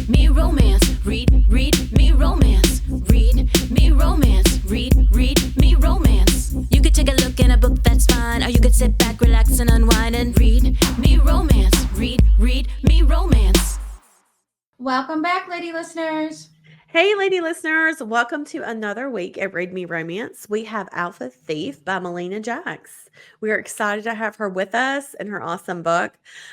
me romance. Read me romance. Read me romance. Read me romance. You could take a look in a book, that's fine. Or you could sit back, relax, and unwind and read me romance. Read me romance. Welcome back, lady listeners. Hey, lady listeners, welcome to another week at Read Me Romance. We have Alpha Thief by Milana Jax. We are excited to have her with us and her awesome book.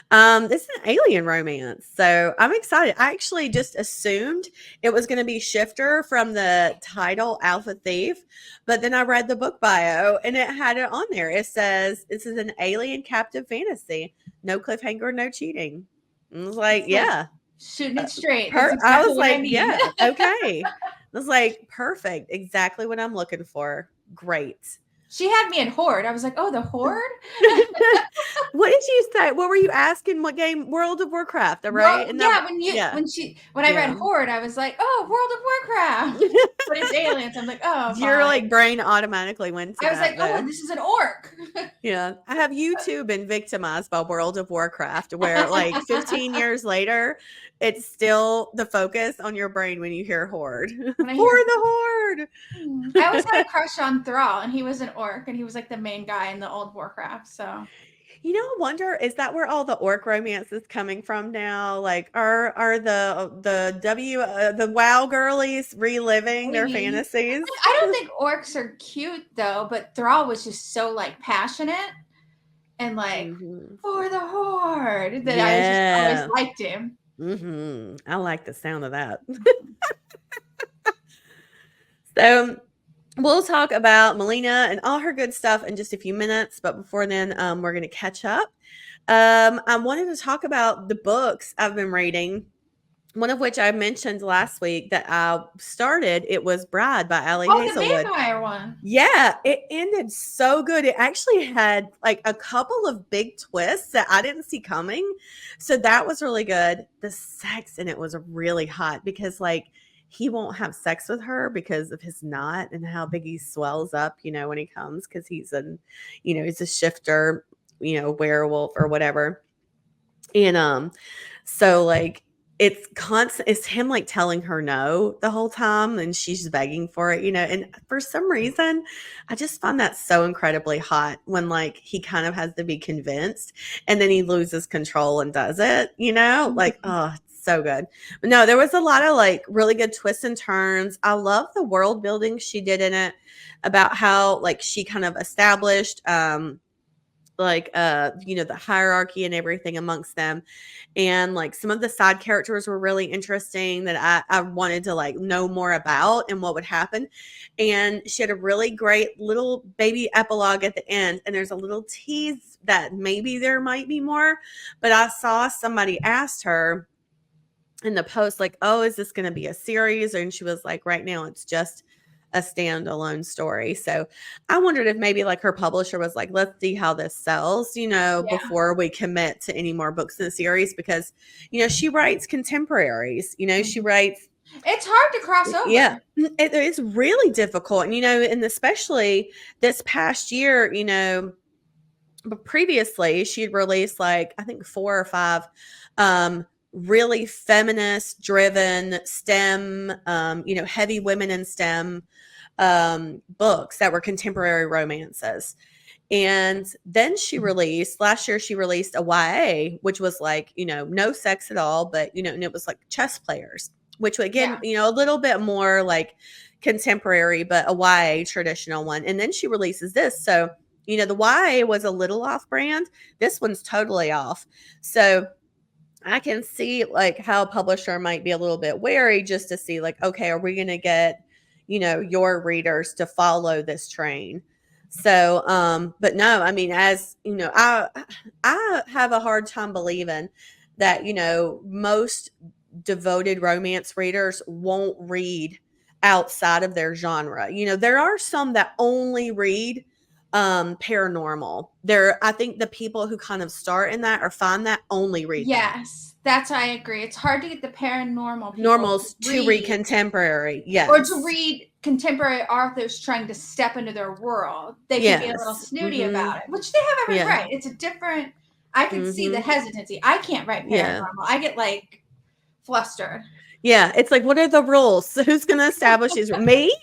This is an alien romance, so I'm excited. I actually just assumed it was going to be Shifter from the title Alpha Thief, but then I read the book bio and it had it on there. It says, this is an alien captive fantasy. No cliffhanger, no cheating. I was like, yeah. Shooting it straight. That's exactly I was what like, I need. yeah, okay. I was like, perfect. Exactly what I'm looking for. Great. She had me at Horde. I was like, oh, the Horde? What did you say? What were you asking? What game? World of Warcraft, right? Well, when I read Horde, I was like, oh, World of Warcraft. But it's aliens. I'm like, oh, your like brain automatically went to I was like, oh, this is an orc. Yeah. I have you two been victimized by World of Warcraft where like 15 years later, it's still the focus on your brain when you hear Horde. For the Horde. I always had a crush on Thrall, and he was an orc, and he was like the main guy in the old Warcraft. So, you know, I wonder, is that where all the orc romance is coming from now? Like, are the WoW girlies reliving their fantasies? I don't think orcs are cute though, but Thrall was just so like passionate and like for the Horde that I just always liked him. I like the sound of that. So we'll talk about Milana and all her good stuff in just a few minutes. But before then, we're going to catch up. I wanted to talk about the books I've been reading. One of which I mentioned last week that I started. It was Bride by Allie Hazelwood. The vampire one. Yeah, it ended so good. It actually had like a couple of big twists that I didn't see coming. So that was really good. The sex in it was really hot because like he won't have sex with her because of his knot and how big he swells up, you know, when he comes because he's he's a shifter, werewolf or whatever. And so like it's constant. It's him like telling her no the whole time and she's begging for it, and for some reason I just find that so incredibly hot when like he kind of has to be convinced and then he loses control and does it, like, oh, it's so good. But no, there was a lot of like really good twists and turns. I love the world building she did in it about how like she kind of established the hierarchy and everything amongst them. And like some of the side characters were really interesting that I wanted to like know more about and what would happen. And she had a really great little baby epilogue at the end. And there's a little tease that maybe there might be more, but I saw somebody asked her in the post, like, oh, is this going to be a series? And she was like, right now it's just a standalone story. So I wondered if maybe like her publisher was like, let's see how this sells, before we commit to any more books in the series, because, she writes contemporaries, she writes. It's hard to cross over. Yeah, it is really difficult. And, and especially this past year, but previously she had released like, I think 4 or 5, really feminist driven STEM, heavy women in STEM books that were contemporary romances. And then last year she released a YA, which was like, no sex at all, but, and it was like chess players, which again, a little bit more like contemporary, but a YA traditional one. And then she releases this. So, the YA was a little off brand. This one's totally off. So I can see like how a publisher might be a little bit wary just to see like, okay, are we going to get, your readers to follow this train? So, but no, I mean, as I have a hard time believing that, most devoted romance readers won't read outside of their genre. There are some that only read paranormal. I think the people who kind of start in that or find that only read that's I agree. It's hard to get the paranormal normals to read contemporary, or to read contemporary authors trying to step into their world. They can be a little snooty about it, which they have every right. It's a different. I can see the hesitancy. I can't write paranormal. I get like flustered. Yeah, it's like, what are the rules? Who's going to establish these? Me?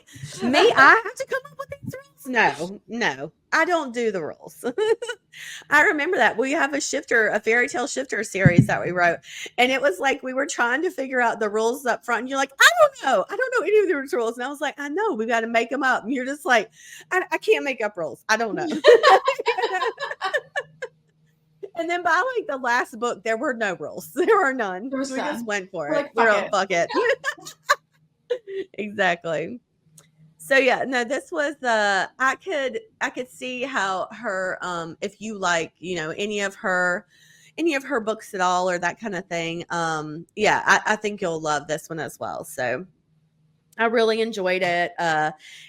I have to come up with these rules? No, I don't do the rules. I remember that we have a fairy tale shifter series that we wrote, and it was like we were trying to figure out the rules up front. And you're like, I don't know any of those rules. And I was like, I know, we got to make them up. And you're just like, I can't make up rules. I don't know. And then by like the last book, there were no rules. There were none. We just went for it. We're like, fuck it. Exactly. So yeah, no, this was I could see how her if you like, any of her books at all or that kind of thing. Yeah, I think you'll love this one as well. So I really enjoyed it.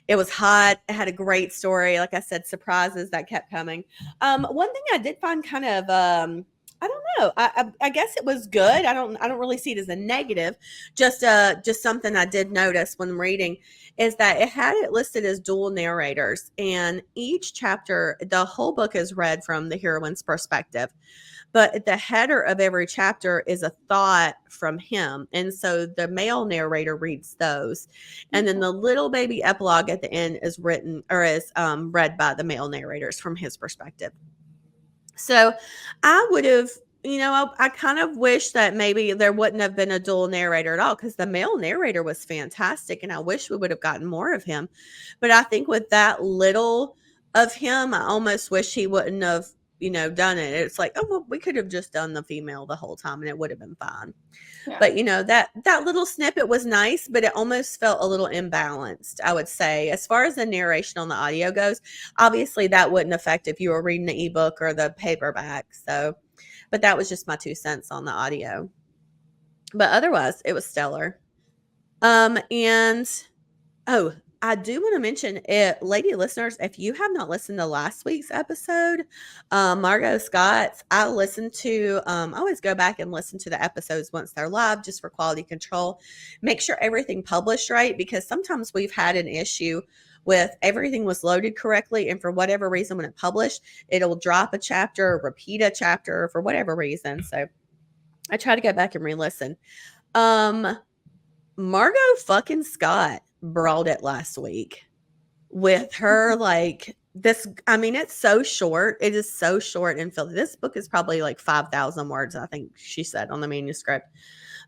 It was hot. It had a great story. Like I said, surprises that kept coming. One thing I did find kind of, I don't know. I guess it was good. I don't really see it as a negative. Just something I did notice when reading is that it had it listed as dual narrators, and each chapter, the whole book is read from the heroine's perspective. But the header of every chapter is a thought from him. And so the male narrator reads those. And then the little baby epilogue at the end is written or is read by the male narrators from his perspective. So I would have, I kind of wish that maybe there wouldn't have been a dual narrator at all, because the male narrator was fantastic. And I wish we would have gotten more of him. But I think with that little of him, I almost wish he wouldn't have done it. It's like, oh, well, we could have just done the female the whole time and it would have been fine. Yeah. But that little snippet was nice, but it almost felt a little imbalanced, I would say. As far as the narration on the audio goes, obviously that wouldn't affect if you were reading the ebook or the paperback. So, but that was just my 2 cents on the audio. But otherwise, it was stellar. And I do want to mention it, lady listeners, if you have not listened to last week's episode, Margot Scott's, I always go back and listen to the episodes once they're live just for quality control. Make sure everything published right, because sometimes we've had an issue with everything was loaded correctly, and for whatever reason, when it published, it'll drop a chapter or repeat a chapter for whatever reason. So I try to go back and re-listen. Margot fucking Scott brought it last week with her like this. I mean, it's so short. It is so short and filled. This book is probably like 5,000 words, I think she said on the manuscript.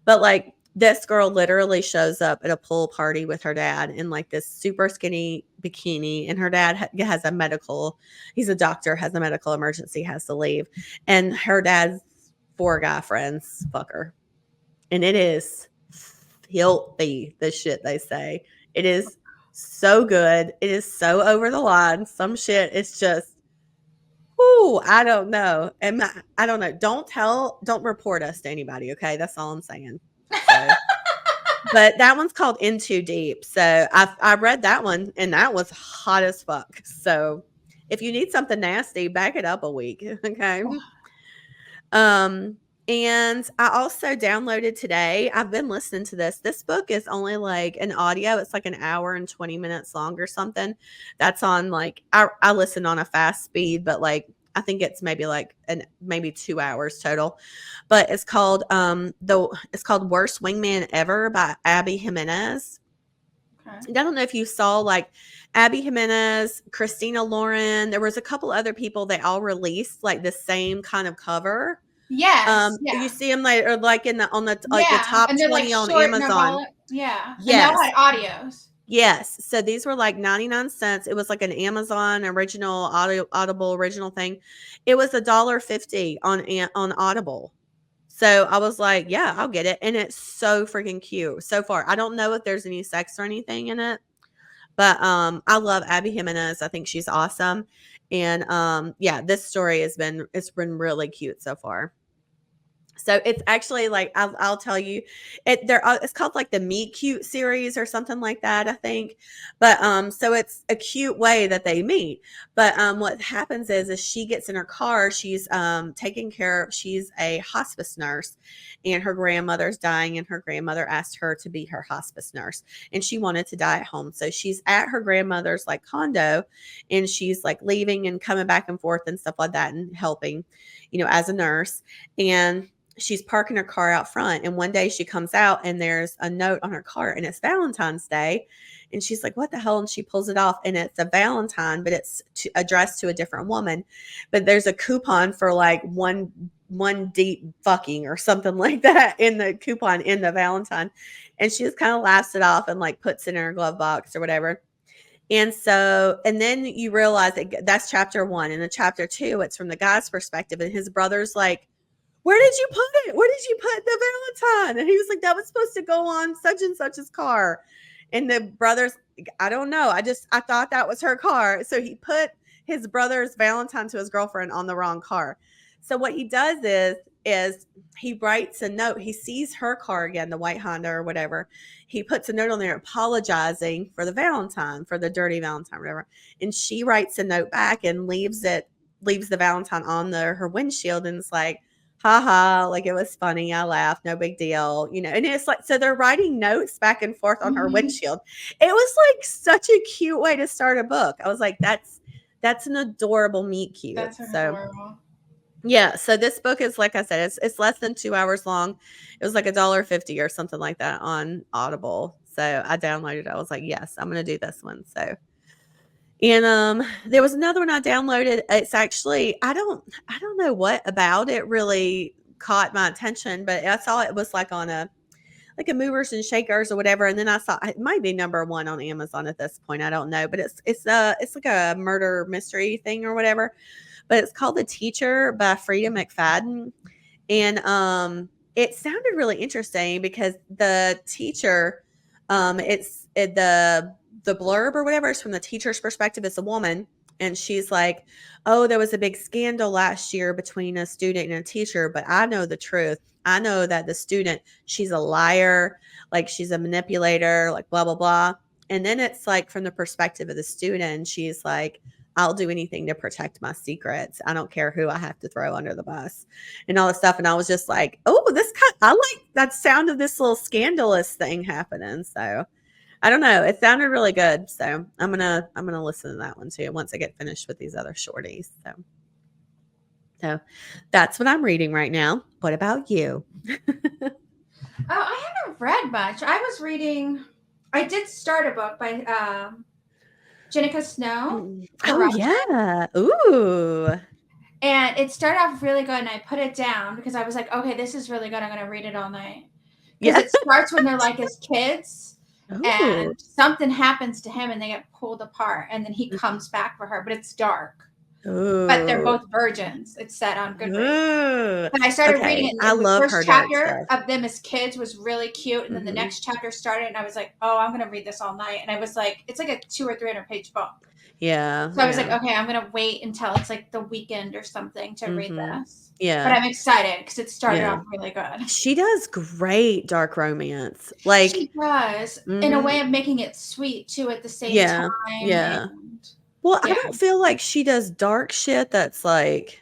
But like, this girl literally shows up at a pool party with her dad in like this super skinny bikini, and her dad has a medical, he's a doctor, has a medical emergency, has to leave. And her dad's 4 guy friends fuck her. And it is filthy, the shit they say. It is so good. It is so over the line. Some shit is just, I don't know. I don't know. Don't report us to anybody, okay? That's all I'm saying. So, but that one's called In Too Deep. So I read that one, and that was hot as fuck. So if you need something nasty, back it up a week, okay? And I also downloaded today. I've been listening to this. This book is only like an audio. It's like an hour and 20 minutes long or something. That's on like, I listen on a fast speed, but like, I think it's maybe like maybe 2 hours total. But it's called it's called Worst Wingman Ever by Abby Jimenez. Okay. I don't know if you saw like Abby Jimenez, Christina Lauren. There was a couple other people. They all released like the same kind of cover. Yes. You see them like, or like on the top 20 like on Amazon. Yeah. Yes. And they had audios. Yes. So these were like 99 cents. It was like an Amazon original Audible original thing. It was $1.50 on Audible. So I was like, yeah, I'll get it. And it's so freaking cute so far. I don't know if there's any sex or anything in it, but I love Abby Jimenez. I think she's awesome. And yeah, this story it's been really cute so far. So it's actually like, I'll tell you, it's called like the Meet Cute series or something like that, I think. But so it's a cute way that they meet. But what happens is she gets in her car. She's she's a hospice nurse, and her grandmother's dying, and her grandmother asked her to be her hospice nurse, and she wanted to die at home. So she's at her grandmother's like condo, and she's like leaving and coming back and forth and stuff like that, and helping, as a nurse. And she's parking her car out front, and one day she comes out and there's a note on her car, and it's Valentine's Day, and she's like, what the hell? And she pulls it off, and it's a Valentine, but it's addressed to a different woman, but there's a coupon for like one deep fucking or something like that in the coupon in the Valentine, and she just kind of laughs it off and like puts it in her glove box or whatever. And so, and then you realize that's chapter 1. And in chapter 2, it's from the guy's perspective, and his brother's like, where did you put it? Where did you put the Valentine? And he was like, that was supposed to go on such and such's car. And the brother's, I don't know. I thought that was her car. So he put his brother's Valentine to his girlfriend on the wrong car. So what he does is he writes a note. He sees her car again, the white Honda or whatever. He puts a note on there apologizing for the Valentine, for the dirty Valentine, whatever. And she writes a note back and leaves the Valentine on her windshield, and it's like, haha, like it was funny. I laughed. No big deal. You know, and it's like, so they're writing notes back and forth on her windshield. It was like such a cute way to start a book. I was like, that's an adorable meet cute. That's adorable. Yeah. So this book is, like I said, it's less than 2 hours long. It was like $1.50 or something like that on Audible. So I downloaded it. I was like, yes, I'm going to do this one. So, and there was another one I downloaded. It's actually, I don't know what about it really caught my attention, but I saw it was like on a movers and shakers or whatever. And then I saw it might be number 1 on Amazon at this point. I don't know, but it's like a murder mystery thing or whatever. But it's called The Teacher by Frida McFadden. And it sounded really interesting because the teacher, the blurb or whatever is from the teacher's perspective. It's a woman, and she's like, oh, there was a big scandal last year between a student and a teacher, but I know the truth. I know that the student, she's a liar, like she's a manipulator, like blah, blah, blah. And then it's like from the perspective of the student, she's like, I'll do anything to protect my secrets. I don't care who I have to throw under the bus and all this stuff. And I was just like, oh, I like that sound of this little scandalous thing happening. So I don't know. It sounded really good. So I'm gonna listen to that one too once I get finished with these other shorties. So that's what I'm reading right now. What about you? Oh, I haven't read much. I did start a book by Jenica Snow. Oh, yeah. Ooh. And it started off really good, and I put it down because I was like, okay, this is really good. I'm going to read it all night. Because it starts when they're like as kids, and something happens to him, and they get pulled apart, and then he comes back for her, but it's dark. Ooh. But they're both virgins. It's set on Goodreads. And I started reading it. And I love the first chapter of them as kids was really cute. And then the next chapter started, and I was like, oh, I'm going to read this all night. And I was like, it's like a 200 or 300 page book. Yeah. So I was like, okay, I'm going to wait until it's like the weekend or something to read this. Yeah. But I'm excited because it started off really good. She does great dark romance. Like she does in a way of making it sweet too at the same time. Yeah. Well, I don't feel like she does dark shit that's like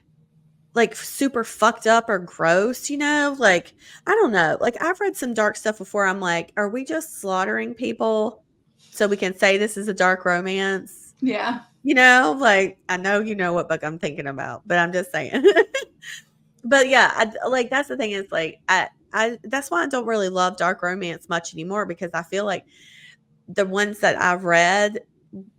super fucked up or gross, you know? Like, I don't know. Like, I've read some dark stuff before. I'm like, are we just slaughtering people so we can say this is a dark romance? Yeah. You know, like, I know you know what book I'm thinking about, but I'm just saying. But yeah, that's the thing is like, I that's why I don't really love dark romance much anymore, because I feel like the ones that I've read,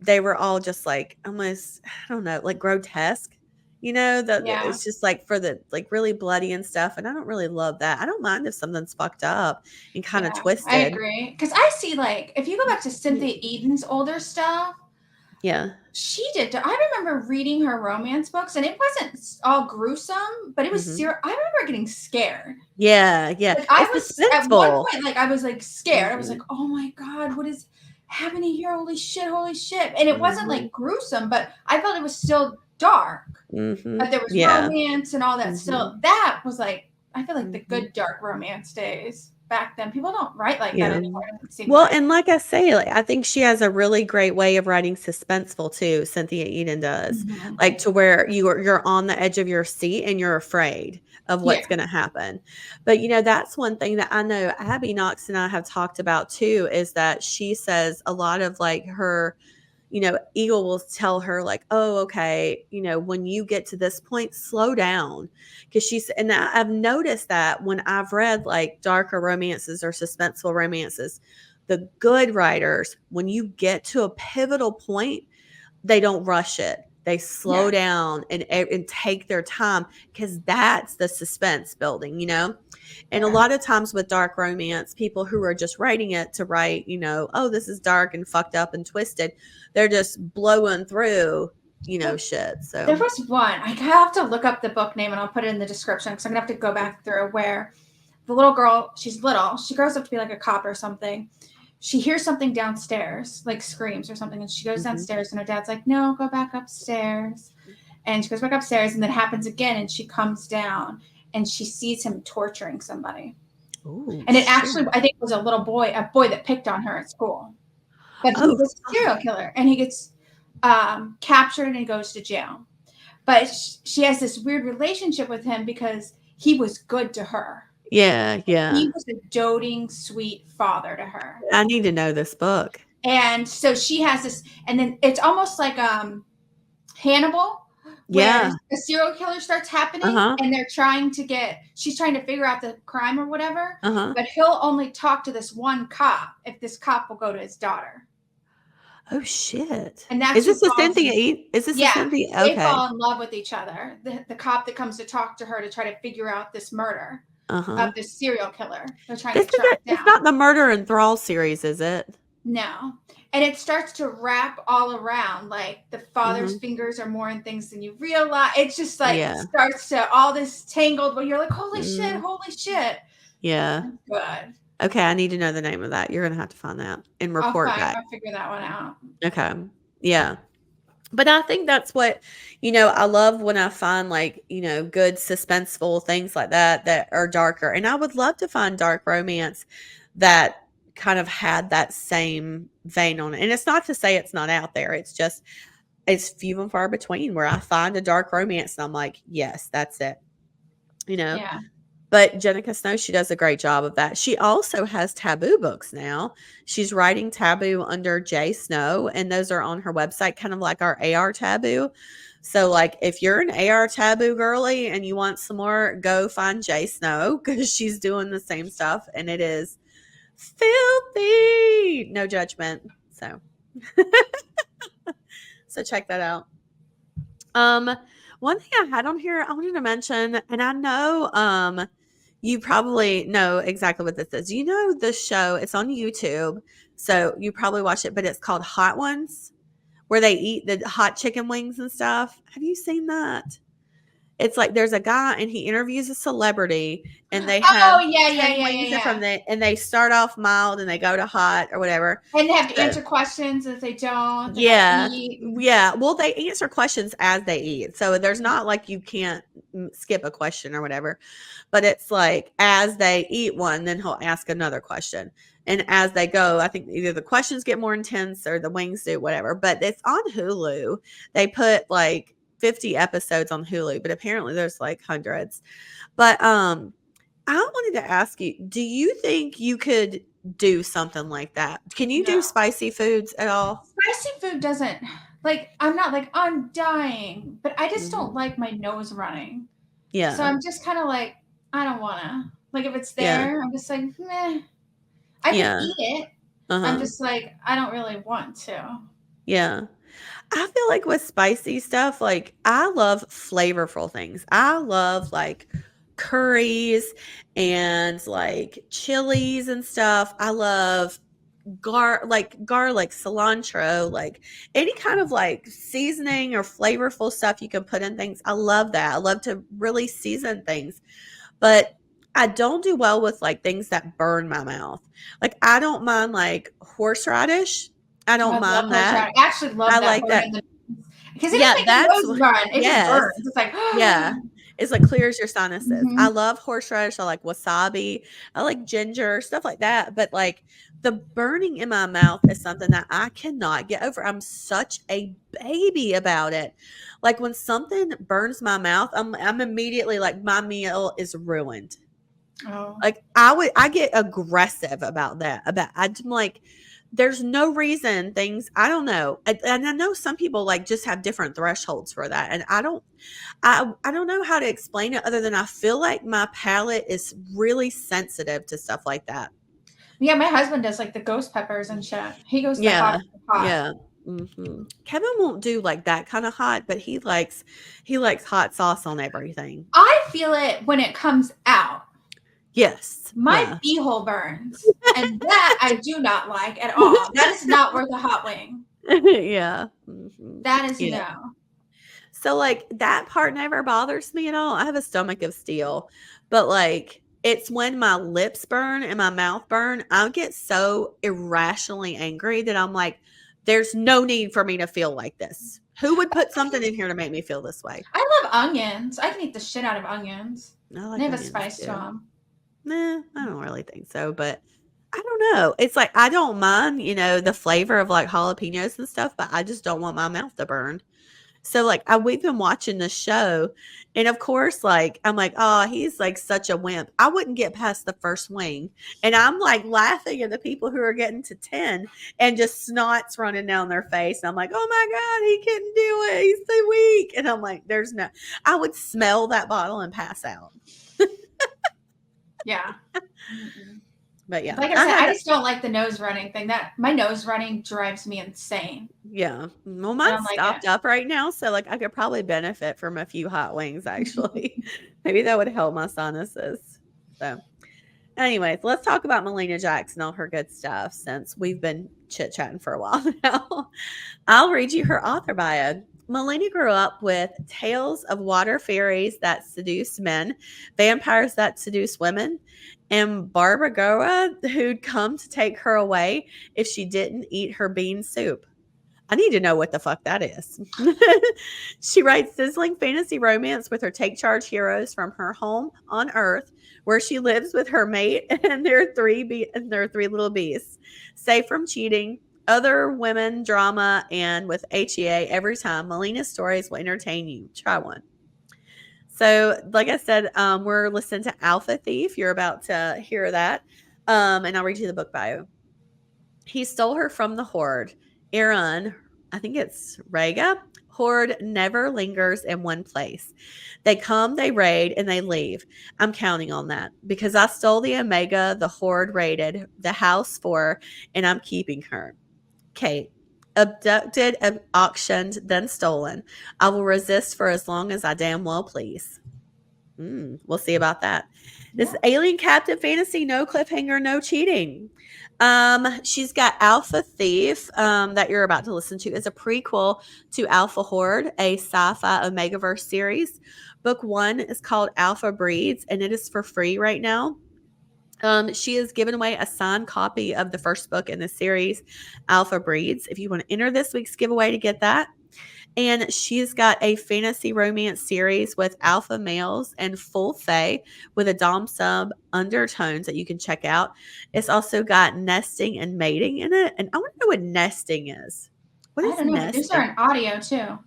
they were all just like almost, I don't know, like grotesque, you know, it's just like for the like really bloody and stuff. And I don't really love that. I don't mind if something's fucked up and kind of twisted. I agree. Because I see, like, if you go back to Cynthia Eden's older stuff, she did. I remember reading her romance books, and it wasn't all gruesome, but it was serious. I remember getting scared. Yeah. Like, I was at one point, like, I was like scared. I was like, oh my God, what is happening here? Holy shit. And it wasn't like gruesome, but I felt it was still dark. But there was romance and all that still. That was like, I feel like the good dark romance days back then. People don't write like that anymore. And like I say, like, I think she has a really great way of writing suspenseful too. Cynthia Eden does, like, to where you're on the edge of your seat and you're afraid of what's going to happen. But you know, that's one thing that I know Abby Knox and I have talked about too, is that she says a lot of like her, Eagle will tell her like, oh, okay, when you get to this point, slow down. Because and I've noticed that when I've read like darker romances or suspenseful romances, the good writers, when you get to a pivotal point, they don't rush it. They slow down and take their time, because that's the suspense building, And a lot of times with dark romance, people who are just writing it to write, oh, this is dark and fucked up and twisted, they're just blowing through, shit. So there was one. I have to look up the book name and I'll put it in the description, because I'm gonna have to go back through, where the little girl, she's little, she grows up to be like a cop or something. She hears something downstairs, like screams or something, and she goes downstairs, and her dad's like, no, go back upstairs. And she goes back upstairs, and then it happens again, and she comes down, and she sees him torturing somebody. Ooh, and it actually, I think, was a boy that picked on her at school. But he was a serial killer, and he gets captured, and he goes to jail. But she has this weird relationship with him because he was good to her. Yeah. He was a doting, sweet father to her. I need to know this book. And so she has this, and then it's almost like Hannibal, where a serial killer starts happening, and she's trying to figure out the crime or whatever, but he'll only talk to this one cop if this cop will go to his daughter. Oh shit! And that's is this the same thing? Is this the same thing? Okay. They fall in love with each other. The cop that comes to talk to her to try to figure out this murder of this serial killer. They're trying to track down. It's not the Murder and Thrall series, is it? No. And it starts to wrap all around, like the father's fingers are more in things than you realize. It's just like it starts to all this tangled where you're like, holy shit. Yeah. Good. Okay, I need to know the name of that. You're going to have to find that and report back. I'll figure that one out. Okay. Yeah. But I think that's what, I love when I find like, good suspenseful things like that are darker. And I would love to find dark romance that kind of had that same vein on it. And it's not to say it's not out there. It's just, it's few and far between where I find a dark romance and I'm like, yes, that's it. Yeah. But Jenica Snow, she does a great job of that. She also has Taboo books now. She's writing Taboo under J Snow, and those are on her website, kind of like our AR Taboo. So, like, if you're an AR Taboo girly and you want some more, go find J Snow, because she's doing the same stuff, and it is filthy. No judgment. So, so check that out. One thing I had on here I wanted to mention, and I know you probably know exactly what this is. The show, it's on YouTube, so you probably watch it, but it's called Hot Ones, where they eat the hot chicken wings and stuff. Have you seen that? It's like there's a guy and he interviews a celebrity, and they have and they start off mild and they go to hot or whatever, and they have to answer questions. If they don't, well, they answer questions as they eat, so there's not like you can't skip a question or whatever, but it's like as they eat one, then he'll ask another question, and as they go, I think either the questions get more intense or the wings do, whatever. But it's on Hulu. They put like 50 episodes on Hulu, but apparently there's like hundreds. But I wanted to ask you, do you think you could do something like that? Can you do spicy foods at all? Spicy food doesn't, like, I'm not like, I'm dying, but I just don't like my nose running. Yeah. So I'm just kind of like, I don't want to. Like, if it's there, I'm just like, meh. I can eat it. I'm just like, I don't really want to. Yeah. I feel like with spicy stuff, like I love flavorful things. I love like curries and like chilies and stuff. I love garlic, cilantro, like any kind of like seasoning or flavorful stuff you can put in things. I love that. I love to really season things, but I don't do well with like things that burn my mouth. Like I don't mind like horseradish. I don't mind that. I actually love that. I like that. Because that's burn. It just burns. It's like, it's like clears your sinuses. I love horseradish. I like wasabi. I like ginger, stuff like that. But like the burning in my mouth is something that I cannot get over. I'm such a baby about it. Like when something burns my mouth, I'm immediately like my meal is ruined. Oh. Like I get aggressive about that. I'm like, there's no reason things, I don't know. And I know some people like just have different thresholds for that. And I don't know how to explain it other than I feel like my palate is really sensitive to stuff like that. Yeah, my husband does like the ghost peppers and shit. He goes the Yeah. hot. Yeah. Kevin won't do like that kind of hot, but he likes hot sauce on everything. I feel it when it comes out. Yes. My beehole burns, and that I do not like at all. That is not worth a hot wing. Yeah. That is no. So like that part never bothers me at all. I have a stomach of steel, but like it's when my lips burn and my mouth burn, I'll get so irrationally angry that I'm like, there's no need for me to feel like this. Who would put something in here to make me feel this way? I love onions. I can eat the shit out of onions. I like they have a onions spice too. to them. Nah, I don't really think so, but I don't know. It's like I don't mind, the flavor of like jalapenos and stuff, but I just don't want my mouth to burn. So like we've been watching the show, and of course, like I'm like, oh, he's like such a wimp. I wouldn't get past the first wing, and I'm like laughing at the people who are getting to 10 and just snots running down their face. And I'm like, oh my god, he couldn't do it. He's so weak. And I'm like, I would smell that bottle and pass out. Yeah. But yeah, like I said, I just don't like the nose running thing. That my nose running drives me insane. Yeah. Well, mine's stopped up right now, so like I could probably benefit from a few hot wings actually. Maybe that would help my sinuses. So anyways, let's talk about Milana Jackson, all her good stuff, since we've been chit-chatting for a while now. I'll read you her author bio. Milana grew up with tales of water fairies that seduce men, vampires that seduce women, and Barbagoa who'd come to take her away if she didn't eat her bean soup. I need to know what the fuck that is. She writes sizzling fantasy romance with her take charge heroes from her home on Earth, where she lives with her mate and their three little beasts. Safe from cheating, other women drama, and with HEA every time, Milana's stories will entertain you. Try one. So, like I said, we're listening to Alpha Thief. You're about to hear that. And I'll read you the book bio. He stole her from the Horde. Eron, I think it's Regha Horde, never lingers in one place. They come, they raid, and they leave. I'm counting on that because I stole the Omega the Horde raided the house for, and I'm keeping her. Kate, abducted, auctioned, then stolen. I will resist for as long as I damn well please. We'll see about that. This alien captive fantasy, no cliffhanger, no cheating. She's got Alpha Thief that you're about to listen to is a prequel to Alpha Horde, a sci-fi Omegaverse series. Book 1 is called Alpha Breeds, and it is for free right now. She has given away a signed copy of the first book in the series, Alpha Breeds, if you want to enter this week's giveaway to get that. And she's got a fantasy romance series with alpha males and full fae with a dom sub undertones that you can check out. It's also got nesting and mating in it. And I want to know what nesting is. What is nesting? These are in audio too.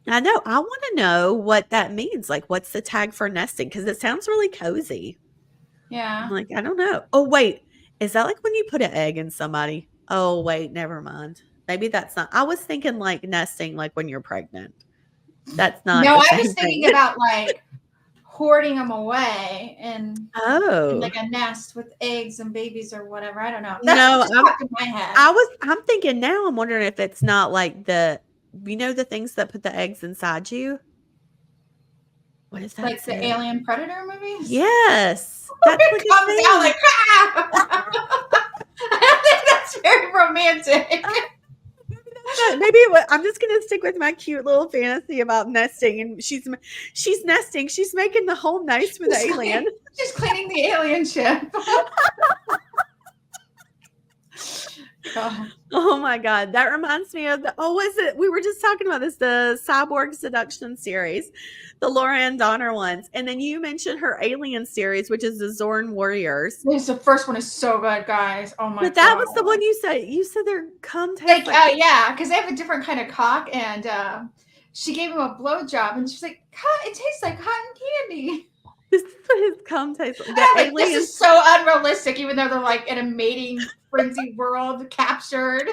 I know. I want to know what that means. Like, what's the tag for nesting? Because it sounds really cozy. Yeah. I'm like, I don't know. Oh, wait. Is that like when you put an egg in somebody? Oh, wait. Never mind. Maybe that's not. I was thinking like nesting, like when you're pregnant. That's not. No, I was thinking about like hoarding them away in like a nest with eggs and babies or whatever. I don't know. That's just popped in my head. I'm thinking now. I'm wondering if it's not like the things that put the eggs inside you. What is that? Like the Alien Predator movies? Yes. That's what it comes out like. I think that's very romantic. Maybe I'm just gonna stick with my cute little fantasy about nesting, and she's nesting. She's making the home nice for the alien. She's cleaning the alien ship. Oh my god, that reminds me of we were just talking about this, the Cyborg Seduction series, the Laura Donner ones, and then you mentioned her Alien series, which is the Zorn Warriors. The first one is so good, guys. Oh my god. But that was the one you said their cum tastes yeah, because they have a different kind of cock, and she gave him a blowjob, and she's like, it tastes like cotton candy. This is what his cum tastes like. The I'm like, aliens. this is so unrealistic, even though they're like in a mating frenzy world captured.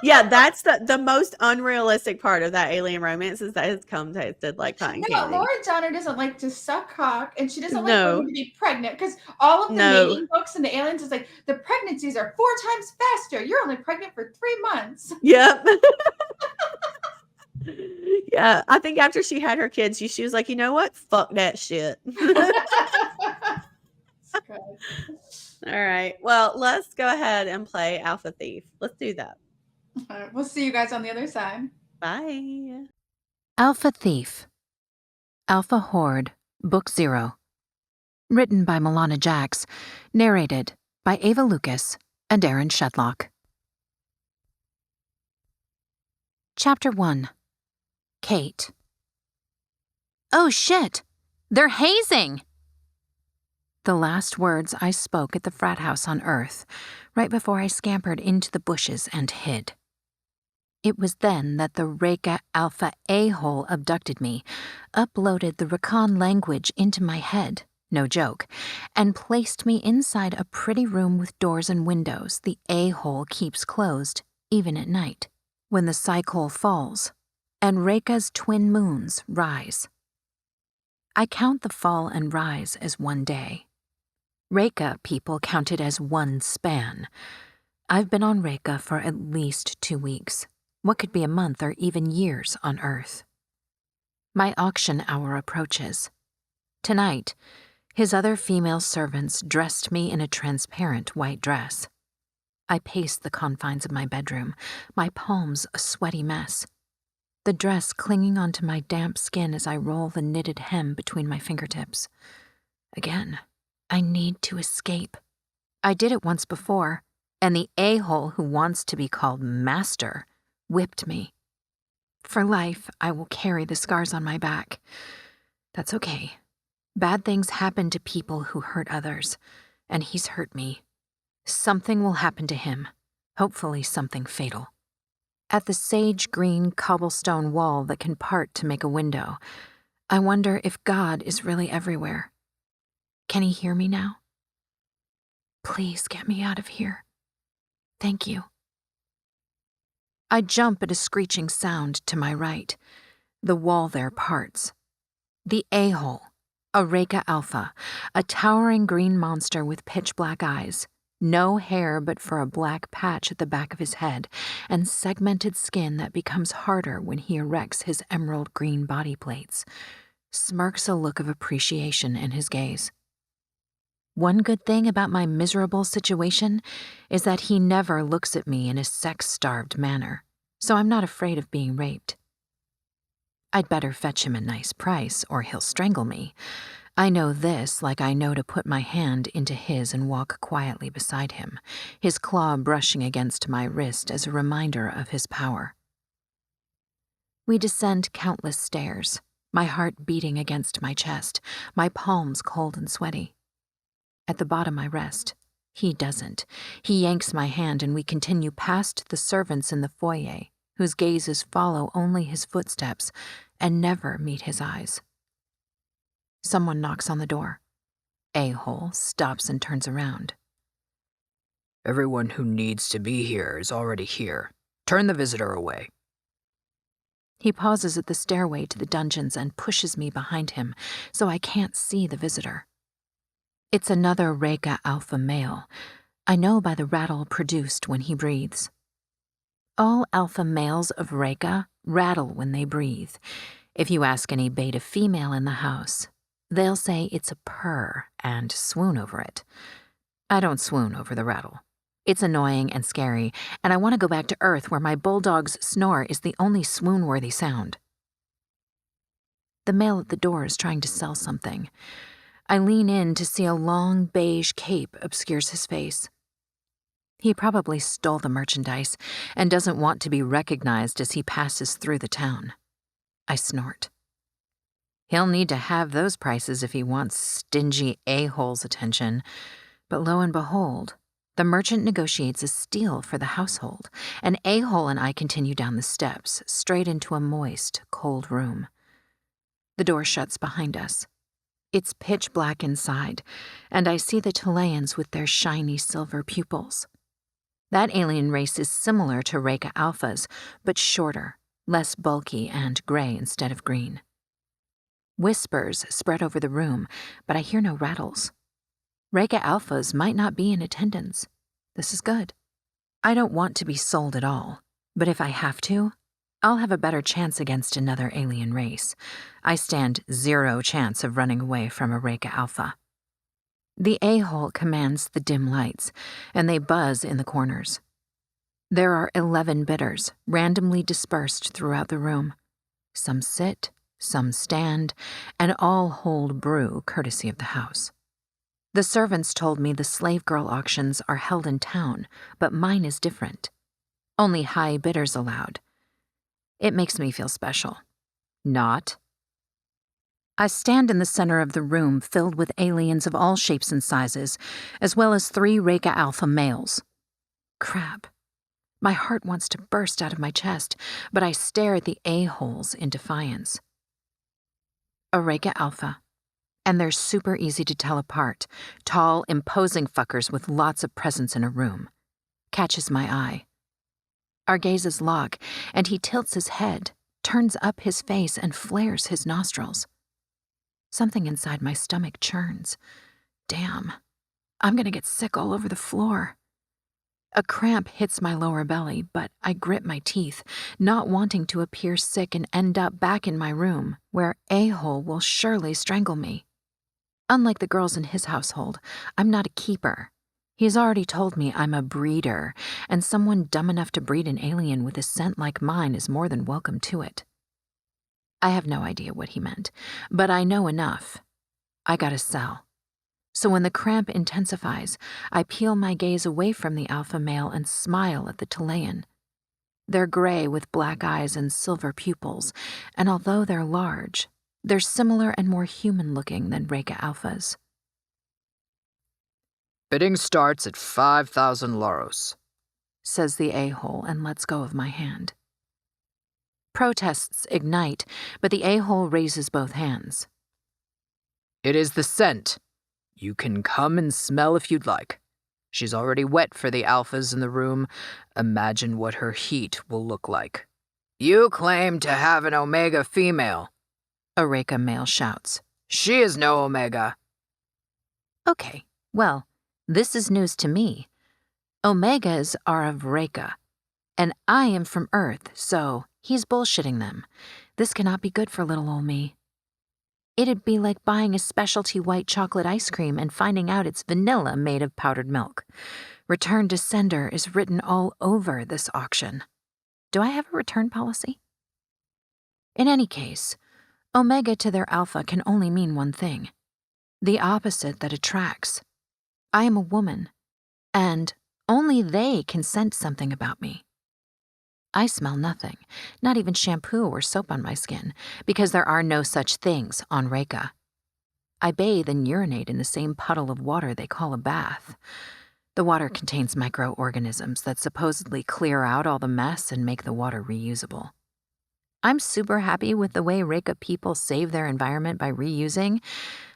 Yeah, that's the most unrealistic part of that alien romance is that his cum tasted like cotton No, candy. Lauren Donner doesn't like to suck cock, and she doesn't like No. women to be pregnant because all of the No. mating books and the aliens is like the pregnancies are 4 times faster. You're only pregnant for 3 months. Yep. Yeah, I think after she had her kids, she was like, you know what? Fuck that shit. All right. Well, let's go ahead and play Alpha Thief. Let's do that. All right, we'll see you guys on the other side. Bye. Alpha Thief. Alpha Horde, Book 0. Written by Milana Jax. Narrated by Ava Lucas and Eron Shedlock. Chapter 1. Kate. Oh shit! They're hazing! The last words I spoke at the frat house on Earth, right before I scampered into the bushes and hid. It was then that the Regha Alpha a-hole abducted me, uploaded the Rakan language into my head, no joke, and placed me inside a pretty room with doors and windows the a-hole keeps closed, even at night, when the cycle falls, and Regha's twin moons rise. I count the fall and rise as one day. Regha people count it as one span. I've been on Regha for at least 2 weeks. What could be a month or even years on Earth? My auction hour approaches. Tonight, his other female servants dressed me in a transparent white dress. I paced the confines of my bedroom, my palms a sweaty mess. The dress clinging onto my damp skin as I roll the knitted hem between my fingertips. Again, I need to escape. I did it once before, and the a-hole who wants to be called master whipped me. For life, I will carry the scars on my back. That's okay. Bad things happen to people who hurt others, and he's hurt me. Something will happen to him, hopefully something fatal. At the sage green cobblestone wall that can part to make a window, I wonder if God is really everywhere. Can he hear me now? Please get me out of here. Thank you. I jump at a screeching sound to my right. The wall there parts. The a-hole, a Regha Alpha, a towering green monster with pitch-black eyes, no hair but for a black patch at the back of his head, and segmented skin that becomes harder when he erects his emerald green body plates, smirks a look of appreciation in his gaze. One good thing about my miserable situation is that he never looks at me in a sex-starved manner, so I'm not afraid of being raped. I'd better fetch him a nice price or he'll strangle me. I know this like I know to put my hand into his and walk quietly beside him, his claw brushing against my wrist as a reminder of his power. We descend countless stairs, my heart beating against my chest, my palms cold and sweaty. At the bottom I rest. He doesn't. He yanks my hand and we continue past the servants in the foyer, whose gazes follow only his footsteps and never meet his eyes. Someone knocks on the door. A-hole stops and turns around. Everyone who needs to be here is already here. Turn the visitor away. He pauses at the stairway to the dungeons and pushes me behind him so I can't see the visitor. It's another Regha Alpha male. I know by the rattle produced when he breathes. All alpha males of Regha rattle when they breathe. If you ask any beta female in the house, they'll say it's a purr and swoon over it. I don't swoon over the rattle. It's annoying and scary, and I want to go back to Earth where my bulldog's snore is the only swoon-worthy sound. The male at the door is trying to sell something. I lean in to see a long beige cape obscures his face. He probably stole the merchandise and doesn't want to be recognized as he passes through the town. I snort. He'll need to have those prices if he wants stingy a-hole's attention. But lo and behold, the merchant negotiates a steal for the household, and a-hole and I continue down the steps, straight into a moist, cold room. The door shuts behind us. It's pitch black inside, and I see the Talayans with their shiny silver pupils. That alien race is similar to Regha Alphas, but shorter, less bulky, and gray instead of green. Whispers spread over the room, but I hear no rattles. Regha Alphas might not be in attendance. This is good. I don't want to be sold at all, but if I have to, I'll have a better chance against another alien race. I stand 0 chance of running away from a Regha Alpha. The a-hole commands the dim lights, and they buzz in the corners. There are 11 bidders, randomly dispersed throughout the room. Some sit, some stand, and all hold brew courtesy of the house. The servants told me the slave girl auctions are held in town, but mine is different. Only high bidders allowed. It makes me feel special. Not. I stand in the center of the room filled with aliens of all shapes and sizes, as well as 3 Regha Alpha males. Crap. My heart wants to burst out of my chest, but I stare at the a-holes in defiance. A Regha Alpha. And they're super easy to tell apart. Tall, imposing fuckers with lots of presence in a room. Catches my eye. Our gazes lock, and he tilts his head, turns up his face, and flares his nostrils. Something inside my stomach churns. Damn. I'm gonna get sick all over the floor. A cramp hits my lower belly, but I grit my teeth, not wanting to appear sick and end up back in my room, where a-hole will surely strangle me. Unlike the girls in his household, I'm not a keeper. He's already told me I'm a breeder, and someone dumb enough to breed an alien with a scent like mine is more than welcome to it. I have no idea what he meant, but I know enough. I gotta sell. So when the cramp intensifies, I peel my gaze away from the alpha male and smile at the Talayan. They're gray with black eyes and silver pupils, and although they're large, they're similar and more human-looking than Regha Alphas. Bidding starts at 5,000 Laros, says the a-hole and lets go of my hand. Protests ignite, but the a-hole raises both hands. It is the scent. You can come and smell if you'd like. She's already wet for the alphas in the room. Imagine what her heat will look like. You claim to have an Omega female, a Regha male shouts. She is no Omega. Okay, well, this is news to me. Omegas are of Regha, and I am from Earth, so he's bullshitting them. This cannot be good for little ol' me. It'd be like buying a specialty white chocolate ice cream and finding out it's vanilla made of powdered milk. Return to sender is written all over this auction. Do I have a return policy? In any case, Omega to their alpha can only mean one thing. The opposite that attracts. I am a woman, and only they can sense something about me. I smell nothing, not even shampoo or soap on my skin, because there are no such things on Regha. I bathe and urinate in the same puddle of water they call a bath. The water contains microorganisms that supposedly clear out all the mess and make the water reusable. I'm super happy with the way Regha people save their environment by reusing,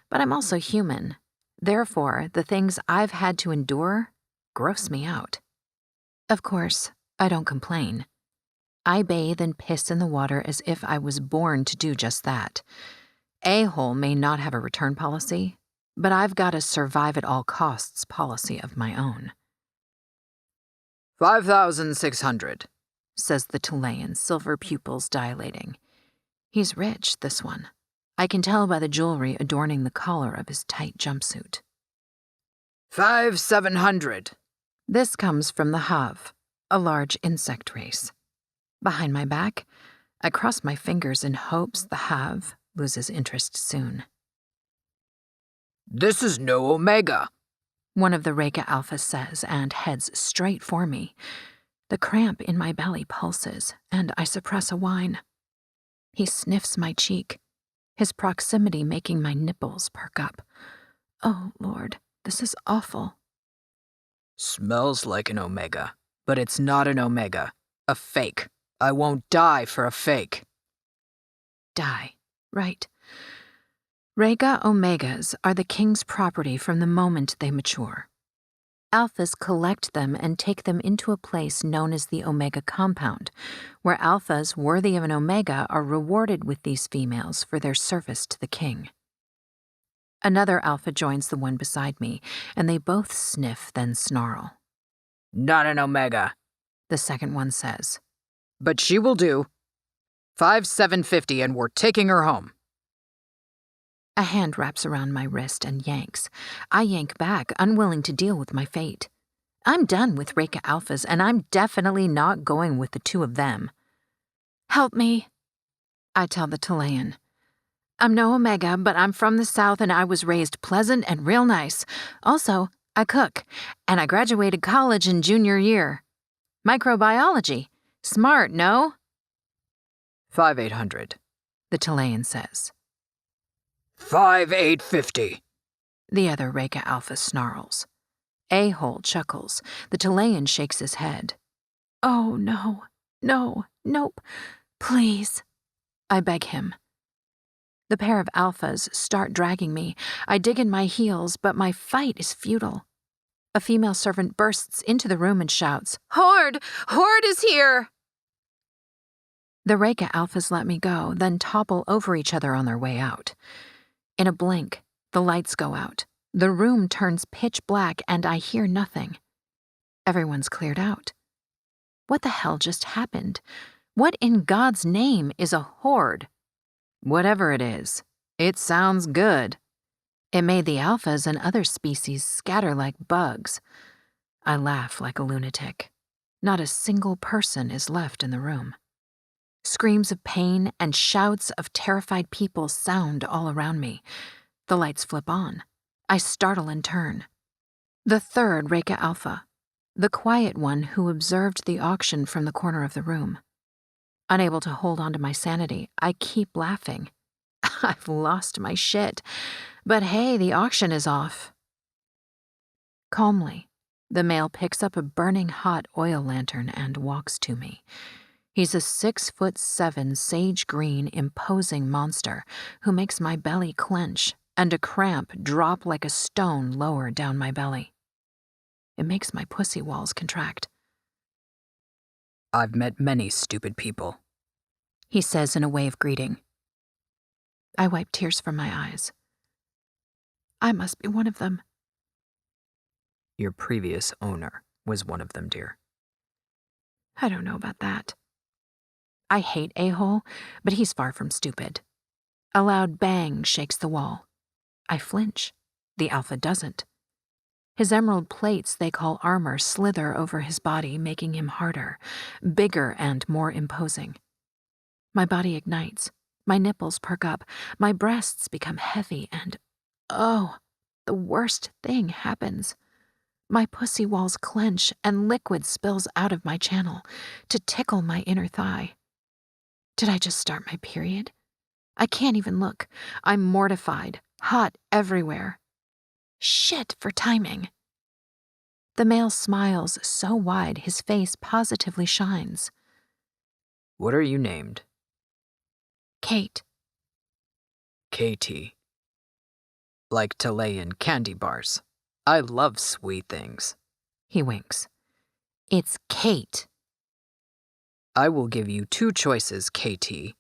but I'm also human. Therefore, the things I've had to endure gross me out. Of course, I don't complain. I bathe and piss in the water as if I was born to do just that. A-hole may not have a return policy, but I've got a survive-at-all-costs policy of my own. 5,600, says the Talayan, silver pupils dilating. He's rich, this one. I can tell by the jewelry adorning the collar of his tight jumpsuit. 5,700. This comes from the Hav, a large insect race. Behind my back, I cross my fingers in hopes the Hav loses interest soon. This is no Omega, one of the Regha Alphas says and heads straight for me. The cramp in my belly pulses, and I suppress a whine. He sniffs my cheek, his proximity making my nipples perk up. Oh, Lord, this is awful. Smells like an Omega, but it's not an Omega. A fake. I won't die for a fake. Die. Right. Regha Omegas are the king's property from the moment they mature. Alphas collect them and take them into a place known as the Omega Compound, where alphas worthy of an Omega are rewarded with these females for their service to the king. Another alpha joins the one beside me, and they both sniff, then snarl. Not an Omega, The second one says. but she will do. 5,750 and we're taking her home. A hand wraps around my wrist and yanks. I yank back, unwilling to deal with my fate. I'm done with Regha Alphas, and I'm definitely not going with the two of them. Help me, I tell the Talayan. I'm no Omega, but I'm from the South and I was raised pleasant and real nice. Also, I cook, and I graduated college in junior year. Microbiology. Smart, no? 5,800. The Talayan says. 5,850. The other Regha Alpha snarls. A-hole chuckles. The Talayan shakes his head. Oh, no, nope, please, I beg him. The pair of alphas start dragging me. I dig in my heels, but my fight is futile. A female servant bursts into the room and shouts, Horde! Horde is here! The Regha Alphas let me go, then topple over each other on their way out. In a blink, the lights go out. The room turns pitch black and I hear nothing. Everyone's cleared out. What the hell just happened? What in God's name is a horde? Whatever it is, it sounds good. It made the alphas and other species scatter like bugs. I laugh like a lunatic. Not a single person is left in the room. Screams of pain and shouts of terrified people sound all around me. The lights flip on. I startle and turn. The third Regha Alpha, the quiet one who observed the auction from the corner of the room. Unable to hold on to my sanity, I keep laughing. I've lost my shit. But hey, the auction is off. Calmly, the male picks up a burning hot oil lantern and walks to me. He's a 6'7" sage-green, imposing monster who makes my belly clench and a cramp drop like a stone lower down my belly. It makes my pussy walls contract. I've met many stupid people, He says in a way of greeting. I wipe tears from my eyes. I must be one of them. Your previous owner was one of them, dear. I don't know about that. I hate A-hole, but he's far from stupid. A loud bang shakes the wall. I flinch. The alpha doesn't. His emerald plates they call armor slither over his body, making him harder, bigger, and more imposing. My body ignites. My nipples perk up. My breasts become heavy, and oh, the worst thing happens. My pussy walls clench, and liquid spills out of my channel to tickle my inner thigh. Did I just start my period? I can't even look. I'm mortified, hot everywhere. Shit for timing. The male smiles so wide his face positively shines. What are you named? Kate. KT. Like Talayan candy bars. I love sweet things. He winks. It's Kate. I will give you two choices, KT.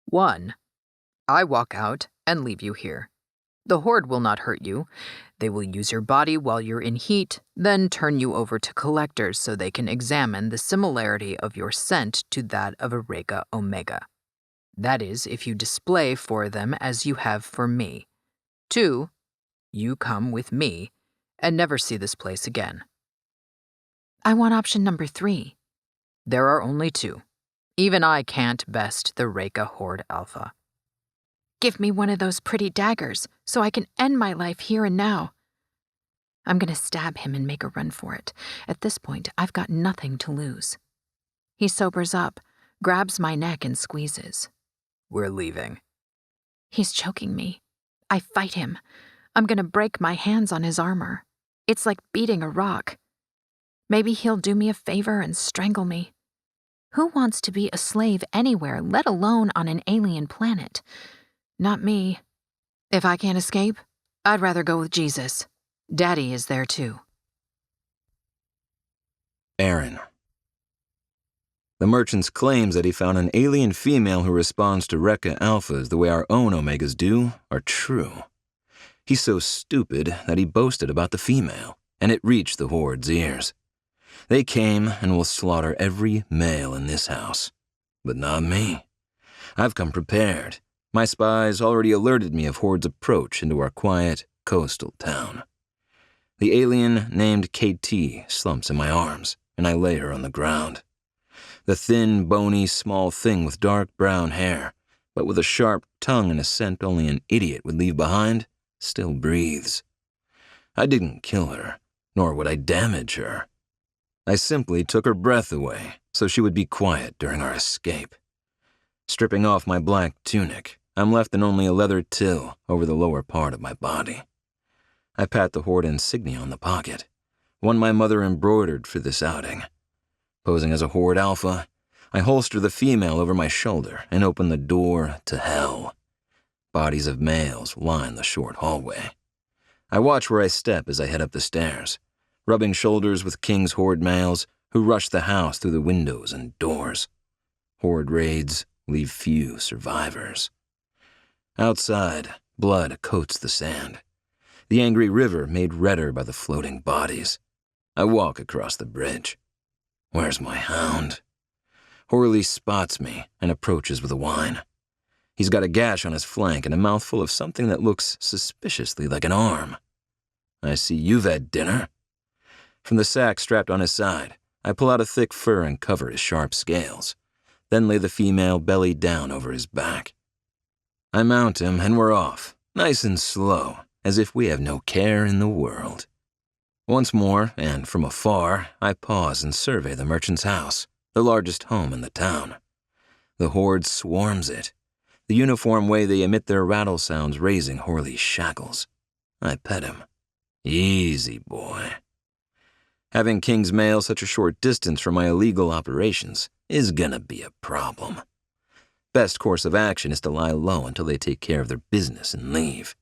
1. I walk out and leave you here. The Horde will not hurt you. They will use your body while you're in heat, then turn you over to collectors so they can examine the similarity of your scent to that of a Regha Omega. That is, if you display for them as you have for me. 2. You come with me and never see this place again. I want option number 3. There are only 2. Even I can't best the Regha Horde Alpha. Give me one of those pretty daggers so I can end my life here and now. I'm going to stab him and make a run for it. At this point, I've got nothing to lose. He sobers up, grabs my neck and squeezes. We're leaving. He's choking me. I fight him. I'm going to break my hands on his armor. It's like beating a rock. Maybe he'll do me a favor and strangle me. Who wants to be a slave anywhere, let alone on an alien planet? Not me. If I can't escape, I'd rather go with Jesus. Daddy is there too. Eron. The merchant claims that he found an alien female who responds to Regha alphas the way our own Omegas do are true. He's so stupid that he boasted about the female, and it reached the Horde's ears. They came and will slaughter every male in this house. But not me. I've come prepared. My spies already alerted me of Horde's approach into our quiet, coastal town. The alien named KT slumps in my arms, and I lay her on the ground. The thin, bony, small thing with dark brown hair, but with a sharp tongue and a scent only an idiot would leave behind, still breathes. I didn't kill her, nor would I damage her. I simply took her breath away so she would be quiet during our escape. Stripping off my black tunic, I'm left in only a leather till over the lower part of my body. I pat the Horde insignia on the pocket, one my mother embroidered for this outing. Posing as a Horde alpha, I holster the female over my shoulder and open the door to hell. Bodies of males line the short hallway. I watch where I step as I head up the stairs, rubbing shoulders with King's Horde males who rush the house through the windows and doors. Horde raids leave few survivors. Outside, blood coats the sand. The angry river made redder by the floating bodies. I walk across the bridge. Where's my hound? Horley spots me and approaches with a whine. He's got a gash on his flank and a mouthful of something that looks suspiciously like an arm. I see you've had dinner. From the sack strapped on his side, I pull out a thick fur and cover his sharp scales, then lay the female belly down over his back. I mount him and we're off, nice and slow, as if we have no care in the world. Once more, and from afar, I pause and survey the merchant's house, the largest home in the town. The Horde swarms it, the uniform way they emit their rattle sounds raising Horley's shackles. I pet him. Easy, boy. Having King's mail such a short distance from my illegal operations is gonna be a problem. Best course of action is to lie low until they take care of their business and leave.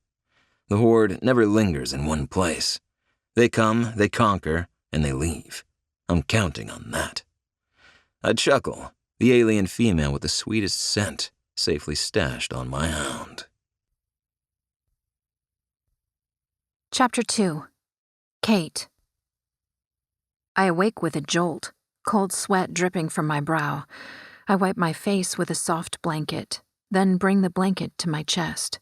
The Horde never lingers in one place. They come, they conquer, and they leave. I'm counting on that. I chuckle, the alien female with the sweetest scent, safely stashed on my hound. Chapter 2. Kate. I awake with a jolt, cold sweat dripping from my brow. I wipe my face with a soft blanket, then bring the blanket to my chest.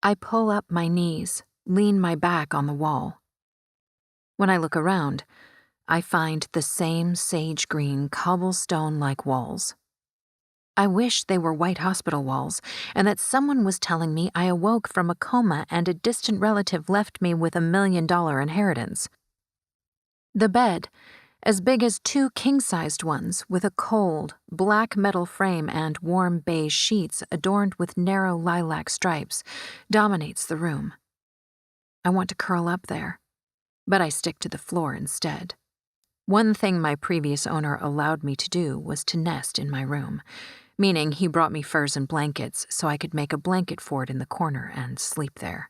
I pull up my knees, lean my back on the wall. When I look around, I find the same sage-green cobblestone-like walls. I wish they were white hospital walls, and that someone was telling me I awoke from a coma and a distant relative left me with $1 million inheritance. The bed, as big as 2 king-sized ones with a cold, black metal frame and warm beige sheets adorned with narrow lilac stripes, dominates the room. I want to curl up there, but I stick to the floor instead. One thing my previous owner allowed me to do was to nest in my room, meaning he brought me furs and blankets so I could make a blanket fort in the corner and sleep there.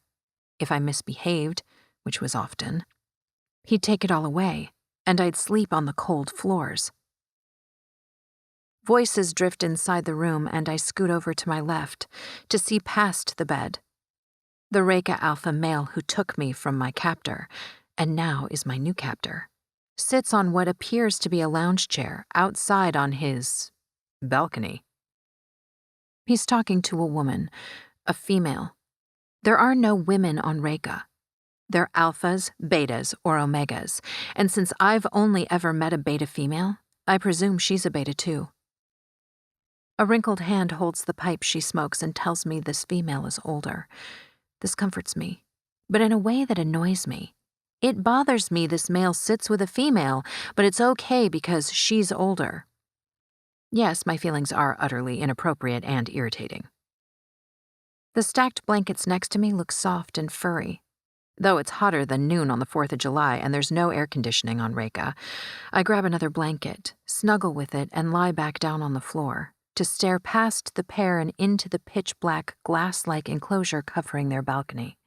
If I misbehaved, which was often, he'd take it all away, and I'd sleep on the cold floors. Voices drift inside the room, and I scoot over to my left to see past the bed. The Regha alpha male who took me from my captor, and now is my new captor, sits on what appears to be a lounge chair outside on his balcony. He's talking to a woman, a female. There are no women on Regha. They're alphas, betas, or omegas, and since I've only ever met a beta female, I presume she's a beta too. A wrinkled hand holds the pipe she smokes and tells me this female is older. This comforts me, but in a way that annoys me. It bothers me this male sits with a female, but it's okay because she's older. Yes, my feelings are utterly inappropriate and irritating. The stacked blankets next to me look soft and furry. Though it's hotter than noon on the 4th of July and there's no air conditioning on Regha, I grab another blanket, snuggle with it, and lie back down on the floor, to stare past the pair and into the pitch-black, glass-like enclosure covering their balcony.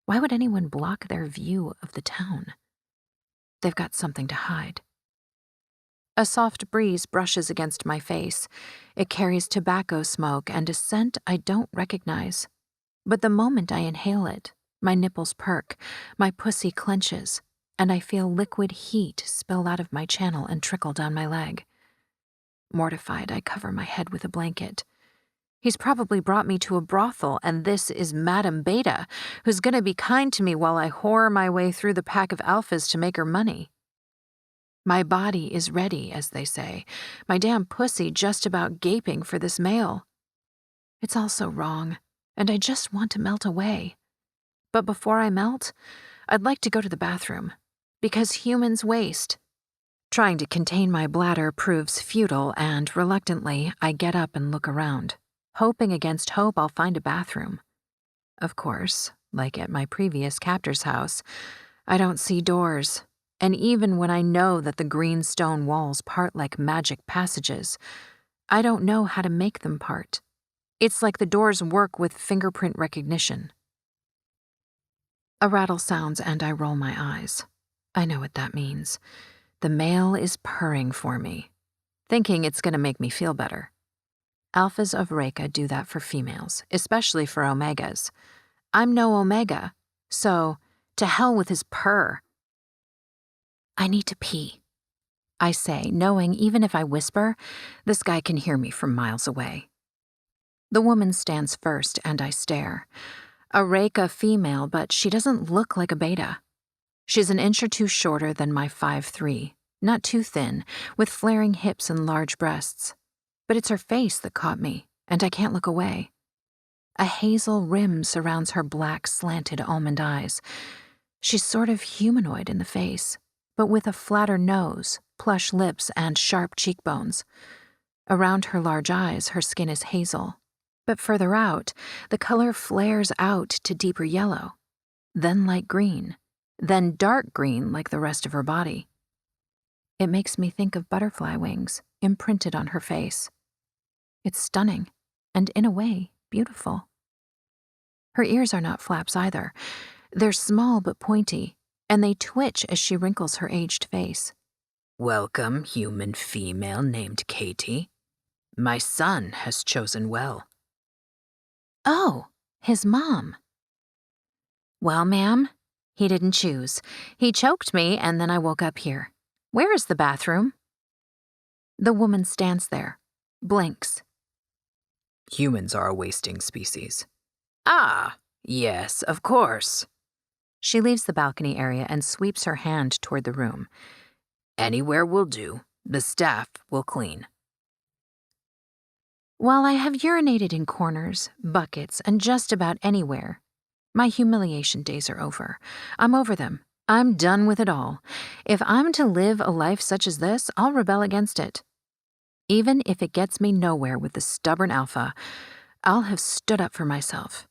Why would anyone block their view of the town? They've got something to hide. A soft breeze brushes against my face. It carries tobacco smoke and a scent I don't recognize. But the moment I inhale it, my nipples perk, my pussy clenches, and I feel liquid heat spill out of my channel and trickle down my leg. Mortified, I cover my head with a blanket. He's probably brought me to a brothel, and this is Madame Beta, who's gonna be kind to me while I whore my way through the pack of alphas to make her money. My body is ready, as they say, my damn pussy just about gaping for this male. It's all so wrong, and I just want to melt away. But before I melt, I'd like to go to the bathroom, because humans waste. Trying to contain my bladder proves futile, and reluctantly, I get up and look around, hoping against hope I'll find a bathroom. Of course, like at my previous captor's house, I don't see doors, and even when I know that the green stone walls part like magic passages, I don't know how to make them part. It's like the doors work with fingerprint recognition. A rattle sounds and I roll my eyes. I know what that means. The male is purring for me, thinking it's going to make me feel better. Alphas of Regha do that for females, especially for Omegas. I'm no Omega, so to hell with his purr. I need to pee, I say, knowing even if I whisper, this guy can hear me from miles away. The woman stands first and I stare. A Regha female, but she doesn't look like a beta. She's an inch or two shorter than my 5'3", not too thin, with flaring hips and large breasts. But it's her face that caught me, and I can't look away. A hazel rim surrounds her black, slanted almond eyes. She's sort of humanoid in the face, but with a flatter nose, plush lips, and sharp cheekbones. Around her large eyes, her skin is hazel. But further out, the color flares out to deeper yellow, then light green, then dark green like the rest of her body. It makes me think of butterfly wings imprinted on her face. It's stunning, and in a way, beautiful. Her ears are not flaps either. They're small but pointy, and they twitch as she wrinkles her aged face. Welcome, human female named Katie. My son has chosen well. Oh, his mom. Well, ma'am, he didn't choose. He choked me, and then I woke up here. Where is the bathroom? The woman stands there, blinks. Humans are a wasting species. Ah, yes, of course. She leaves the balcony area and sweeps her hand toward the room. Anywhere will do. The staff will clean. While I have urinated in corners, buckets, and just about anywhere, my humiliation days are over. I'm over them. I'm done with it all. If I'm to live a life such as this, I'll rebel against it. Even if it gets me nowhere with the stubborn alpha, I'll have stood up for myself.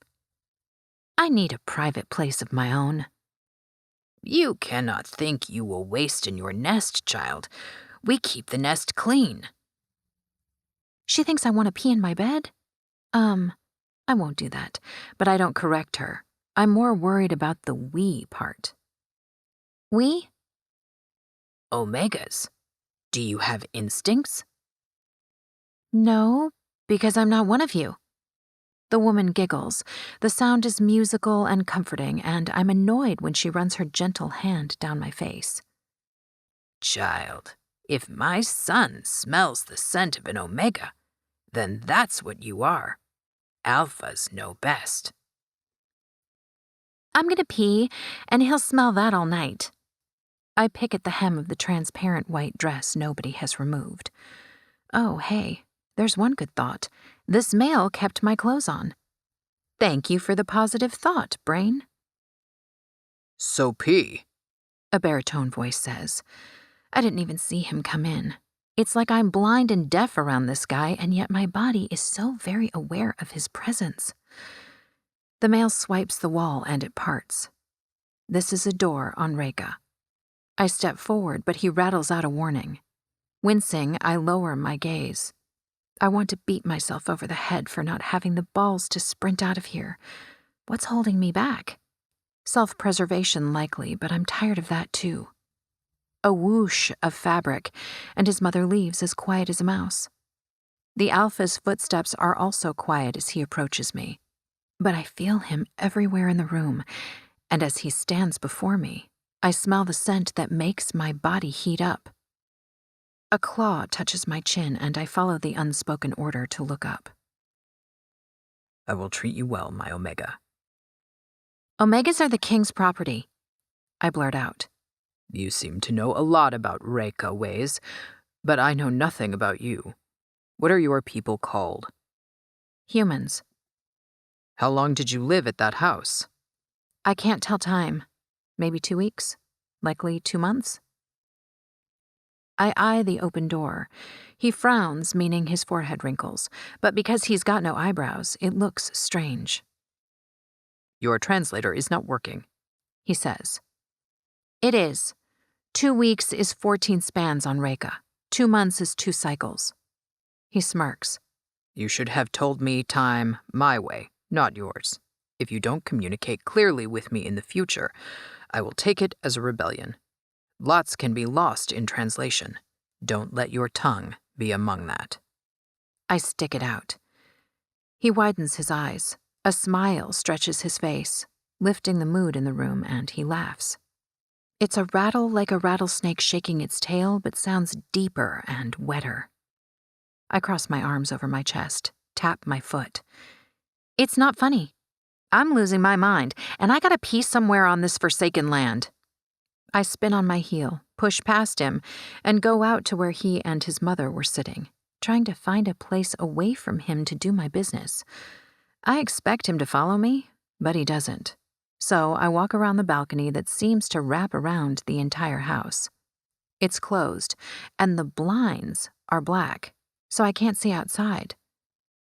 I need a private place of my own. You cannot think you will waste in your nest, child. We keep the nest clean. She thinks I want to pee in my bed? I won't do that, but I don't correct her. I'm more worried about the we part. We? Omegas. Do you have instincts? No, because I'm not one of you. The woman giggles. The sound is musical and comforting, and I'm annoyed when she runs her gentle hand down my face. Child, if my son smells the scent of an Omega, then that's what you are. Alphas know best. I'm gonna pee, and he'll smell that all night. I pick at the hem of the transparent white dress nobody has removed. Oh, hey, there's one good thought. This male kept my clothes on. Thank you for the positive thought, brain. So pee, a baritone voice says. I didn't even see him come in. It's like I'm blind and deaf around this guy, and yet my body is so very aware of his presence. The male swipes the wall and it parts. This is a door on Regha. I step forward, but he rattles out a warning. Wincing, I lower my gaze. I want to beat myself over the head for not having the balls to sprint out of here. What's holding me back? Self-preservation likely, but I'm tired of that too. A whoosh of fabric, and his mother leaves as quiet as a mouse. The alpha's footsteps are also quiet as he approaches me, but I feel him everywhere in the room, and as he stands before me, I smell the scent that makes my body heat up. A claw touches my chin, and I follow the unspoken order to look up. I will treat you well, my Omega. Omegas are the king's property, I blurt out. You seem to know a lot about Regha ways, but I know nothing about you. What are your people called? Humans. How long did you live at that house? I can't tell time. Maybe 2 weeks? Likely 2 months? I eye the open door. He frowns, meaning his forehead wrinkles, but because he's got no eyebrows, it looks strange. Your translator is not working, he says. It is. 2 weeks is 14 spans on Regha. 2 months is 2 cycles. He smirks. You should have told me time my way, not yours. If you don't communicate clearly with me in the future, I will take it as a rebellion. Lots can be lost in translation. Don't let your tongue be among that. I stick it out. He widens his eyes. A smile stretches his face, lifting the mood in the room, and he laughs. It's a rattle like a rattlesnake shaking its tail, but sounds deeper and wetter. I cross my arms over my chest, tap my foot. It's not funny. I'm losing my mind, and I gotta pee somewhere on this forsaken land. I spin on my heel, push past him, and go out to where he and his mother were sitting, trying to find a place away from him to do my business. I expect him to follow me, but he doesn't. So I walk around the balcony that seems to wrap around the entire house. It's closed, and the blinds are black, so I can't see outside.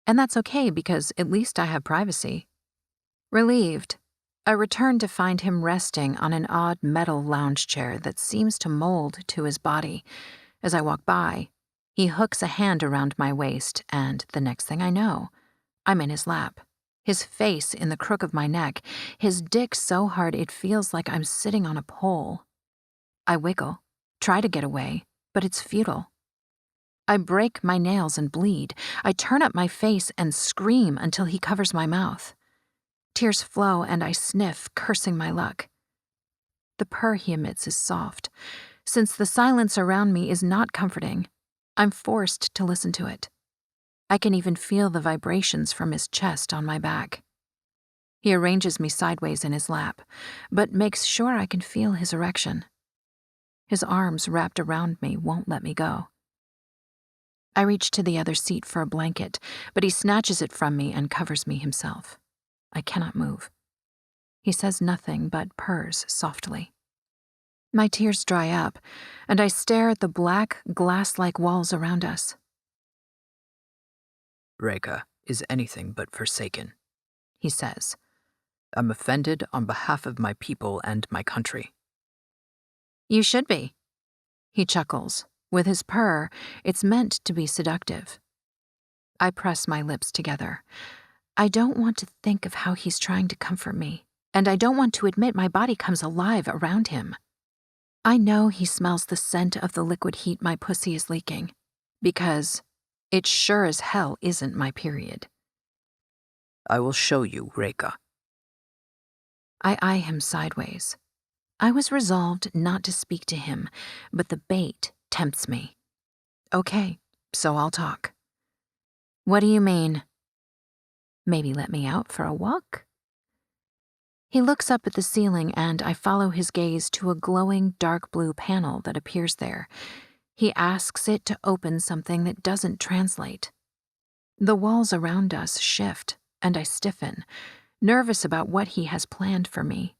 And that's okay because at least I have privacy. Relieved, I return to find him resting on an odd metal lounge chair that seems to mold to his body. As I walk by, he hooks a hand around my waist, and the next thing I know, I'm in his lap, his face in the crook of my neck, his dick so hard it feels like I'm sitting on a pole. I wiggle, try to get away, but it's futile. I break my nails and bleed. I turn up my face and scream until he covers my mouth. Tears flow and I sniff, cursing my luck. The purr he emits is soft. Since the silence around me is not comforting, I'm forced to listen to it. I can even feel the vibrations from his chest on my back. He arranges me sideways in his lap, but makes sure I can feel his erection. His arms wrapped around me won't let me go. I reach to the other seat for a blanket, but he snatches it from me and covers me himself. I cannot move. He says nothing but purrs softly. My tears dry up, and I stare at the black, glass-like walls around us. Regha is anything but forsaken, he says. I'm offended on behalf of my people and my country. You should be. He chuckles. With his purr, it's meant to be seductive. I press my lips together. I don't want to think of how he's trying to comfort me, and I don't want to admit my body comes alive around him. I know he smells the scent of the liquid heat my pussy is leaking, because it sure as hell isn't my period. I will show you, Regha. I eye him sideways. I was resolved not to speak to him, but the bait tempts me. Okay, so I'll talk. What do you mean? Maybe let me out for a walk? He looks up at the ceiling and I follow his gaze to a glowing dark blue panel that appears there. He asks it to open something that doesn't translate. The walls around us shift and I stiffen, nervous about what he has planned for me.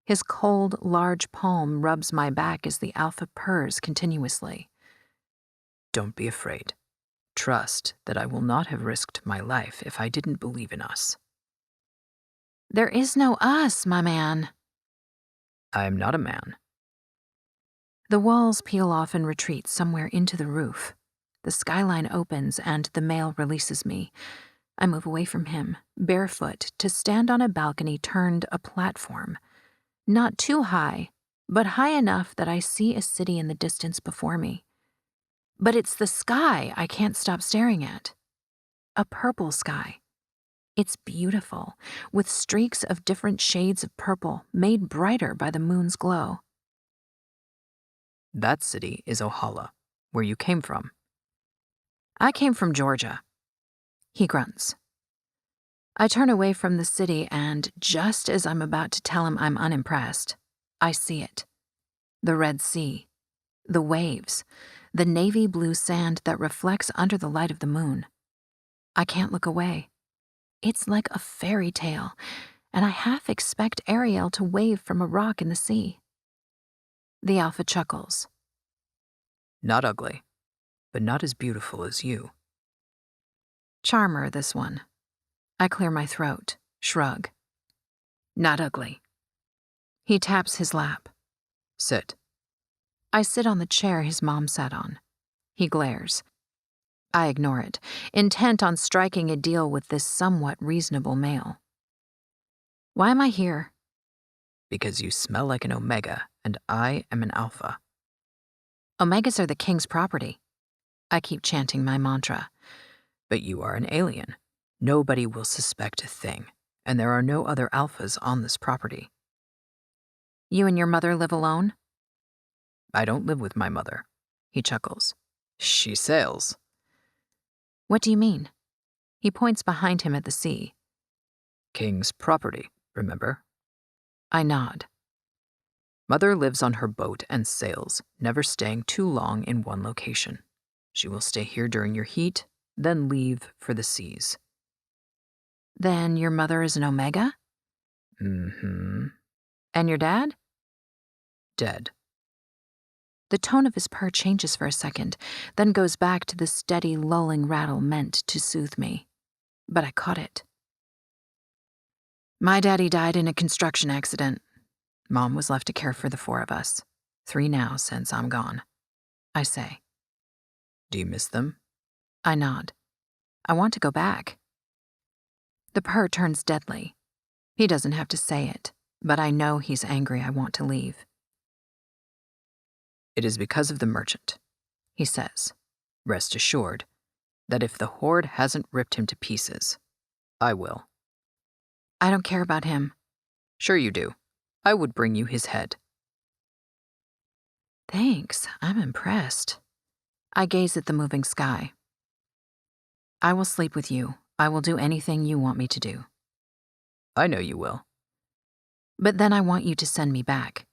His cold, large palm rubs my back as the alpha purrs continuously. Don't be afraid. Trust that I will not have risked my life if I didn't believe in us. There is no us, my man. I am not a man. The walls peel off and retreat somewhere into the roof. The skyline opens and the male releases me. I move away from him, barefoot, to stand on a balcony turned a platform. Not too high, but high enough that I see a city in the distance before me. But it's the sky I can't stop staring at. A purple sky. It's beautiful, with streaks of different shades of purple made brighter by the moon's glow. That city is Ohala, where you came from. I came from Georgia. He grunts. I turn away from the city and, just as I'm about to tell him I'm unimpressed, I see it. The Red Sea. The waves. The navy blue sand that reflects under the light of the moon. I can't look away. It's like a fairy tale, and I half expect Ariel to wave from a rock in the sea. The Alpha chuckles. Not ugly, but not as beautiful as you. Charmer, this one. I clear my throat, shrug. Not ugly. He taps his lap. Sit. I sit on the chair his mom sat on. He glares. I ignore it, intent on striking a deal with this somewhat reasonable male. Why am I here? Because you smell like an Omega, and I am an Alpha. Omegas are the king's property. I keep chanting my mantra. But you are an alien. Nobody will suspect a thing, and there are no other Alphas on this property. You and your mother live alone? I don't live with my mother. He chuckles. She sails. What do you mean? He points behind him at the sea. King's property, remember? I nod. Mother lives on her boat and sails, never staying too long in one location. She will stay here during your heat, then leave for the seas. Then your mother is an Omega? Mm-hmm. And your dad? Dead. The tone of his purr changes for a second, then goes back to the steady, lulling rattle meant to soothe me. But I caught it. My daddy died in a construction accident. Mom was left to care for the 4 of us. 3 now since I'm gone. I say. Do you miss them? I nod. I want to go back. The purr turns deadly. He doesn't have to say it, but I know he's angry I want to leave. It is because of the merchant, he says. Rest assured that if the Horde hasn't ripped him to pieces, I will. I don't care about him. Sure you do. I would bring you his head. Thanks, I'm impressed. I gaze at the moving sky. I will sleep with you. I will do anything you want me to do. I know you will. But then I want you to send me back.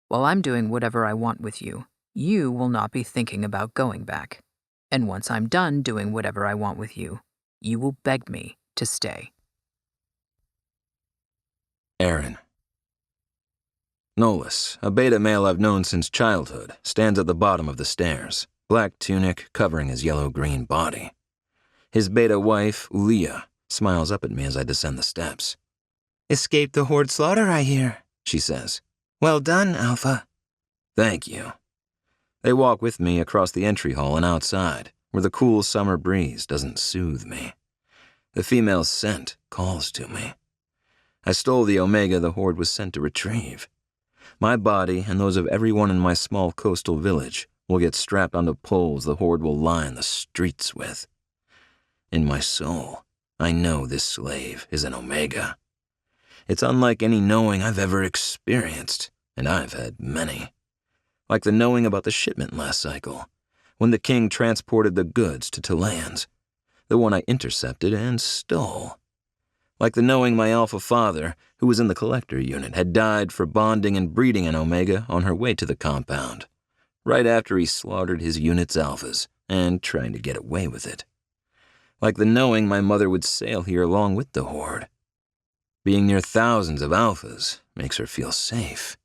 While I'm doing whatever I want with you, you will not be thinking about going back. And once I'm done doing whatever I want with you, you will beg me to stay. Eron. Nolus, a beta male I've known since childhood, stands at the bottom of the stairs, black tunic covering his yellow-green body. His beta wife, Leah, smiles up at me as I descend the steps. "Escaped the Horde slaughter, I hear," she says. "Well done, Alpha." "Thank you." They walk with me across the entry hall and outside, where the cool summer breeze doesn't soothe me. The female's scent calls to me. I stole the Omega the Horde was sent to retrieve. My body and those of everyone in my small coastal village will get strapped onto poles the Horde will line the streets with. In my soul, I know this slave is an Omega. It's unlike any knowing I've ever experienced, and I've had many. Like the knowing about the shipment last cycle, when the king transported the goods to Talayan's, the one I intercepted and stole. Like the knowing my alpha father, who was in the collector unit, had died for bonding and breeding an Omega on her way to the compound, right after he slaughtered his unit's alphas and trying to get away with it. Like the knowing my mother would sail here along with the Horde. Being near thousands of alphas makes her feel safe.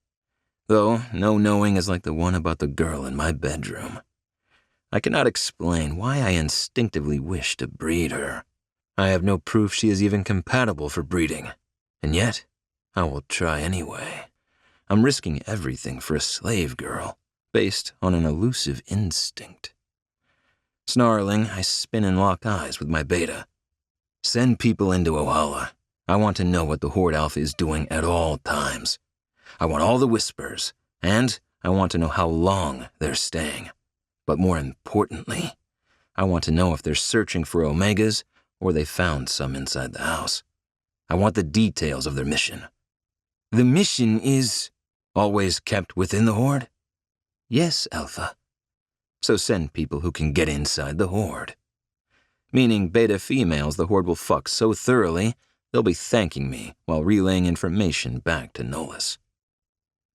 Though no knowing is like the one about the girl in my bedroom. I cannot explain why I instinctively wish to breed her. I have no proof she is even compatible for breeding, and yet I will try anyway. I'm risking everything for a slave girl, based on an elusive instinct. Snarling, I spin and lock eyes with my beta. Send people into Ohala. I want to know what the Horde Alpha is doing at all times. I want all the whispers, and I want to know how long they're staying. But more importantly, I want to know if they're searching for Omegas or they found some inside the house. I want the details of their mission. The mission is always kept within the Horde? Yes, Alpha. So send people who can get inside the Horde. Meaning beta females the Horde will fuck so thoroughly, they'll be thanking me while relaying information back to Nolus.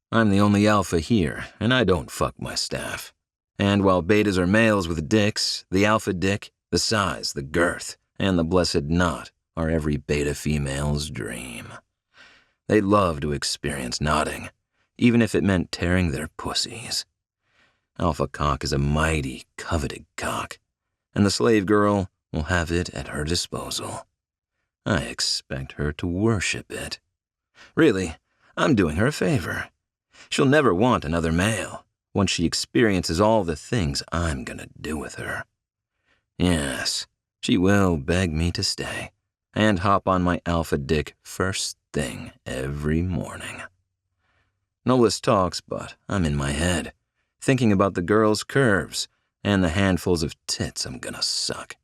I'm the only Alpha here, and I don't fuck my staff. And while betas are males with dicks, the Alpha dick, the size, the girth, and the blessed knot are every beta female's dream. They love to experience knotting, even if it meant tearing their pussies. Alpha cock is a mighty, coveted cock, and the slave girl will have it at her disposal. I expect her to worship it. Really, I'm doing her a favor. She'll never want another male once she experiences all the things I'm gonna do with her. Yes, she will beg me to stay and hop on my alpha dick first thing every morning. Nolus talks, but I'm in my head, thinking about the girl's curves and the handfuls of tits I'm gonna suck.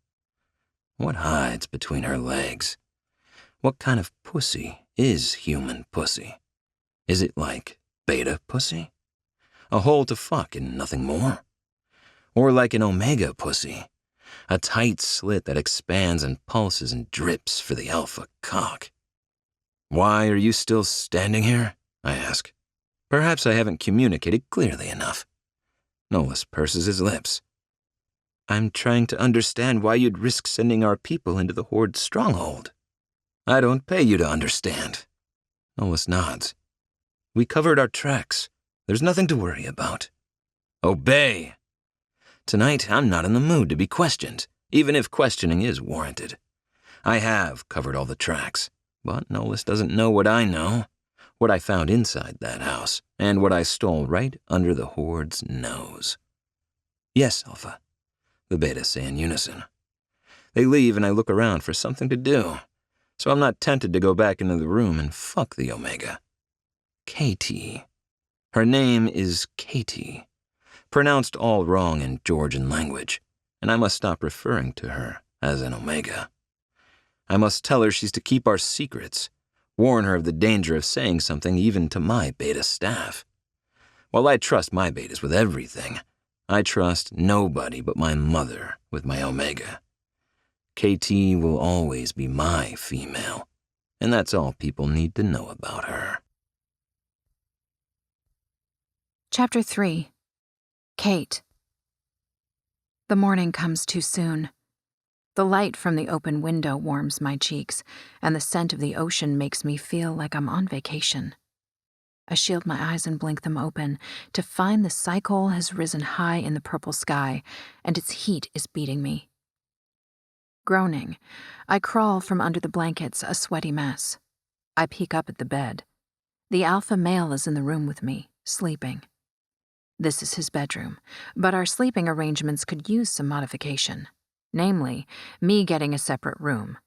What hides between her legs? What kind of pussy is human pussy? Is it like beta pussy? A hole to fuck and nothing more? Or like an Omega pussy? A tight slit that expands and pulses and drips for the alpha cock. Why are you still standing here? I ask. Perhaps I haven't communicated clearly enough. Nolus purses his lips. I'm trying to understand why you'd risk sending our people into the Horde's stronghold. I don't pay you to understand. Nolus nods. We covered our tracks. There's nothing to worry about. Obey! Tonight, I'm not in the mood to be questioned, even if questioning is warranted. I have covered all the tracks, but Nolus doesn't know what I know, what I found inside that house, and what I stole right under the Horde's nose. Yes, Alpha, the betas say in unison. They leave and I look around for something to do, so I'm not tempted to go back into the room and fuck the Omega. Katie. Her name is Katie, pronounced all wrong in Georgian language, and I must stop referring to her as an Omega. I must tell her she's to keep our secrets, warn her of the danger of saying something even to my beta staff. While I trust my betas with everything, I trust nobody but my mother with my Omega. KT will always be my female, and that's all people need to know about her. Chapter 3. Kate. The morning comes too soon. The light from the open window warms my cheeks, and the scent of the ocean makes me feel like I'm on vacation. I shield my eyes and blink them open to find the cycle has risen high in the purple sky, and its heat is beating me. Groaning, I crawl from under the blankets, a sweaty mess. I peek up at the bed. The alpha male is in the room with me, sleeping. This is his bedroom, but our sleeping arrangements could use some modification. Namely, me getting a separate room.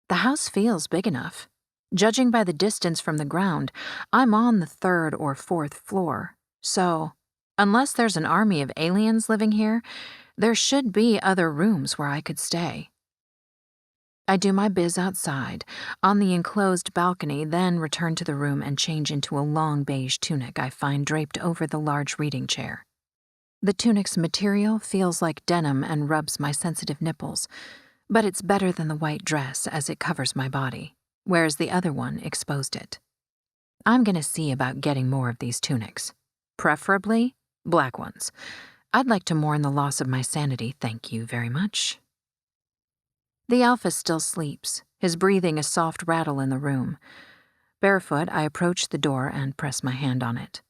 The house feels big enough. Judging by the distance from the ground, I'm on the 3rd or 4th floor, so, unless there's an army of aliens living here, there should be other rooms where I could stay. I do my biz outside, on the enclosed balcony, then return to the room and change into a long beige tunic I find draped over the large reading chair. The tunic's material feels like denim and rubs my sensitive nipples, but it's better than the white dress as it covers my body, whereas the other one exposed it. I'm gonna see about getting more of these tunics. Preferably black ones. I'd like to mourn the loss of my sanity, thank you very much. The alpha still sleeps, his breathing a soft rattle in the room. Barefoot, I approach the door and press my hand on it.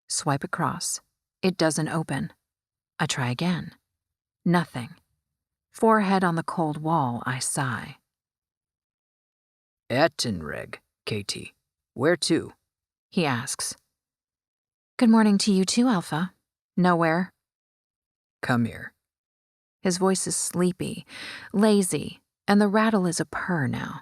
Swipe across. It doesn't open. I try again. Nothing. Forehead on the cold wall, I sigh. Ettenreg, Katie. Where to? He asks. Good morning to you too, Alpha. Nowhere. Come here. His voice is sleepy, lazy, and the rattle is a purr now.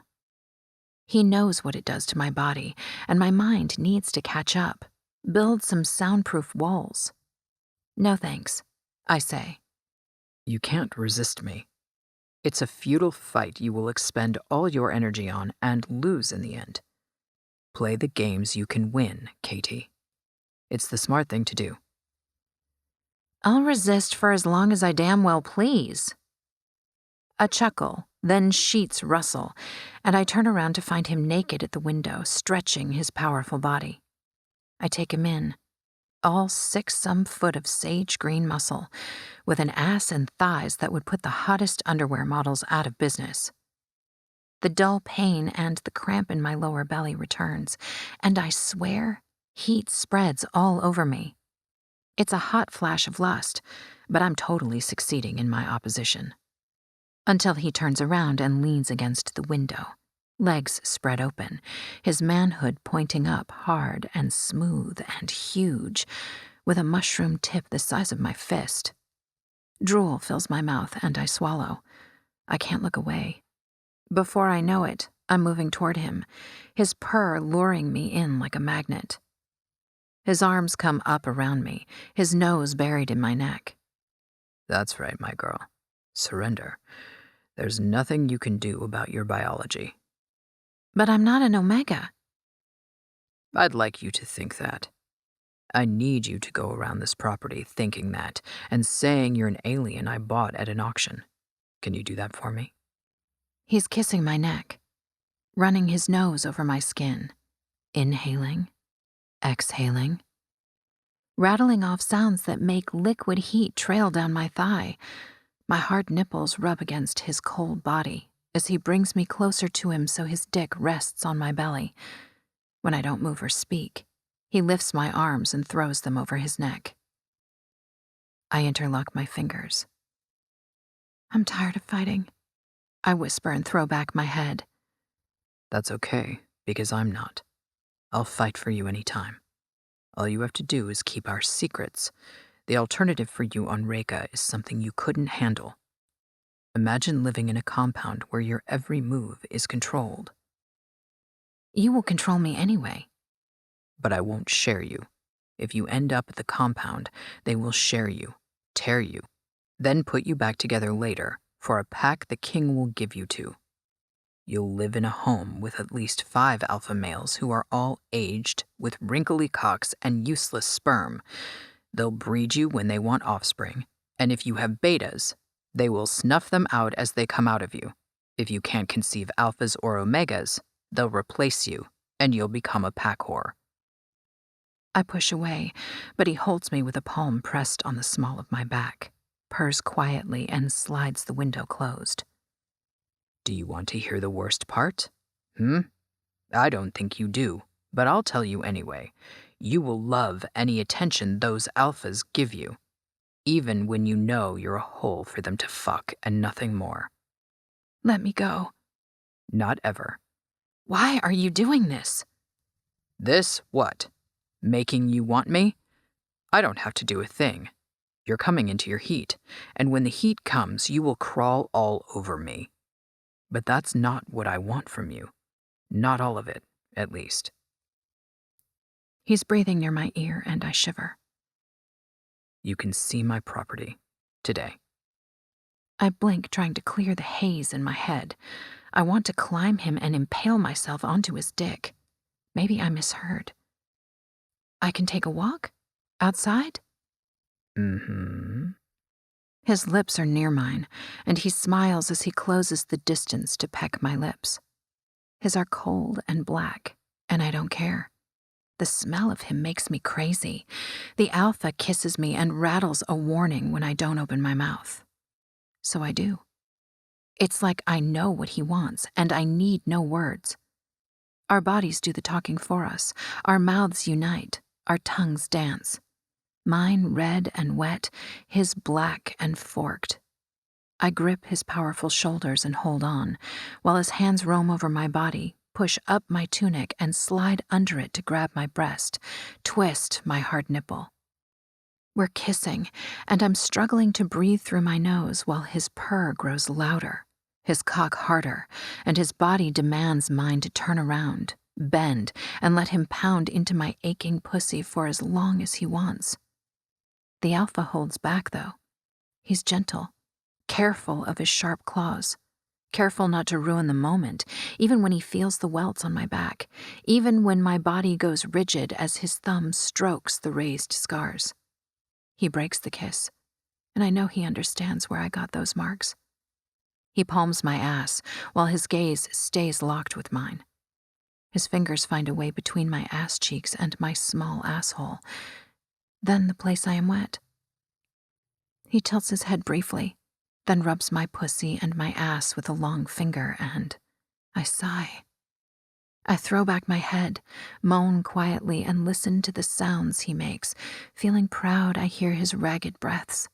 He knows what it does to my body, and my mind needs to catch up, build some soundproof walls. No thanks, I say. You can't resist me. It's a futile fight you will expend all your energy on and lose in the end. Play the games you can win, Katie. It's the smart thing to do. I'll resist for as long as I damn well please. A chuckle, then sheets rustle, and I turn around to find him naked at the window, stretching his powerful body. I take him in, all 6-some foot of sage green muscle, with an ass and thighs that would put the hottest underwear models out of business. The dull pain and the cramp in my lower belly returns, and I swear, heat spreads all over me. It's a hot flash of lust, but I'm totally succeeding in my opposition. Until he turns around and leans against the window, legs spread open, his manhood pointing up hard and smooth and huge, with a mushroom tip the size of my fist. Drool fills my mouth and I swallow. I can't look away. Before I know it, I'm moving toward him, his purr luring me in like a magnet. His arms come up around me, his nose buried in my neck. That's right, my girl. Surrender. There's nothing you can do about your biology. But I'm not an Omega. I'd like you to think that. I need you to go around this property thinking that and saying you're an alien I bought at an auction. Can you do that for me? He's kissing my neck, running his nose over my skin, inhaling, exhaling, rattling off sounds that make liquid heat trail down my thigh. My hard nipples rub against his cold body as he brings me closer to him so his dick rests on my belly. When I don't move or speak, he lifts my arms and throws them over his neck. I interlock my fingers. I'm tired of fighting, I whisper and throw back my head. That's okay, because I'm not. I'll fight for you anytime. All you have to do is keep our secrets. The alternative for you on Regha is something you couldn't handle. Imagine living in a compound where your every move is controlled. You will control me anyway. But I won't share you. If you end up at the compound, they will share you, tear you, then put you back together later for a pack the king will give you to. You'll live in a home with at least 5 alpha males who are all aged with wrinkly cocks and useless sperm. They'll breed you when they want offspring, and if you have betas, they will snuff them out as they come out of you. If you can't conceive alphas or omegas, they'll replace you, and you'll become a pack whore. I push away, but he holds me with a palm pressed on the small of my back, purrs quietly, and slides the window closed. Do you want to hear the worst part? I don't think you do, but I'll tell you anyway. You will love any attention those alphas give you, even when you know you're a hole for them to fuck and nothing more. Let me go. Not ever. Why are you doing this? This what? Making you want me? I don't have to do a thing. You're coming into your heat, and when the heat comes, you will crawl all over me. But that's not what I want from you. Not all of it, at least. He's breathing near my ear, and I shiver. You can see my property today. I blink, trying to clear the haze in my head. I want to climb him and impale myself onto his dick. Maybe I misheard. I can take a walk? Outside? His lips are near mine, and he smiles as he closes the distance to peck my lips. His are cold and black, and I don't care. The smell of him makes me crazy. The alpha kisses me and rattles a warning when I don't open my mouth. So I do. It's like I know what he wants, and I need no words. Our bodies do the talking for us. Our mouths unite. Our tongues dance. Mine red and wet, his black and forked. I grip his powerful shoulders and hold on, while his hands roam over my body, push up my tunic and slide under it to grab my breast, twist my hard nipple. We're kissing, and I'm struggling to breathe through my nose while his purr grows louder, his cock harder, and his body demands mine to turn around, bend, and let him pound into my aching pussy for as long as he wants. The alpha holds back, though. He's gentle, careful of his sharp claws, careful not to ruin the moment, even when he feels the welts on my back, even when my body goes rigid as his thumb strokes the raised scars. He breaks the kiss, and I know he understands where I got those marks. He palms my ass while his gaze stays locked with mine. His fingers find a way between my ass cheeks and my small asshole, then the place I am wet. He tilts his head briefly, then rubs my pussy and my ass with a long finger, and I sigh. I throw back my head, moan quietly, and listen to the sounds he makes, feeling proud I hear his ragged breaths.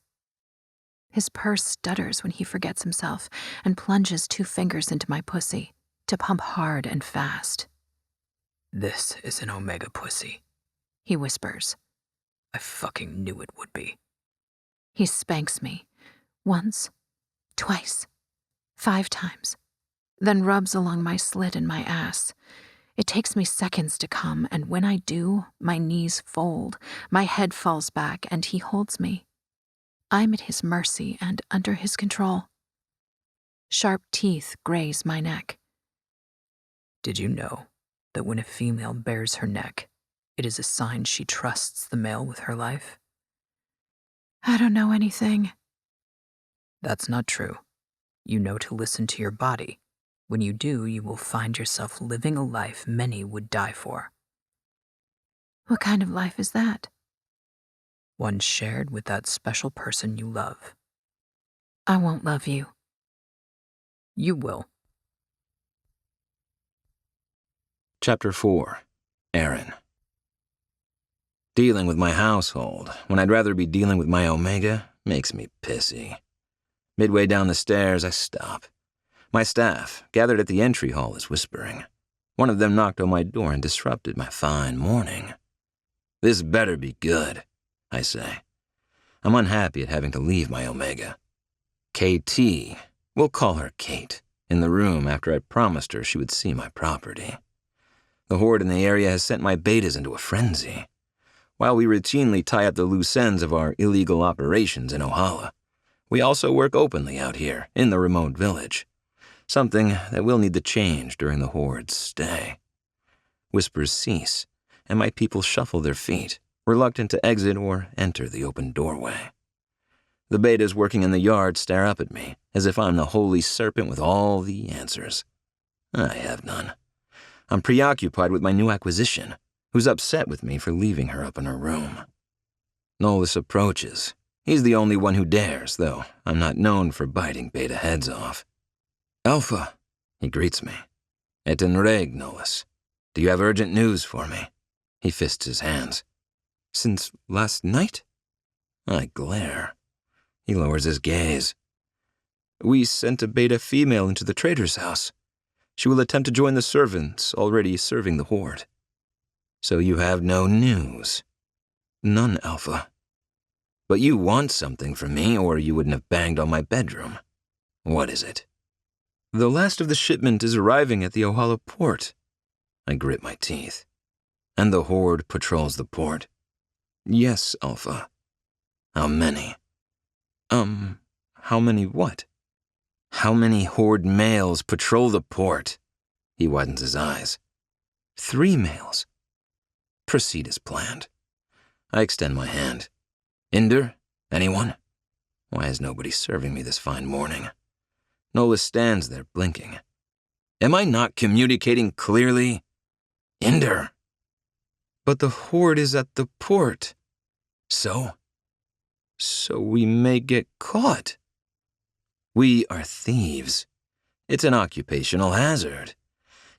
His purr stutters when he forgets himself and plunges 2 fingers into my pussy to pump hard and fast. "This is an Omega pussy," he whispers. "I fucking knew it would be." He spanks me, once, twice, 5 times, then rubs along my slit in my ass. It takes me seconds to come, and when I do, my knees fold, my head falls back, and he holds me. I'm at his mercy and under his control. Sharp teeth graze my neck. Did you know that when a female bares her neck, it is a sign she trusts the male with her life? I don't know anything. That's not true. You know to listen to your body. When you do, you will find yourself living a life many would die for. What kind of life is that? One shared with that special person you love. I won't love you. You will. Chapter 4. Eron. Dealing with my household, when I'd rather be dealing with my Omega, makes me pissy. Midway down the stairs, I stop. My staff, gathered at the entry hall, is whispering. One of them knocked on my door and disrupted my fine morning. "This better be good," I say. I'm unhappy at having to leave my Omega. KT, we'll call her Kate, in the room after I promised her she would see my property. The Horde in the area has sent my betas into a frenzy. While we routinely tie up the loose ends of our illegal operations in Ohala, we also work openly out here in the remote village. Something that will need to change during the Horde's stay. Whispers cease, and my people shuffle their feet, reluctant to exit or enter the open doorway. The betas working in the yard stare up at me, as if I'm the holy serpent with all the answers. I have none. I'm preoccupied with my new acquisition, who's upset with me for leaving her up in her room. Nolus approaches. He's the only one who dares, though I'm not known for biting beta heads off. "Alpha," he greets me. "Et en reg, Nolus. Do you have urgent news for me?" He fists his hands. "Since last night?" I glare. He lowers his gaze. "We sent a beta female into the trader's house. She will attempt to join the servants already serving the Horde." "So you have no news?" "None, Alpha." "But you want something from me, or you wouldn't have banged on my bedroom. What is it?" "The last of the shipment is arriving at the Ohala port." I grit my teeth. "And the Horde patrols the port?" "Yes, Alpha." "How many?" How many what?" "How many Horde males patrol the port?" He widens his eyes. 3 males." "Proceed as planned." I extend my hand. "Inder? Anyone? Why is nobody serving me this fine morning?" Nolus stands there blinking. "Am I not communicating clearly? Inder!" "But the Horde is at the port." "So? So we may get caught." "We are thieves. It's an occupational hazard.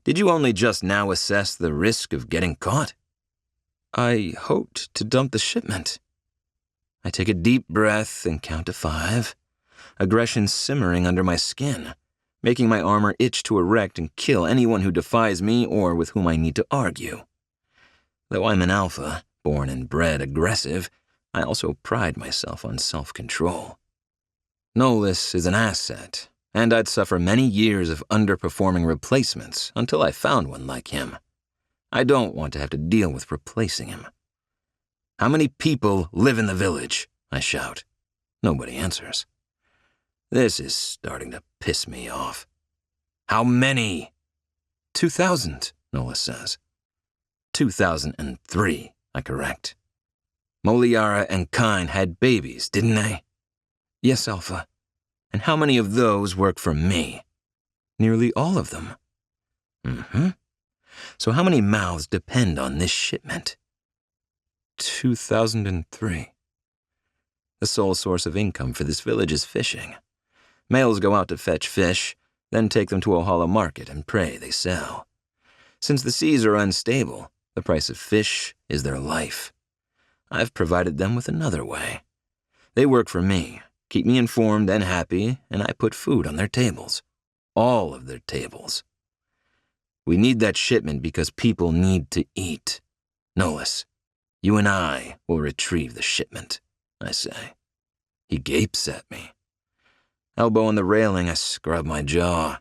Did you only just now assess the risk of getting caught?" "I hoped to dump the shipment." I take a deep breath and count to 5. Aggression simmering under my skin, making my armor itch to erect and kill anyone who defies me or with whom I need to argue. Though I'm an alpha, born and bred aggressive, I also pride myself on self-control. Nolis is an asset, and I'd suffer many years of underperforming replacements until I found one like him. I don't want to have to deal with replacing him. "How many people live in the village?" I shout. Nobody answers. This is starting to piss me off. "How many?" 2,000, Nolis says. 2003, I correct. Moliara and Kine had babies, didn't they? Yes, Alpha. And how many of those work for me? Nearly all of them. Mm-hmm. So how many mouths depend on this shipment? 2003. The sole source of income for this village is fishing. Males go out to fetch fish, then take them to a hollow market and pray they sell. Since the seas are unstable, the price of fish is their life. I've provided them with another way. They work for me, keep me informed and happy, and I put food on their tables. All of their tables. We need that shipment because people need to eat. Nolis, you and I will retrieve the shipment, I say. He gapes at me. Elbow on the railing, I scrub my jaw.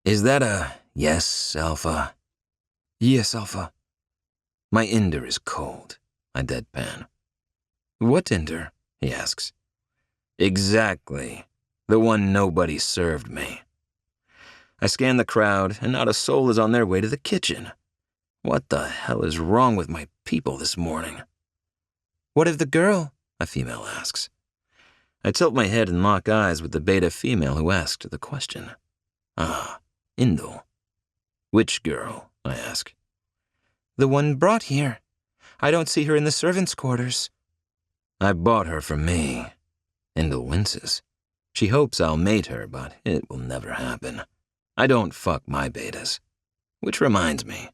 Is that a yes, Alpha? Yes, Alpha. My Inder is cold, I deadpan. What Inder? He asks. Exactly. The one nobody served me. I scan the crowd, and not a soul is on their way to the kitchen. What the hell is wrong with my people this morning? What of the girl? A female asks. I tilt my head and lock eyes with the beta female who asked the question. Ah, Indel. Which girl? I ask. The one brought here. I don't see her in the servants' quarters. I bought her for me. Indel winces. She hopes I'll mate her, but it will never happen. I don't fuck my betas. Which reminds me.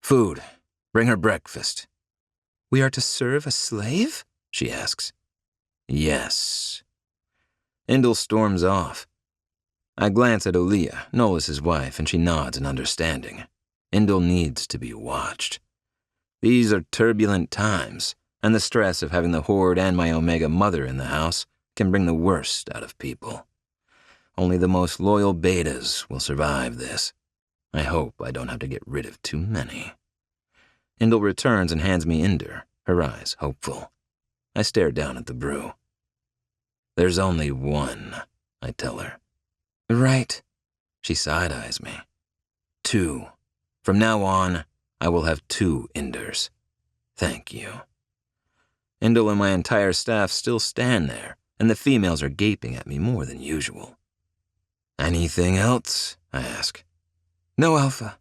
Food. Bring her breakfast. We are to serve a slave? She asks. Yes. Indel storms off. I glance at Aaliyah, Nolis' wife, and she nods in understanding. Indel needs to be watched. These are turbulent times, and the stress of having the Horde and my Omega mother in the house can bring the worst out of people. Only the most loyal betas will survive this. I hope I don't have to get rid of too many. Indel returns and hands me Inder, her eyes hopeful. I stare down at the brew. There's only one, I tell her. Right. She side-eyes me. 2. From now on, I will have 2 Inders. Thank you. Indel and my entire staff still stand there, and the females are gaping at me more than usual. Anything else? I ask. No, Alpha.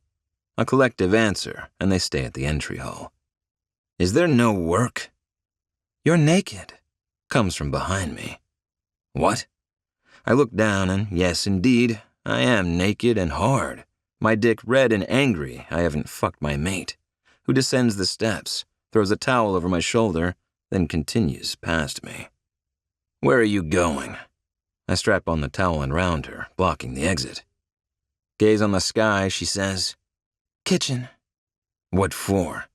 A collective answer, and they stay at the entry hall. Is there no work? You're naked, comes from behind me. What? I look down, and yes, indeed, I am naked and hard, my dick red and angry I haven't fucked my mate, who descends the steps, throws a towel over my shoulder, then continues past me. Where are you going? I strap on the towel and round her, blocking the exit. Gaze on the sky, she says, Kitchen. What for?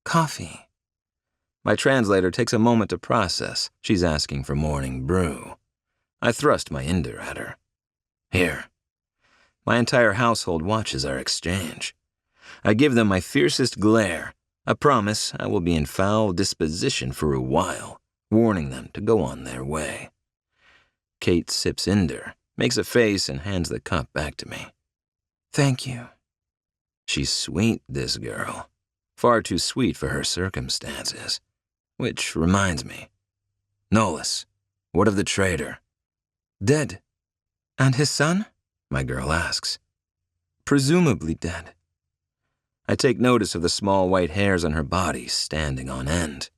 Coffee. My translator takes a moment to process. She's asking for morning brew. I thrust my Inder at her. Here. My entire household watches our exchange. I give them my fiercest glare, a promise I will be in foul disposition for a while, warning them to go on their way. Kate sips Inder, makes a face, and hands the cup back to me. Thank you. She's sweet, this girl. Far too sweet for her circumstances. Which reminds me. Nolis, what of the traitor? Dead. And his son? My girl asks. Presumably dead. I take notice of the small white hairs on her body standing on end.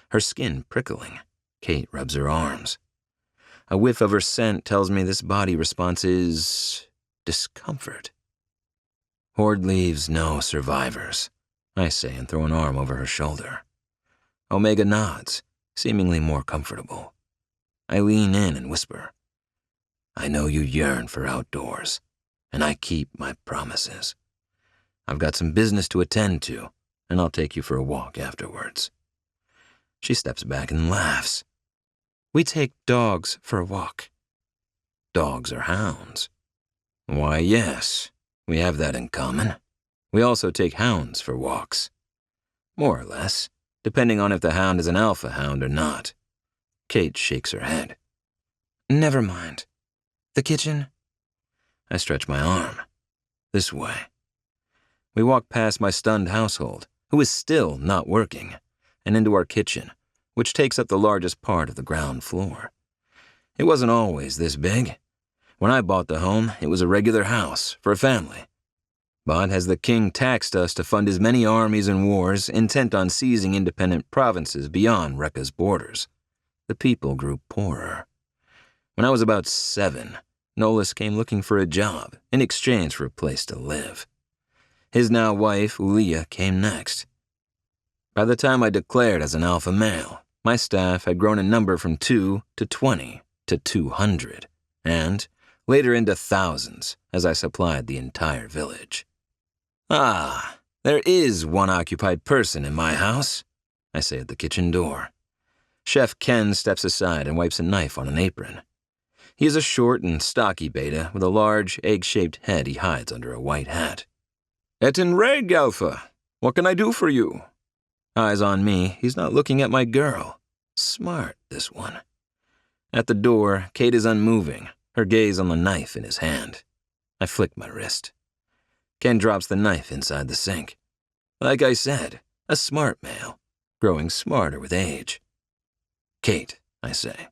Her skin prickling. Kate rubs her arms. A whiff of her scent tells me this body response is discomfort. Horde leaves no survivors, I say and throw an arm over her shoulder. Omega nods, seemingly more comfortable. I lean in and whisper, I know you yearn for outdoors, and I keep my promises. I've got some business to attend to, and I'll take you for a walk afterwards. She steps back and laughs. We take dogs for a walk. Dogs are hounds. Why, yes, we have that in common. We also take hounds for walks. More or less, depending on if the hound is an alpha hound or not. Kate shakes her head. Never mind. The kitchen? I stretch my arm. This way. We walk past my stunned household, who is still not working, and into our kitchen, which takes up the largest part of the ground floor. It wasn't always this big. When I bought the home, it was a regular house for a family. But as the king taxed us to fund his many armies and wars intent on seizing independent provinces beyond Rekka's borders, the people grew poorer. When I was about 7, Nolas came looking for a job in exchange for a place to live. His now wife, Ulia, came next. By the time I declared as an alpha male, my staff had grown in number from 2 to 20 to 200, and later into thousands as I supplied the entire village. Ah, there is one occupied person in my house, I say at the kitchen door. Chef Ken steps aside and wipes a knife on an apron. He is a short and stocky beta with a large, egg-shaped head he hides under a white hat. Etten Reg, Alpha. What can I do for you? Eyes on me, he's not looking at my girl. Smart, this one. At the door, Kate is unmoving, her gaze on the knife in his hand. I flick my wrist. Ken drops the knife inside the sink. Like I said, a smart male, growing smarter with age. Kate, I say,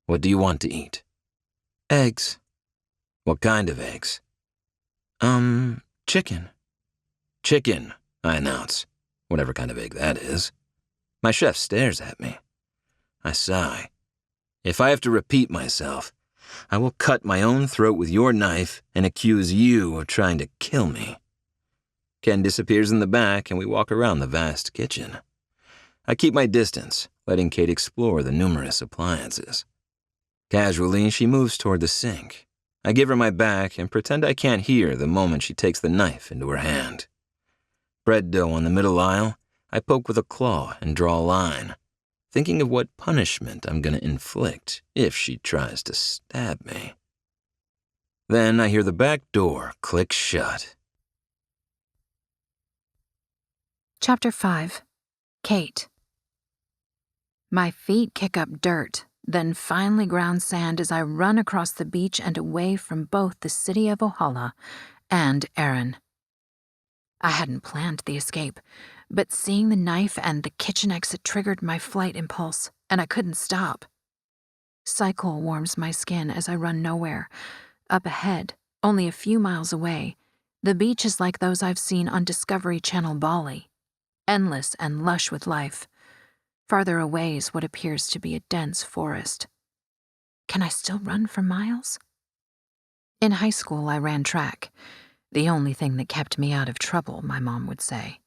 what do you want to eat? Eggs. What kind of eggs? Chicken. Chicken, I announce, whatever kind of egg that is. My chef stares at me. I sigh. If I have to repeat myself, I will cut my own throat with your knife and accuse you of trying to kill me. Ken disappears in the back and we walk around the vast kitchen. I keep my distance, letting Kate explore the numerous appliances. Casually, she moves toward the sink. I give her my back and pretend I can't hear the moment she takes the knife into her hand. Bread dough on the middle aisle, I poke with a claw and draw a line, thinking of what punishment I'm going to inflict if she tries to stab me. Then I hear the back door click shut. Chapter 5. Kate. My feet kick up dirt, then finally ground sand as I run across the beach and away from both the city of Ohala and Eron. I hadn't planned the escape, but seeing the knife and the kitchen exit triggered my flight impulse, and I couldn't stop. Cycle warms my skin as I run nowhere. Up ahead, only a few miles away, the beach is like those I've seen on Discovery Channel Bali, endless and lush with life. Farther away is what appears to be a dense forest. Can I still run for miles? In high school, I ran track. The only thing that kept me out of trouble, my mom would say.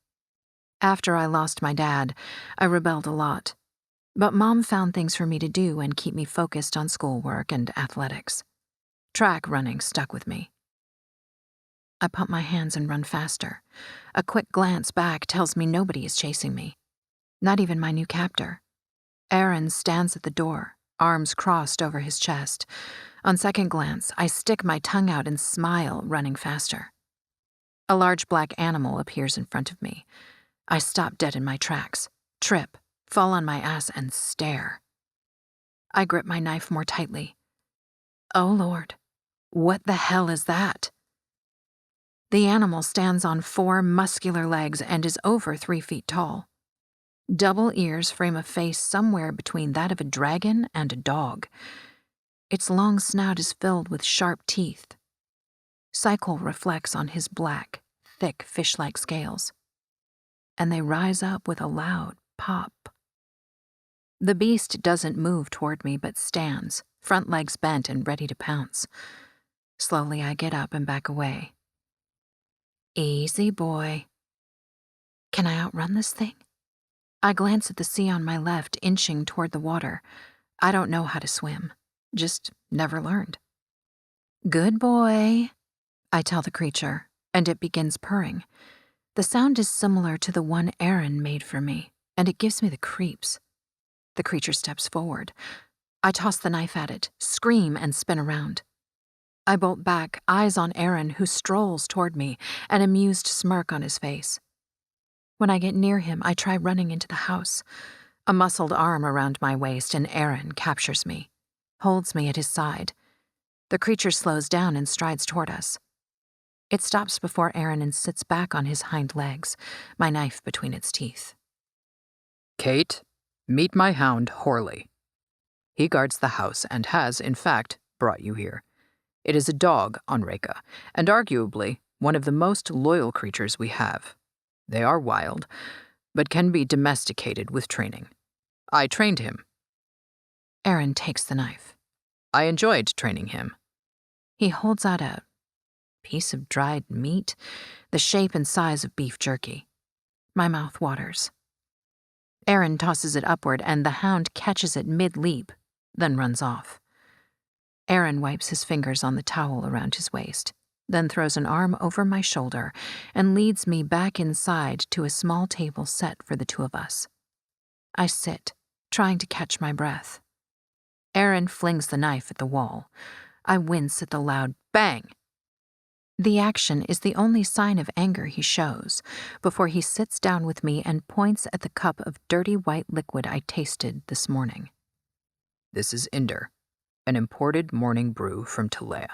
After I lost my dad, I rebelled a lot. But Mom found things for me to do and keep me focused on schoolwork and athletics. Track running stuck with me. I pump my hands and run faster. A quick glance back tells me nobody is chasing me. Not even my new captor. Eron stands at the door, arms crossed over his chest. On second glance, I stick my tongue out and smile, running faster. A large black animal appears in front of me. I stop dead in my tracks, trip, fall on my ass, and stare. I grip my knife more tightly. Oh Lord, what the hell is that? The animal stands on 4 muscular legs and is over 3 feet tall. Double ears frame a face somewhere between that of a dragon and a dog. Its long snout is filled with sharp teeth. Cycle reflects on his black, thick fish-like scales, and they rise up with a loud pop. The beast doesn't move toward me but stands, front legs bent and ready to pounce. Slowly I get up and back away. Easy, boy. Can I outrun this thing? I glance at the sea on my left, inching toward the water. I don't know how to swim. Just never learned. Good boy, I tell the creature, and it begins purring. The sound is similar to the one Eron made for me, and it gives me the creeps. The creature steps forward. I toss the knife at it, scream, and spin around. I bolt back, eyes on Eron, who strolls toward me, an amused smirk on his face. When I get near him, I try running into the house. A muscled arm around my waist, and Eron captures me, holds me at his side. The creature slows down and strides toward us. It stops before Eron and sits back on his hind legs, my knife between its teeth. Kate, meet my hound, Horley. He guards the house and has, in fact, brought you here. It is a dog on Regha, and arguably one of the most loyal creatures we have. They are wild, but can be domesticated with training. I trained him. Eron takes the knife. I enjoyed training him. He holds out a piece of dried meat, the shape and size of beef jerky. My mouth waters. Eron tosses it upward, and the hound catches it mid-leap, then runs off. Eron wipes his fingers on the towel around his waist, then throws an arm over my shoulder and leads me back inside to a small table set for the two of us. I sit, trying to catch my breath. Eron flings the knife at the wall. I wince at the loud bang. The action is the only sign of anger he shows before he sits down with me and points at the cup of dirty white liquid I tasted this morning. This is Inder, an imported morning brew from Talea.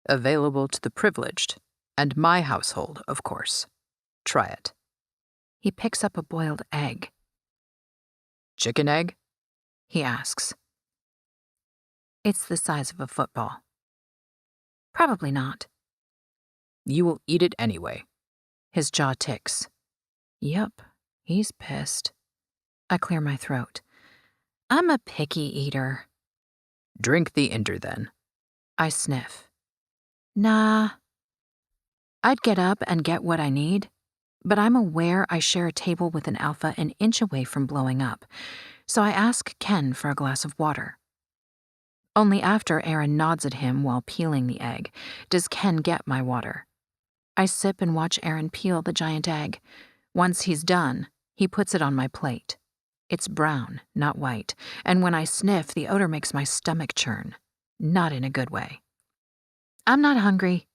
Available to the privileged, and my household, of course. Try it. He picks up a boiled egg. Chicken egg? He asks. It's the size of a football. Probably not. You will eat it anyway. His jaw ticks. Yup, he's pissed. I clear my throat. I'm a picky eater. Drink the Inder then. I sniff. Nah. I'd get up and get what I need, but I'm aware I share a table with an alpha an inch away from blowing up, so I ask Ken for a glass of water. Only after Eron nods at him while peeling the egg does Ken get my water. I sip and watch Eron peel the giant egg. Once he's done, he puts it on my plate. It's brown, not white, and when I sniff, the odor makes my stomach churn. Not in a good way. I'm not hungry,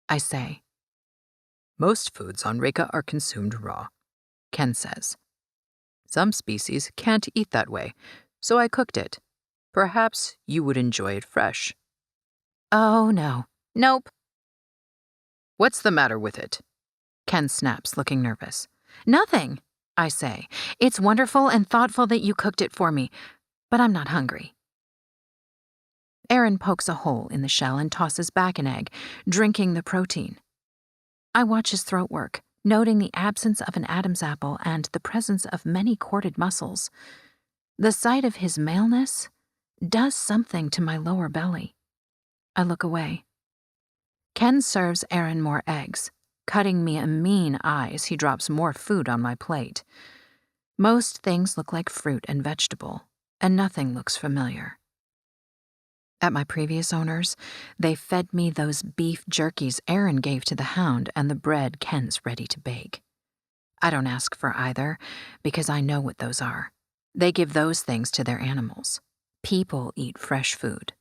I say. Most foods on Regha are consumed raw, Ken says. Some species can't eat that way, so I cooked it. Perhaps you would enjoy it fresh. Oh, no. Nope. What's the matter with it? Ken snaps, looking nervous. Nothing, I say. It's wonderful and thoughtful that you cooked it for me, but I'm not hungry. Eron pokes a hole in the shell and tosses back an egg, drinking the protein. I watch his throat work, noting the absence of an Adam's apple and the presence of many corded muscles. The sight of his maleness does something to my lower belly. I look away. Ken serves Eron more eggs, cutting me a mean eye as he drops more food on my plate. Most things look like fruit and vegetable, and nothing looks familiar. At my previous owners, they fed me those beef jerkies Eron gave to the hound and the bread Ken's ready to bake. I don't ask for either, because I know what those are. They give those things to their animals. People eat fresh food.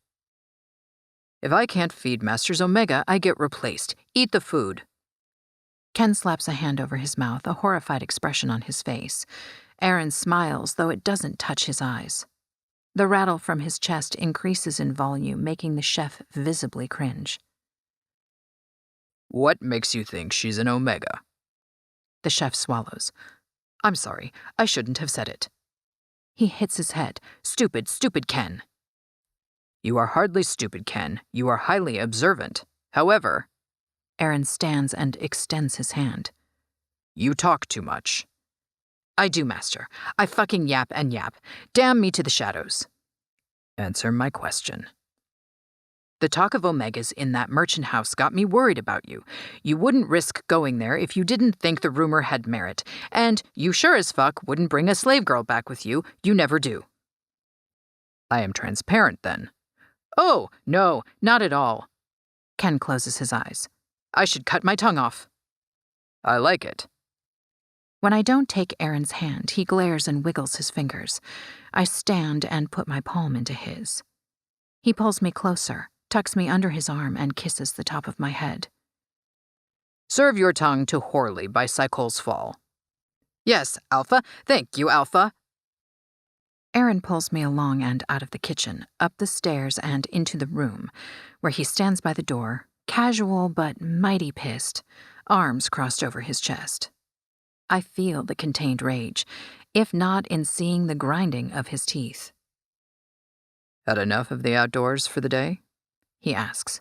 If I can't feed Masters Omega, I get replaced. Eat the food. Ken slaps a hand over his mouth, a horrified expression on his face. Eron smiles, though it doesn't touch his eyes. The rattle from his chest increases in volume, making the chef visibly cringe. What makes you think she's an Omega? The chef swallows. I'm sorry, I shouldn't have said it. He hits his head. Stupid, stupid Ken. You are hardly stupid, Ken. You are highly observant. However... Eron stands and extends his hand. You talk too much. I do, Master. I fucking yap and yap. Damn me to the shadows. Answer my question. The talk of Omegas in that merchant house got me worried about you. You wouldn't risk going there if you didn't think the rumor had merit. And you sure as fuck wouldn't bring a slave girl back with you. You never do. I am transparent, then. Oh, no, not at all. Ken closes his eyes. I should cut my tongue off. I like it. When I don't take Eron's hand, he glares and wiggles his fingers. I stand and put my palm into his. He pulls me closer, tucks me under his arm, and kisses the top of my head. Serve your tongue to Horley by Sycol's Fall. Yes, Alpha. Thank you, Alpha. Eron pulls me along and out of the kitchen, up the stairs and into the room, where he stands by the door, casual but mighty pissed, arms crossed over his chest. I feel the contained rage, if not in seeing the grinding of his teeth. Had enough of the outdoors for the day? He asks.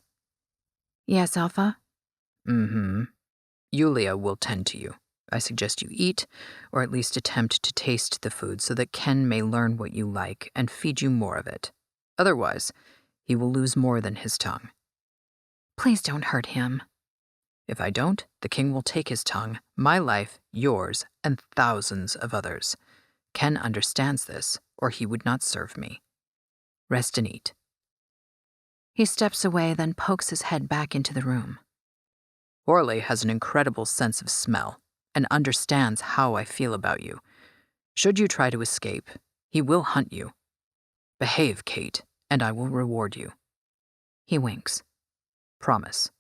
Yes, Alpha? Mm-hmm. Yulia will tend to you. I suggest you eat, or at least attempt to taste the food so that Ken may learn what you like and feed you more of it. Otherwise, he will lose more than his tongue. Please don't hurt him. If I don't, the king will take his tongue, my life, yours, and thousands of others. Ken understands this, or he would not serve me. Rest and eat. He steps away, then pokes his head back into the room. Horley has an incredible sense of smell and understands how I feel about you. Should you try to escape, he will hunt you. Behave, Kate, and I will reward you. He winks. Promise.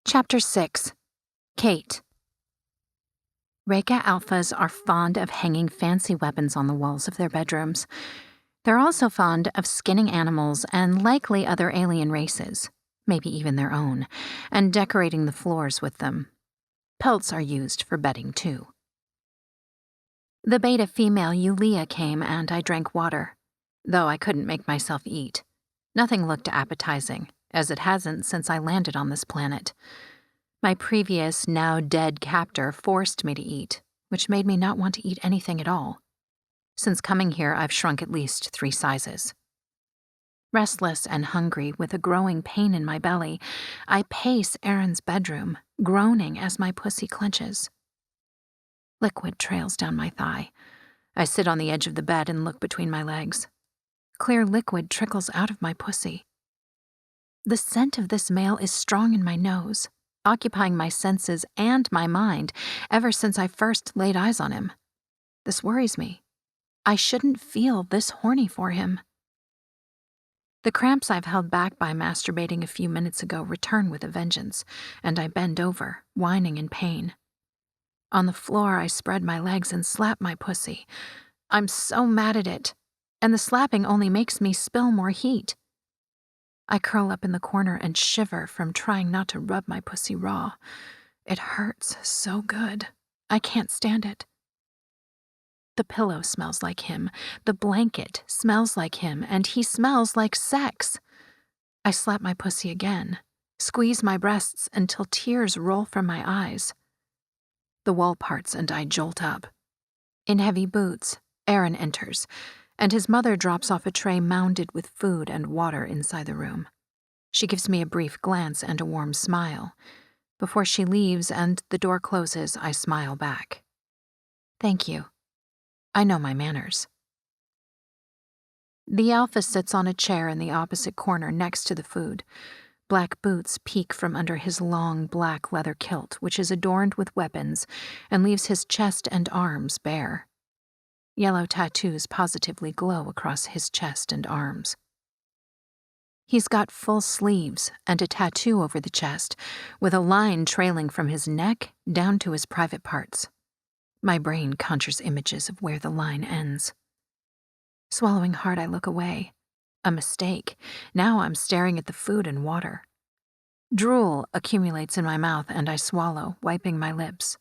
Chapter 6. Kate. Regha alphas are fond of hanging fancy weapons on the walls of their bedrooms. They're also fond of skinning animals and likely other alien races, maybe even their own, and decorating the floors with them. Pelts are used for bedding, too. The beta female Yulia came and I drank water, though I couldn't make myself eat. Nothing looked appetizing, as it hasn't since I landed on this planet. My previous, now dead captor forced me to eat, which made me not want to eat anything at all. Since coming here, I've shrunk at least 3 sizes. Restless and hungry, with a growing pain in my belly, I pace Eron's bedroom, groaning as my pussy clenches. Liquid trails down my thigh. I sit on the edge of the bed and look between my legs. Clear liquid trickles out of my pussy. The scent of this male is strong in my nose, occupying my senses and my mind ever since I first laid eyes on him. This worries me. I shouldn't feel this horny for him. The cramps I've held back by masturbating a few minutes ago return with a vengeance, and I bend over, whining in pain. On the floor, I spread my legs and slap my pussy. I'm so mad at it, and the slapping only makes me spill more heat. I curl up in the corner and shiver from trying not to rub my pussy raw. It hurts so good. I can't stand it. The pillow smells like him, the blanket smells like him, and he smells like sex. I slap my pussy again, squeeze my breasts until tears roll from my eyes. The wall parts and I jolt up. In heavy boots, Eron enters, and his mother drops off a tray mounded with food and water inside the room. She gives me a brief glance and a warm smile. Before she leaves and the door closes, I smile back. Thank you. I know my manners. The alpha sits on a chair in the opposite corner next to the food. Black boots peek from under his long black leather kilt, which is adorned with weapons and leaves his chest and arms bare. Yellow tattoos positively glow across his chest and arms. He's got full sleeves and a tattoo over the chest, with a line trailing from his neck down to his private parts. My brain conjures images of where the line ends. Swallowing hard, I look away. A mistake. Now I'm staring at the food and water. Drool accumulates in my mouth and I swallow, wiping my lips.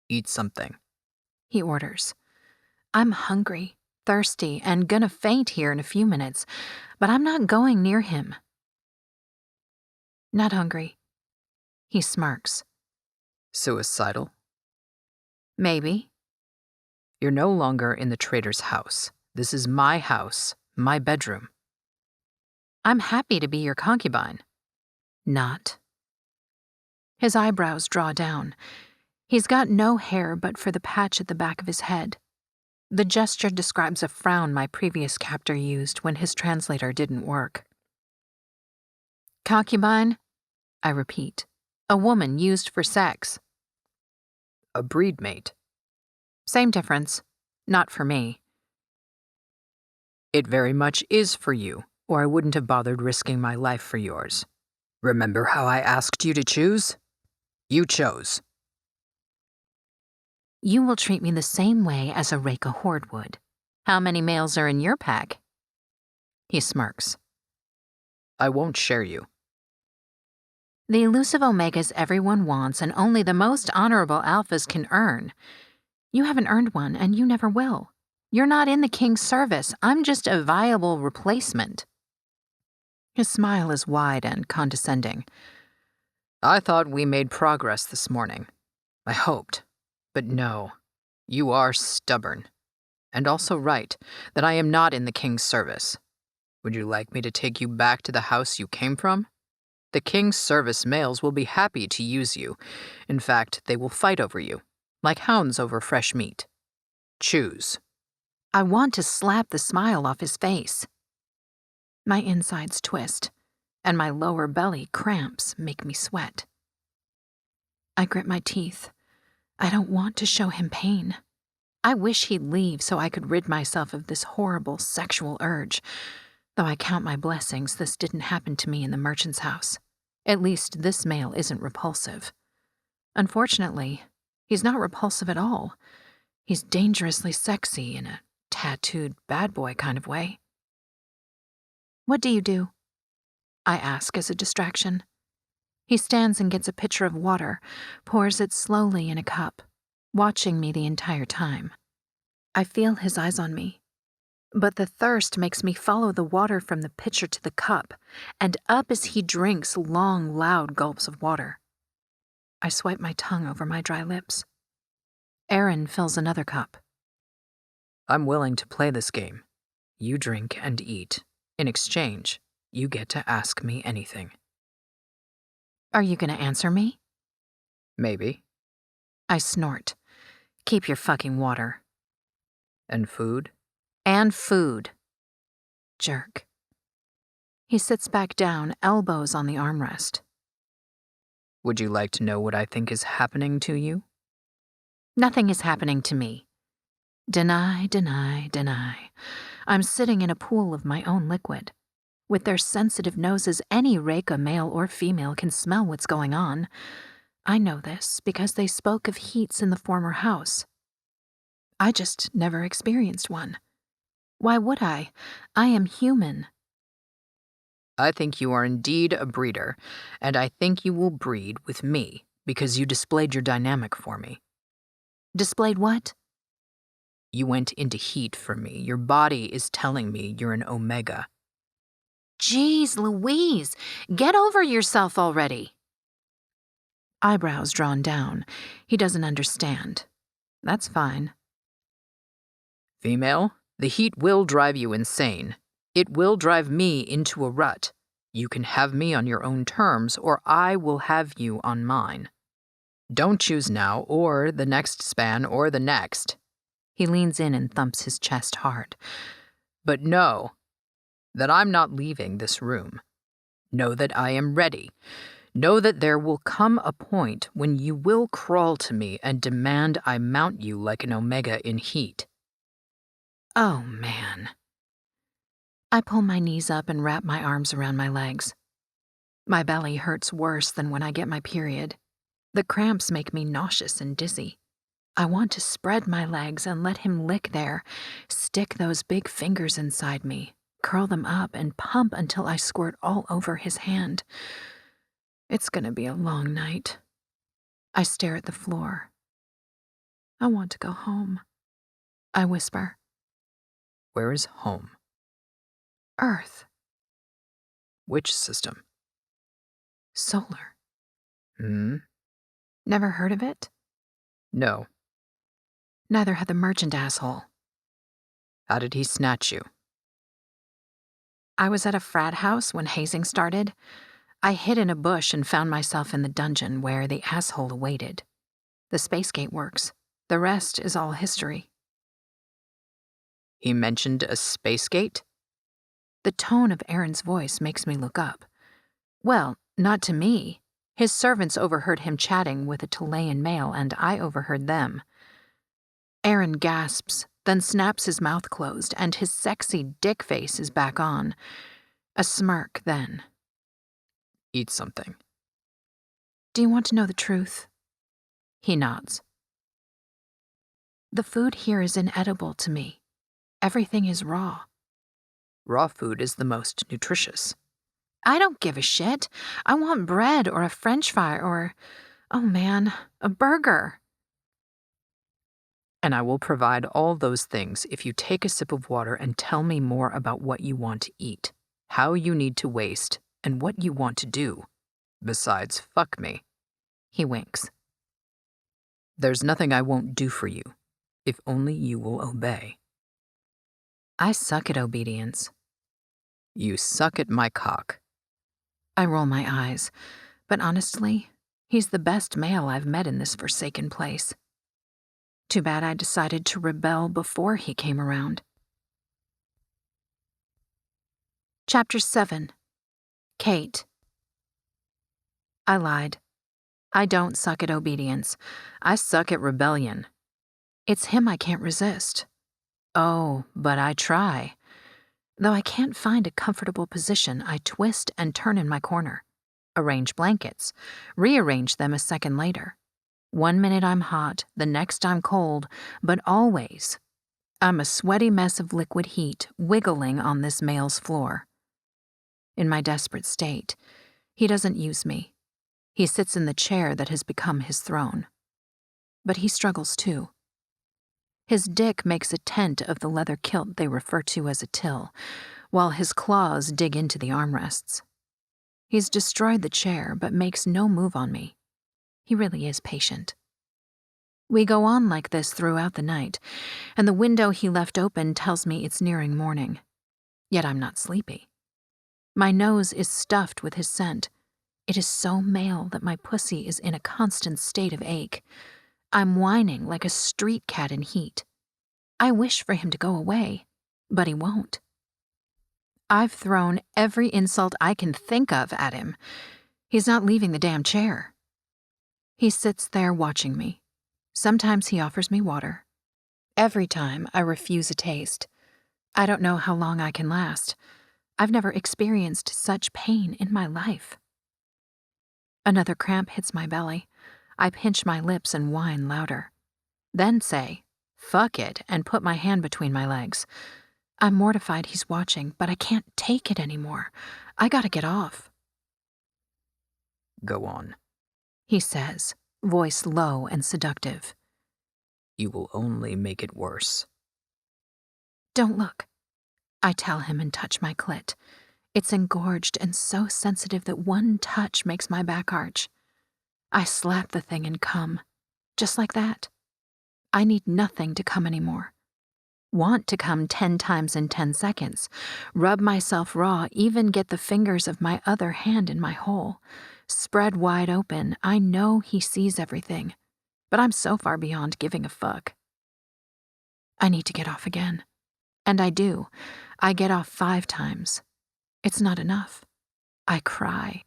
Eat something, he orders. I'm hungry, thirsty, and gonna faint here in a few minutes, but I'm not going near him. Not hungry. He smirks. Suicidal? Maybe. You're no longer in the trader's house. This is my house, my bedroom. I'm happy to be your concubine. Not. His eyebrows draw down. He's got no hair but for the patch at the back of his head. The gesture describes a frown my previous captor used when his translator didn't work. Concubine? I repeat. A woman used for sex. A breed mate. Same difference. Not for me. It very much is for you, or I wouldn't have bothered risking my life for yours. Remember how I asked you to choose? You chose. You will treat me the same way as a Regha Horde would. How many males are in your pack? He smirks. I won't share you. The elusive Omegas everyone wants and only the most honorable alphas can earn. You haven't earned one, and you never will. You're not in the king's service. I'm just a viable replacement. His smile is wide and condescending. I thought we made progress this morning. I hoped. But no, you are stubborn. And also right, that I am not in the king's service. Would you like me to take you back to the house you came from? The king's service males will be happy to use you. In fact, they will fight over you, like hounds over fresh meat. Choose. I want to slap the smile off his face. My insides twist, and my lower belly cramps make me sweat. I grit my teeth. I don't want to show him pain. I wish he'd leave so I could rid myself of this horrible sexual urge, though I count my blessings this didn't happen to me in the merchant's house. At least this male isn't repulsive. Unfortunately, he's not repulsive at all. He's dangerously sexy in a tattooed bad boy kind of way. What do you do? I ask as a distraction. He stands and gets a pitcher of water, pours it slowly in a cup, watching me the entire time. I feel his eyes on me, but the thirst makes me follow the water from the pitcher to the cup and up as he drinks long, loud gulps of water. I swipe my tongue over my dry lips. Eron fills another cup. I'm willing to play this game. You drink and eat. In exchange, you get to ask me anything. Are you going to answer me? Maybe. I snort. Keep your fucking water. And food? And food. Jerk. He sits back down, elbows on the armrest. Would you like to know what I think is happening to you? Nothing is happening to me. Deny, deny, deny. I'm sitting in a pool of my own liquid. With their sensitive noses, any Regha, male or female, can smell what's going on. I know this because they spoke of heats in the former house. I just never experienced one. Why would I? I am human. I think you are indeed a breeder, and I think you will breed with me because you displayed your dynamic for me. Displayed what? You went into heat for me. Your body is telling me you're an Omega. Jeez Louise, get over yourself already. Eyebrows drawn down. He doesn't understand. That's fine. Female, the heat will drive you insane. It will drive me into a rut. You can have me on your own terms, or I will have you on mine. Don't choose now, or the next span, or the next. He leans in and thumps his chest hard. But know that I'm not leaving this room. Know that I am ready. Know that there will come a point when you will crawl to me and demand I mount you like an Omega in heat. Oh, man. I pull my knees up and wrap my arms around my legs. My belly hurts worse than when I get my period. The cramps make me nauseous and dizzy. I want to spread my legs and let him lick there, stick those big fingers inside me, curl them up, and pump until I squirt all over his hand. It's gonna be a long night. I stare at the floor. I want to go home. I whisper. Where is home? Earth. Which system? Solar. Hmm? Never heard of it? No. Neither had the merchant asshole. How did he snatch you? I was at a frat house when hazing started. I hid in a bush and found myself in the dungeon where the asshole awaited. The space gate works. The rest is all history. He mentioned a space gate? The tone of Eron's voice makes me look up. Well, not to me. His servants overheard him chatting with a Talayan male, and I overheard them. Eron gasps, then snaps his mouth closed, and his sexy dick face is back on. A smirk, then. Eat something. Do you want to know the truth? He nods. The food here is inedible to me. Everything is raw. Raw food is the most nutritious. I don't give a shit. I want bread or a french fry or, oh man, a burger. And I will provide all those things if you take a sip of water and tell me more about what you want to eat, how you need to waste, and what you want to do. Besides, fuck me. He winks. There's nothing I won't do for you, if only you will obey. I suck at obedience. You suck at my cock. I roll my eyes, but honestly, he's the best male I've met in this forsaken place. Too bad I decided to rebel before he came around. Chapter 7. Kate. I lied. I don't suck at obedience. I suck at rebellion. It's him I can't resist. Oh, but I try. Though I can't find a comfortable position, I twist and turn in my corner, arrange blankets, rearrange them a second later. 1 minute I'm hot, the next I'm cold, but always I'm a sweaty mess of liquid heat wiggling on this male's floor. In my desperate state, he doesn't use me. He sits in the chair that has become his throne. But he struggles too. His dick makes a tent of the leather kilt they refer to as a till, while his claws dig into the armrests. He's destroyed the chair, but makes no move on me. He really is patient. We go on like this throughout the night, and the window he left open tells me it's nearing morning. Yet I'm not sleepy. My nose is stuffed with his scent. It is so male that my pussy is in a constant state of ache. I'm whining like a street cat in heat. I wish for him to go away, but he won't. I've thrown every insult I can think of at him. He's not leaving the damn chair. He sits there watching me. Sometimes he offers me water. Every time I refuse a taste. I don't know how long I can last. I've never experienced such pain in my life. Another cramp hits my belly. I pinch my lips and whine louder. Then say, fuck it, and put my hand between my legs. I'm mortified he's watching, but I can't take it anymore. I gotta get off. Go on, he says, voice low and seductive. You will only make it worse. Don't look, I tell him and touch my clit. It's engorged and so sensitive that one touch makes my back arch. I slap the thing and come, just like that. I need nothing to come anymore. Want to come 10 times in 10 seconds. Rub myself raw, even get the fingers of my other hand in my hole. Spread wide open, I know he sees everything, but I'm so far beyond giving a fuck. I need to get off again. And I do. I get off 5 times. It's not enough. I cry.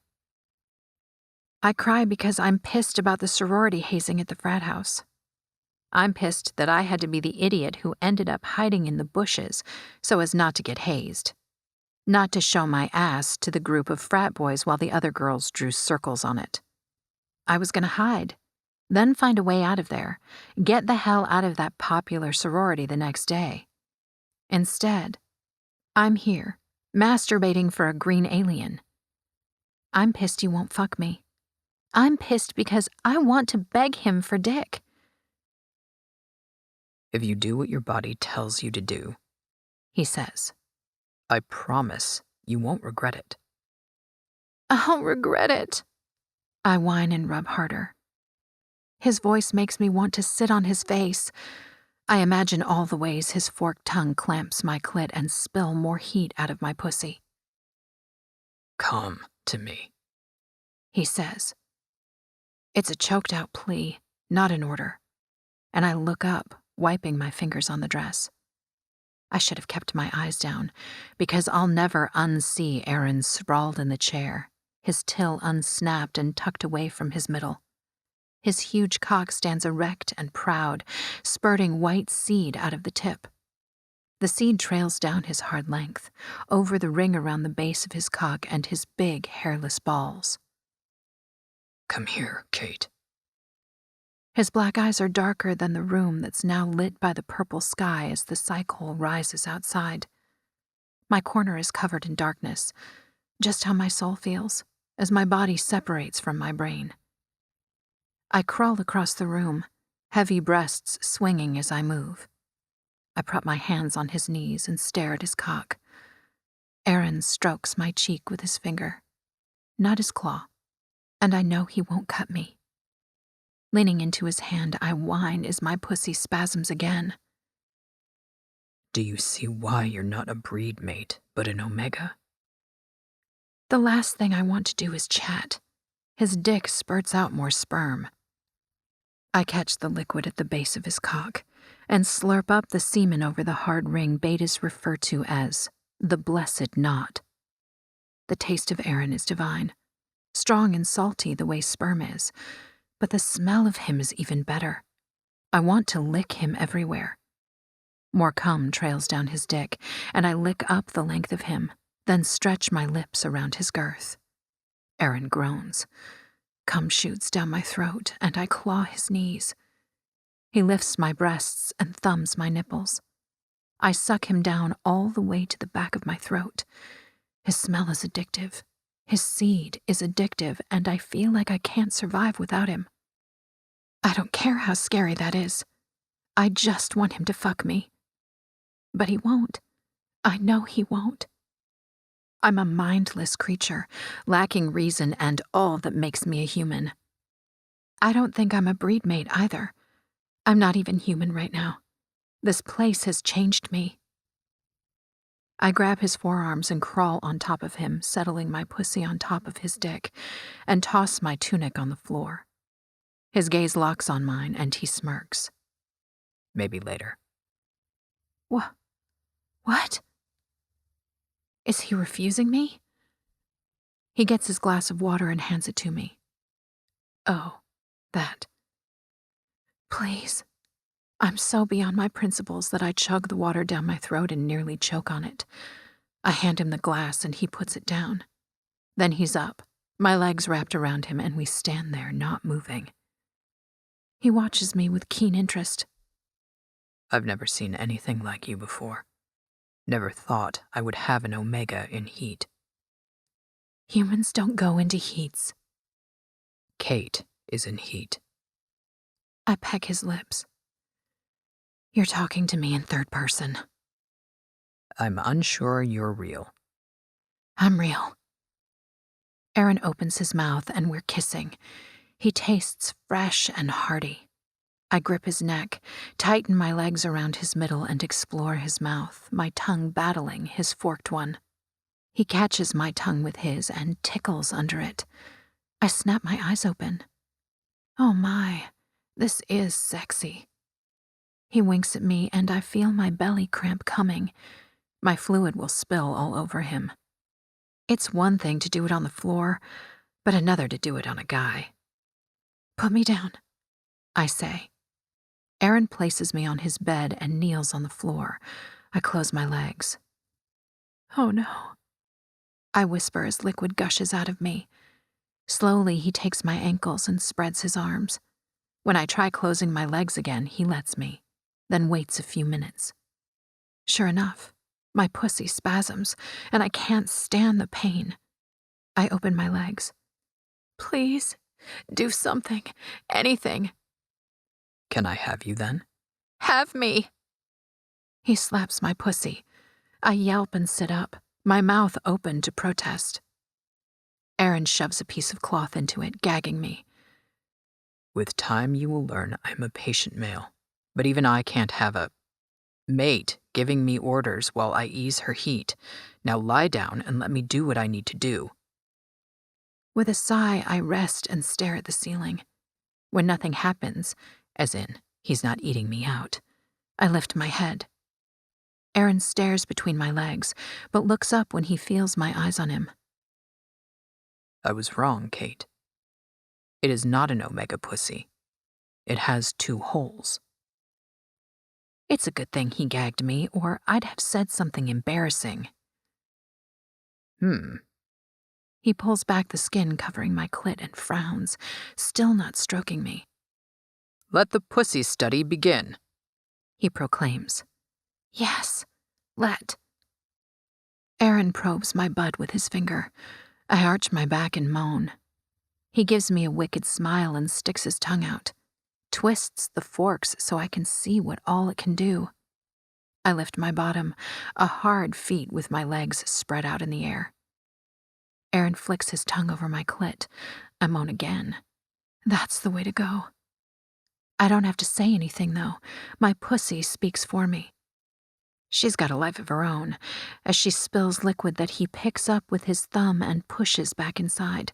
I cry because I'm pissed about the sorority hazing at the frat house. I'm pissed that I had to be the idiot who ended up hiding in the bushes so as not to get hazed. Not to show my ass to the group of frat boys while the other girls drew circles on it. I was gonna hide, then find a way out of there, get the hell out of that popular sorority the next day. Instead, I'm here, masturbating for a green alien. I'm pissed you won't fuck me. I'm pissed because I want to beg him for dick. If you do what your body tells you to do, he says, I promise you won't regret it. I'll regret it. I whine and rub harder. His voice makes me want to sit on his face. I imagine all the ways his forked tongue clamps my clit and spill more heat out of my pussy. Come to me, he says. It's a choked out plea, not an order. And I look up, wiping my fingers on the dress. I should have kept my eyes down, because I'll never unsee Eron sprawled in the chair, his till unsnapped and tucked away from his middle. His huge cock stands erect and proud, spurting white seed out of the tip. The seed trails down his hard length, over the ring around the base of his cock and his big, hairless balls. Come here, Kate. His black eyes are darker than the room that's now lit by the purple sky as the cycle rises outside. My corner is covered in darkness, just how my soul feels, as my body separates from my brain. I crawl across the room, heavy breasts swinging as I move. I prop my hands on his knees and stare at his cock. Eron strokes my cheek with his finger, not his claw, and I know he won't cut me. Leaning into his hand, I whine as my pussy spasms again. Do you see why you're not a breed mate, but an Omega? The last thing I want to do is chat. His dick spurts out more sperm. I catch the liquid at the base of his cock and slurp up the semen over the hard ring betas refer to as the blessed knot. The taste of Eron is divine, strong and salty the way sperm is, but the smell of him is even better. I want to lick him everywhere. More cum trails down his dick, and I lick up the length of him, then stretch my lips around his girth. Eron groans. Cum shoots down my throat, and I claw his knees. He lifts my breasts and thumbs my nipples. I suck him down all the way to the back of my throat. His smell is addictive. His seed is addictive, and I feel like I can't survive without him. I don't care how scary that is. I just want him to fuck me. But he won't. I know he won't. I'm a mindless creature, lacking reason and all that makes me a human. I don't think I'm a breed mate either. I'm not even human right now. This place has changed me. I grab his forearms and crawl on top of him, settling my pussy on top of his dick, and toss my tunic on the floor. His gaze locks on mine, and he smirks. Maybe later. What? Is he refusing me? He gets his glass of water and hands it to me. Oh, that. Please. I'm so beyond my principles that I chug the water down my throat and nearly choke on it. I hand him the glass and he puts it down. Then he's up, my legs wrapped around him, and we stand there not moving. He watches me with keen interest. I've never seen anything like you before. Never thought I would have an Omega in heat. Humans don't go into heats. Kate is in heat. I peck his lips. You're talking to me in third person. I'm unsure you're real. I'm real. Eron opens his mouth and we're kissing. He tastes fresh and hearty. I grip his neck, tighten my legs around his middle and explore his mouth, my tongue battling his forked one. He catches my tongue with his and tickles under it. I snap my eyes open. Oh my, this is sexy. He winks at me and I feel my belly cramp coming. My fluid will spill all over him. It's one thing to do it on the floor, but another to do it on a guy. Put me down, I say. Eron places me on his bed and kneels on the floor. I close my legs. Oh no, I whisper as liquid gushes out of me. Slowly, he takes my ankles and spreads his arms. When I try closing my legs again, he lets me, then waits a few minutes. Sure enough, my pussy spasms, and I can't stand the pain. I open my legs. Please, do something, anything. Can I have you then? Have me. He slaps my pussy. I yelp and sit up, my mouth open to protest. Eron shoves a piece of cloth into it, gagging me. With time you will learn I'm a patient male, but even I can't have a mate giving me orders while I ease her heat. Now lie down and let me do what I need to do. With a sigh, I rest and stare at the ceiling. When nothing happens, as in, he's not eating me out, I lift my head. Eron stares between my legs, but looks up when he feels my eyes on him. I was wrong, Kate. It is not an Omega pussy. It has 2 holes. It's a good thing he gagged me, or I'd have said something embarrassing. He pulls back the skin covering my clit and frowns, still not stroking me. Let the pussy study begin, He proclaims. Yes, let. Eron probes my butt with his finger. I arch my back and moan. He gives me a wicked smile and sticks his tongue out, twists the forks so I can see what all it can do. I lift my bottom, a hard feat with my legs spread out in the air. Eron flicks his tongue over my clit. I moan again. That's the way to go. I don't have to say anything, though. My pussy speaks for me. She's got a life of her own, as she spills liquid that he picks up with his thumb and pushes back inside.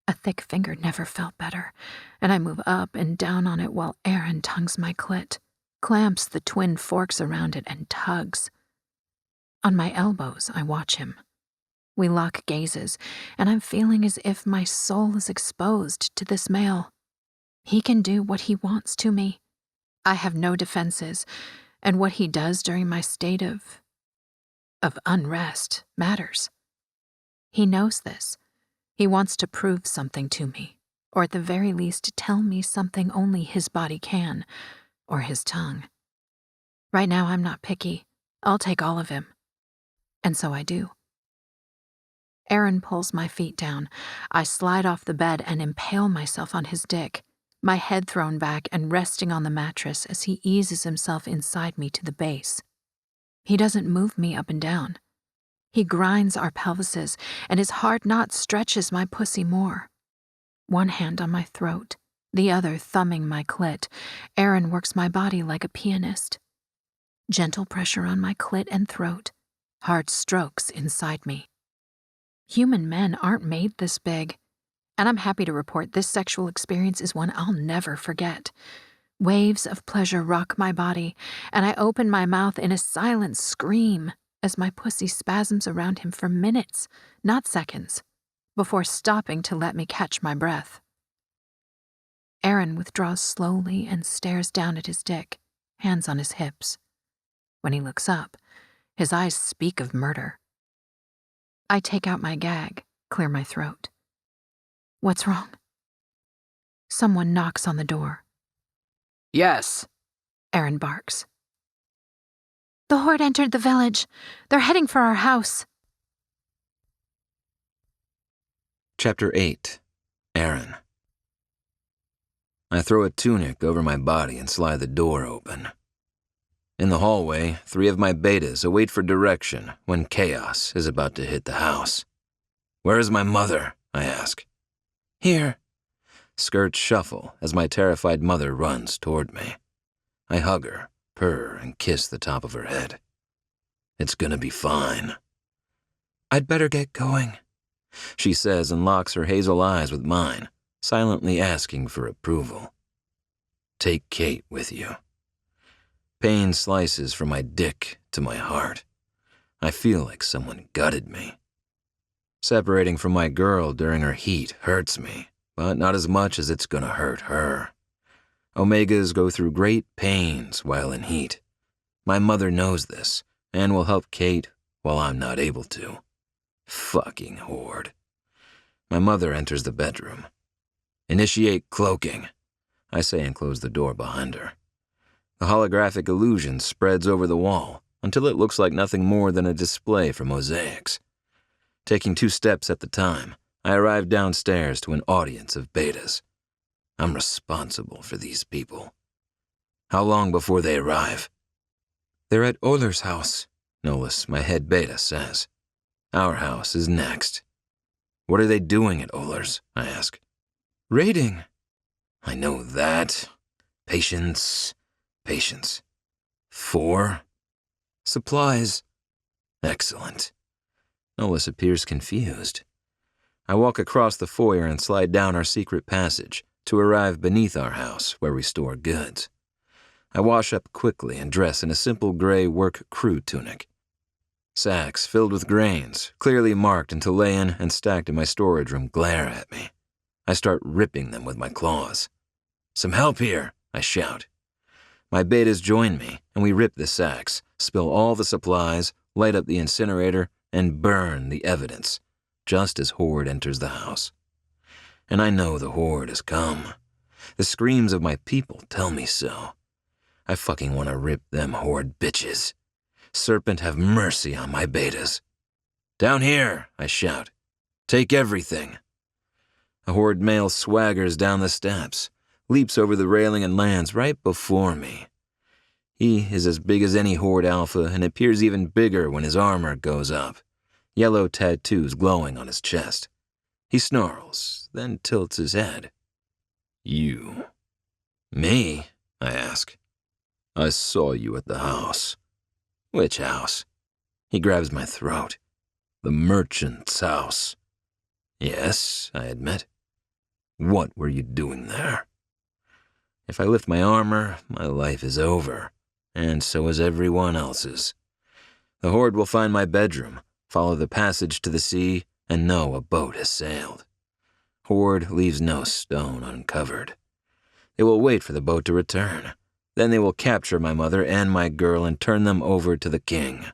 A thick finger never felt better, and I move up and down on it while Eron tongues my clit, clamps the twin forks around it, and tugs. On my elbows, I watch him. We lock gazes, and I'm feeling as if my soul is exposed to this male. He can do what he wants to me. I have no defenses, and what he does during my state of unrest matters. He knows this. He wants to prove something to me, or at the very least tell me something only his body can, or his tongue. Right now I'm not picky. I'll take all of him. And so I do. Eron pulls my feet down. I slide off the bed and impale myself on his dick, my head thrown back and resting on the mattress as he eases himself inside me to the base. He doesn't move me up and down. He grinds our pelvises, and his hard knot stretches my pussy more. One hand on my throat, the other thumbing my clit, Eron works my body like a pianist. Gentle pressure on my clit and throat, hard strokes inside me. Human men aren't made this big, and I'm happy to report this sexual experience is one I'll never forget. Waves of pleasure rock my body, and I open my mouth in a silent scream as my pussy spasms around him for minutes, not seconds, before stopping to let me catch my breath. Eron withdraws slowly and stares down at his dick, hands on his hips. When he looks up, his eyes speak of murder. I take out my gag, clear my throat. What's wrong? Someone knocks on the door. Yes, Eron barks. The Horde entered the village. They're heading for our house. Chapter 8. Eron. I throw a tunic over my body and slide the door open. In the hallway, 3 of my betas await for direction when chaos is about to hit the house. Where is my mother? I ask. Here. Skirts shuffle as my terrified mother runs toward me. I hug her, purr, and kiss the top of her head. It's gonna be fine. I'd better get going, she says and locks her hazel eyes with mine, silently asking for approval. Take Kate with you. Pain slices from my dick to my heart. I feel like someone gutted me. Separating from my girl during her heat hurts me, but not as much as it's gonna hurt her. Omegas go through great pains while in heat. My mother knows this, and will help Kate while I'm not able to. Fucking Horde. My mother enters the bedroom. Initiate cloaking, I say and close the door behind her. The holographic illusion spreads over the wall until it looks like nothing more than a display for mosaics. Taking 2 steps at the time, I arrive downstairs to an audience of betas. I'm responsible for these people. How long before they arrive? They're at Oler's house, Nolis, my head beta, says. Our house is next. What are they doing at Oler's? I ask. Raiding. I know that. Patience. 4. Supplies. Excellent. Nolis appears confused. I walk across the foyer and slide down our secret passage to arrive beneath our house where we store goods. I wash up quickly and dress in a simple gray work crew tunic. Sacks filled with grains, clearly marked in Talayan and stacked in my storage room, glare at me. I start ripping them with my claws. "Some help here," I shout. My betas join me, and we rip the sacks, spill all the supplies, light up the incinerator, and burn the evidence, just as Horde enters the house. And I know the Horde has come. The screams of my people tell me so. I fucking want to rip them Horde bitches. Serpent have mercy on my betas. "Down here," I shout. "Take everything." A Horde male swaggers down the steps, leaps over the railing and lands right before me. He is as big as any Horde alpha and appears even bigger when his armor goes up, yellow tattoos glowing on his chest. He snarls, then tilts his head. "You." "Me?" I ask. "I saw you at the house." "Which house?" He grabs my throat. "The merchant's house." "Yes," I admit. "What were you doing there?" If I lift my armor, my life is over, and so is everyone else's. The Horde will find my bedroom, follow the passage to the sea, and know a boat has sailed. Horde leaves no stone uncovered. They will wait for the boat to return. Then they will capture my mother and my girl and turn them over to the king.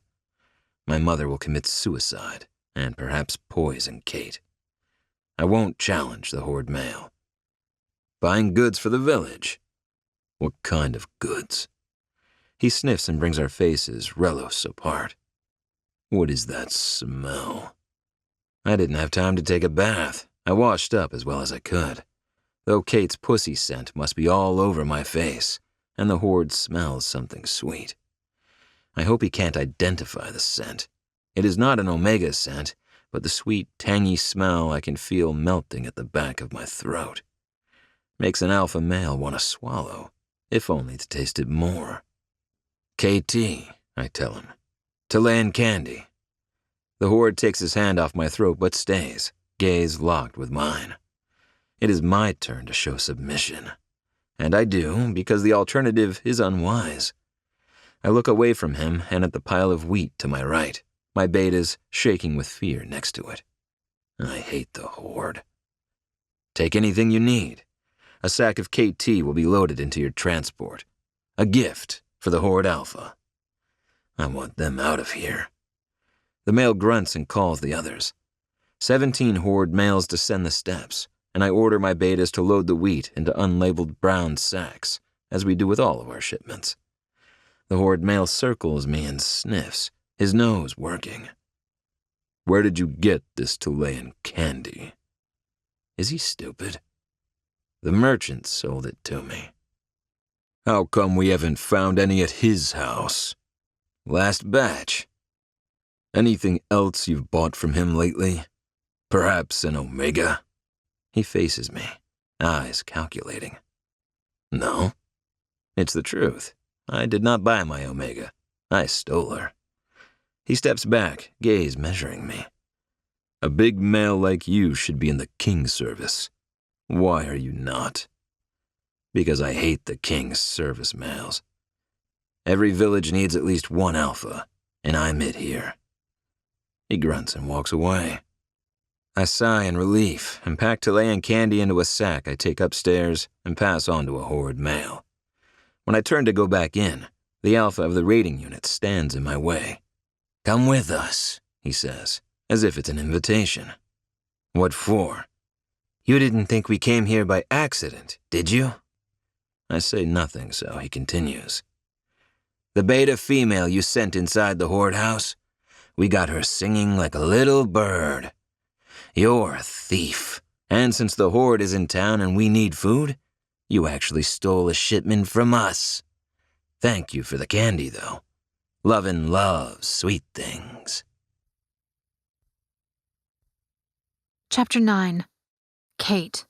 My mother will commit suicide and perhaps poison Kate. I won't challenge the Horde male. "Buying goods for the village." "What kind of goods?" He sniffs and brings our faces relos apart. "What is that smell?" I didn't have time to take a bath. I washed up as well as I could. Though Kate's pussy scent must be all over my face, and the Horde smells something sweet. I hope he can't identify the scent. It is not an Omega scent, but the sweet, tangy smell I can feel melting at the back of my throat. Makes an alpha male want to swallow, if only to taste it more. "KT," I tell him. "Talayan candy." The Horde takes his hand off my throat but stays, gaze locked with mine. It is my turn to show submission. And I do, because the alternative is unwise. I look away from him and at the pile of wheat to my right, my betas shaking with fear next to it. I hate the Horde. "Take anything you need. A sack of KT will be loaded into your transport. A gift for the Horde Alpha." I want them out of here. The male grunts and calls the others. 17 Horde males descend the steps, and I order my betas to load the wheat into unlabeled brown sacks, as we do with all of our shipments. The Horde male circles me and sniffs, his nose working. "Where did you get this Talayan candy?" Is he stupid? "The merchant sold it to me." "How come we haven't found any at his house?" "Last batch." "Anything else you've bought from him lately? Perhaps an Omega?" He faces me, eyes calculating. "No. It's the truth. I did not buy my Omega. I stole her." He steps back, gaze measuring me. "A big male like you should be in the king's service. Why are you not?" "Because I hate the king's service males. Every village needs at least one alpha, and I'm it here." He grunts and walks away. I sigh in relief and pack Talayan candy into a sack I take upstairs and pass on to a Horde male. When I turn to go back in, the alpha of the raiding unit stands in my way. "Come with us," he says, as if it's an invitation. "What for?" "You didn't think we came here by accident, did you?" I say nothing, so he continues. "The beta female you sent inside the Horde house, we got her singing like a little bird. You're a thief, and since the Horde is in town and we need food, you actually stole a shipment from us. Thank you for the candy, though. Lovin' loves sweet things." Chapter 9. Kate.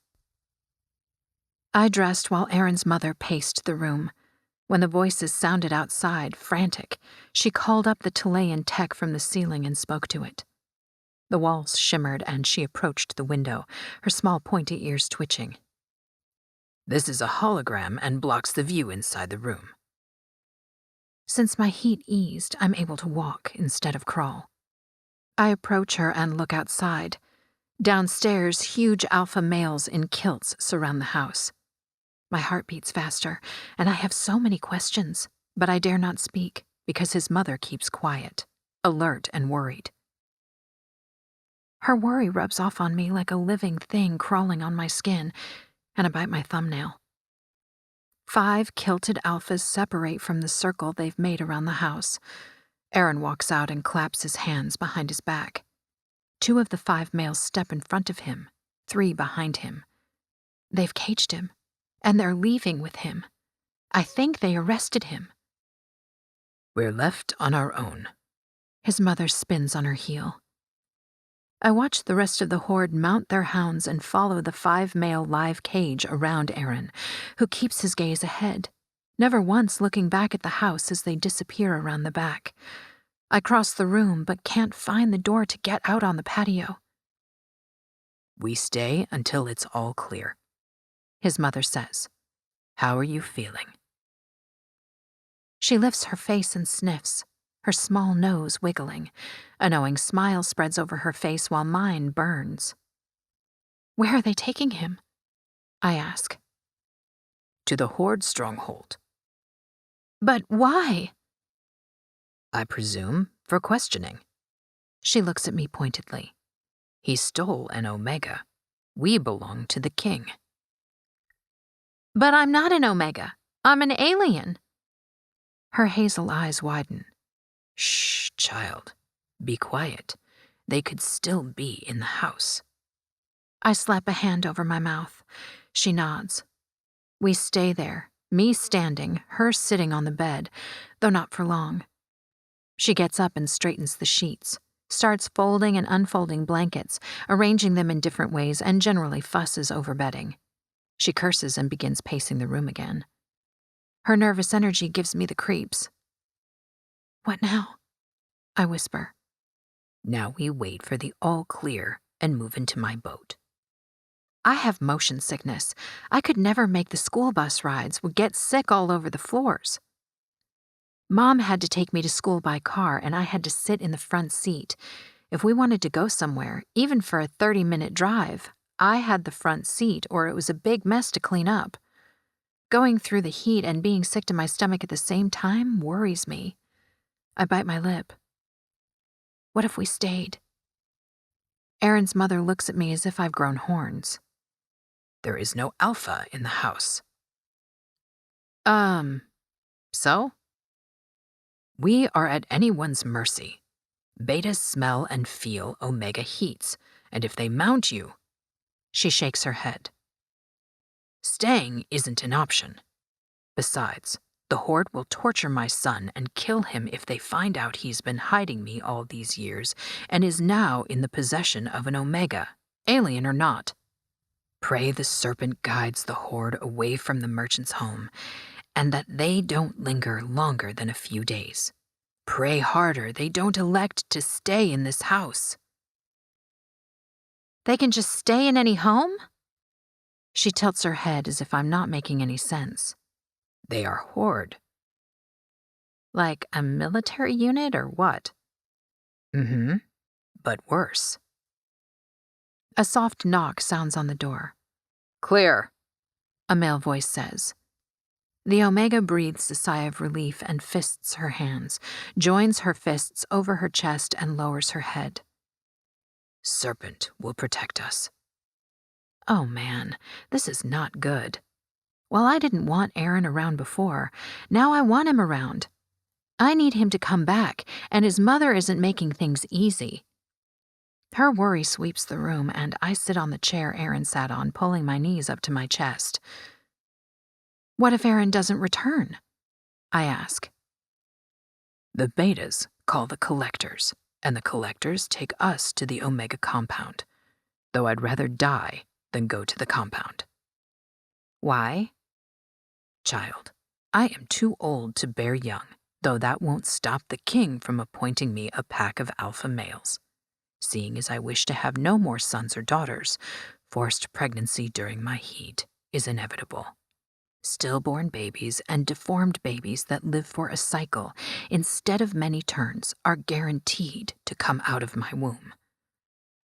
I dressed while Eron's mother paced the room. When the voices sounded outside, frantic, she called up the Talayan tech from the ceiling and spoke to it. The walls shimmered and she approached the window, her small pointy ears twitching. "This is a hologram and blocks the view inside the room." Since my heat eased, I'm able to walk instead of crawl. I approach her and look outside. Downstairs, huge alpha males in kilts surround the house. My heart beats faster, and I have so many questions, but I dare not speak because his mother keeps quiet, alert and worried. Her worry rubs off on me like a living thing crawling on my skin, and I bite my thumbnail. 5 kilted alphas separate from the circle they've made around the house. Eron walks out and claps his hands behind his back. 2 of the 5 males step in front of him, 3 behind him. They've caged him, and they're leaving with him. I think they arrested him. We're left on our own. His mother spins on her heel. I watch the rest of the horde mount their hounds and follow the 5 male live cage around Eron, who keeps his gaze ahead, never once looking back at the house as they disappear around the back. I cross the room but can't find the door to get out on the patio. We stay until it's all clear, His mother says. How are you feeling? She lifts her face and sniffs, her small nose wiggling. A knowing smile spreads over her face while mine burns. Where are they taking him? I ask. To the Horde stronghold. But why? I presume for questioning. She looks at me pointedly. He stole an Omega. We belong to the king. But I'm not an Omega. I'm an alien. Her hazel eyes widen. Shh, child. Be quiet. They could still be in the house. I slap a hand over my mouth. She nods. We stay there, me standing, her sitting on the bed, though not for long. She gets up and straightens the sheets, starts folding and unfolding blankets, arranging them in different ways, and generally fusses over bedding. She curses and begins pacing the room again. Her nervous energy gives me the creeps. What now? I whisper. Now we wait for the all clear and move into my boat. I have motion sickness. I could never make the school bus rides, would get sick all over the floors. Mom had to take me to school by car, and I had to sit in the front seat. If we wanted to go somewhere, even for a 30-minute drive, I had the front seat, or it was a big mess to clean up. Going through the heat and being sick to my stomach at the same time worries me. I bite my lip. What if we stayed? Eron's mother looks at me as if I've grown horns. There is no alpha in the house. So? We are at anyone's mercy. Betas smell and feel Omega heats, and if they mount you... She shakes her head. Staying isn't an option. Besides, the Horde will torture my son and kill him if they find out he's been hiding me all these years and is now in the possession of an Omega, alien or not. Pray the serpent guides the Horde away from the merchant's home, and that they don't linger longer than a few days. Pray harder they don't elect to stay in this house. They can just stay in any home? She tilts her head as if I'm not making any sense. They are Horde. Like a military unit or what? Mm-hmm. But worse. A soft knock sounds on the door. Clear, a male voice says. The Omega breathes a sigh of relief and fists her hands, joins her fists over her chest and lowers her head. Serpent will protect us. Oh man, this is not good. While I didn't want Eron around before, now I want him around. I need him to come back, and his mother isn't making things easy. Her worry sweeps the room, and I sit on the chair Eron sat on, pulling my knees up to my chest. What if Eron doesn't return? I ask. The Betas call the Collectors, and the Collectors take us to the Omega compound, though I'd rather die than go to the compound. Why? Child, I am too old to bear young, though that won't stop the king from appointing me a pack of alpha males. Seeing as I wish to have no more sons or daughters, forced pregnancy during my heat is inevitable. Stillborn babies and deformed babies that live for a cycle instead of many turns are guaranteed to come out of my womb.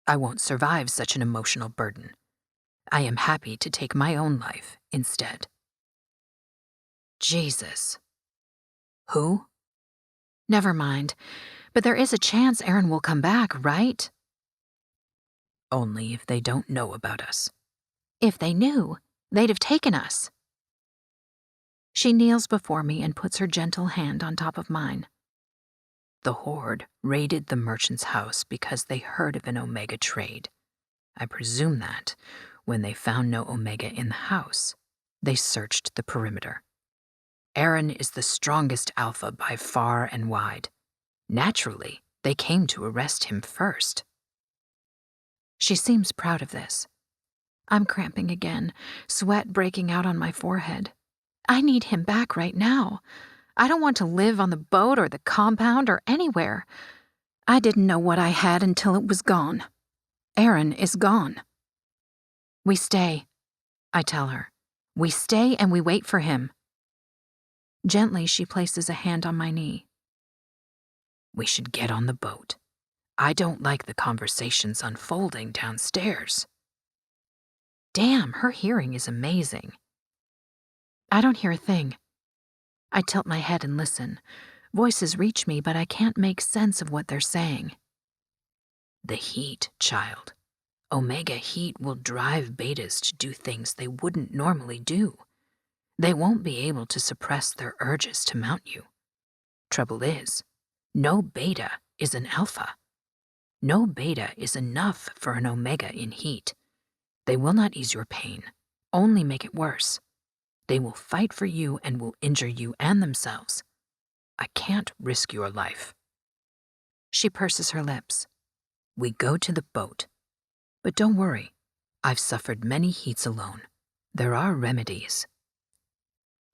I won't survive such an emotional burden. I am happy to take my own life instead. Jesus. Who? Never mind, but there is a chance Eron will come back, right? Only if they don't know about us. If they knew, they'd have taken us. She kneels before me and puts her gentle hand on top of mine. The Horde raided the merchant's house because they heard of an Omega trade. I presume that, when they found no Omega in the house, they searched the perimeter. Eron is the strongest alpha by far and wide. Naturally, they came to arrest him first. She seems proud of this. I'm cramping again, sweat breaking out on my forehead. I need him back right now. I don't want to live on the boat or the compound or anywhere. I didn't know what I had until it was gone. Eron is gone. We stay, I tell her. We stay and we wait for him. Gently, she places a hand on my knee. We should get on the boat. I don't like the conversations unfolding downstairs. Damn, her hearing is amazing. I don't hear a thing. I tilt my head and listen. Voices reach me, but I can't make sense of what they're saying. The heat, child. Omega heat will drive betas to do things they wouldn't normally do. They won't be able to suppress their urges to mount you. Trouble is, no beta is an alpha. No beta is enough for an Omega in heat. They will not ease your pain, only make it worse. They will fight for you and will injure you and themselves. I can't risk your life. She purses her lips. We go to the boat. But don't worry, I've suffered many heats alone. There are remedies.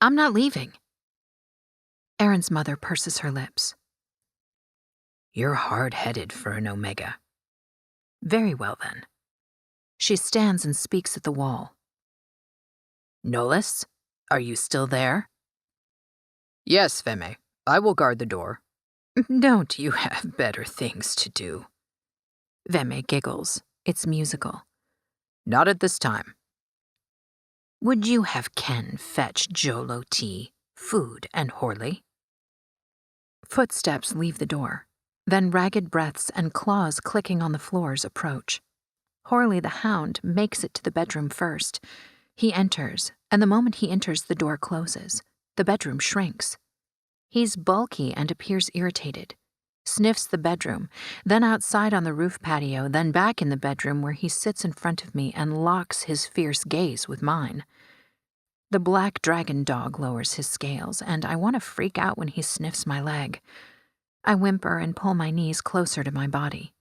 I'm not leaving. Eron's mother purses her lips. You're hard-headed for an Omega. Very well, then. She stands and speaks at the wall. Nolus, are you still there? Yes, Feme. I will guard the door. Don't you have better things to do? Veme giggles. It's musical. Not at this time. Would you have Ken fetch Jolo tea, food, and Horley? Footsteps leave the door. Then ragged breaths and claws clicking on the floors approach. Horley the hound makes it to the bedroom first. He enters, and the moment he enters, the door closes. The bedroom shrinks. He's bulky and appears irritated. Sniffs the bedroom, then outside on the roof patio, then back in the bedroom where he sits in front of me and locks his fierce gaze with mine. The black dragon dog lowers his scales, and I want to freak out when he sniffs my leg. I whimper and pull my knees closer to my body.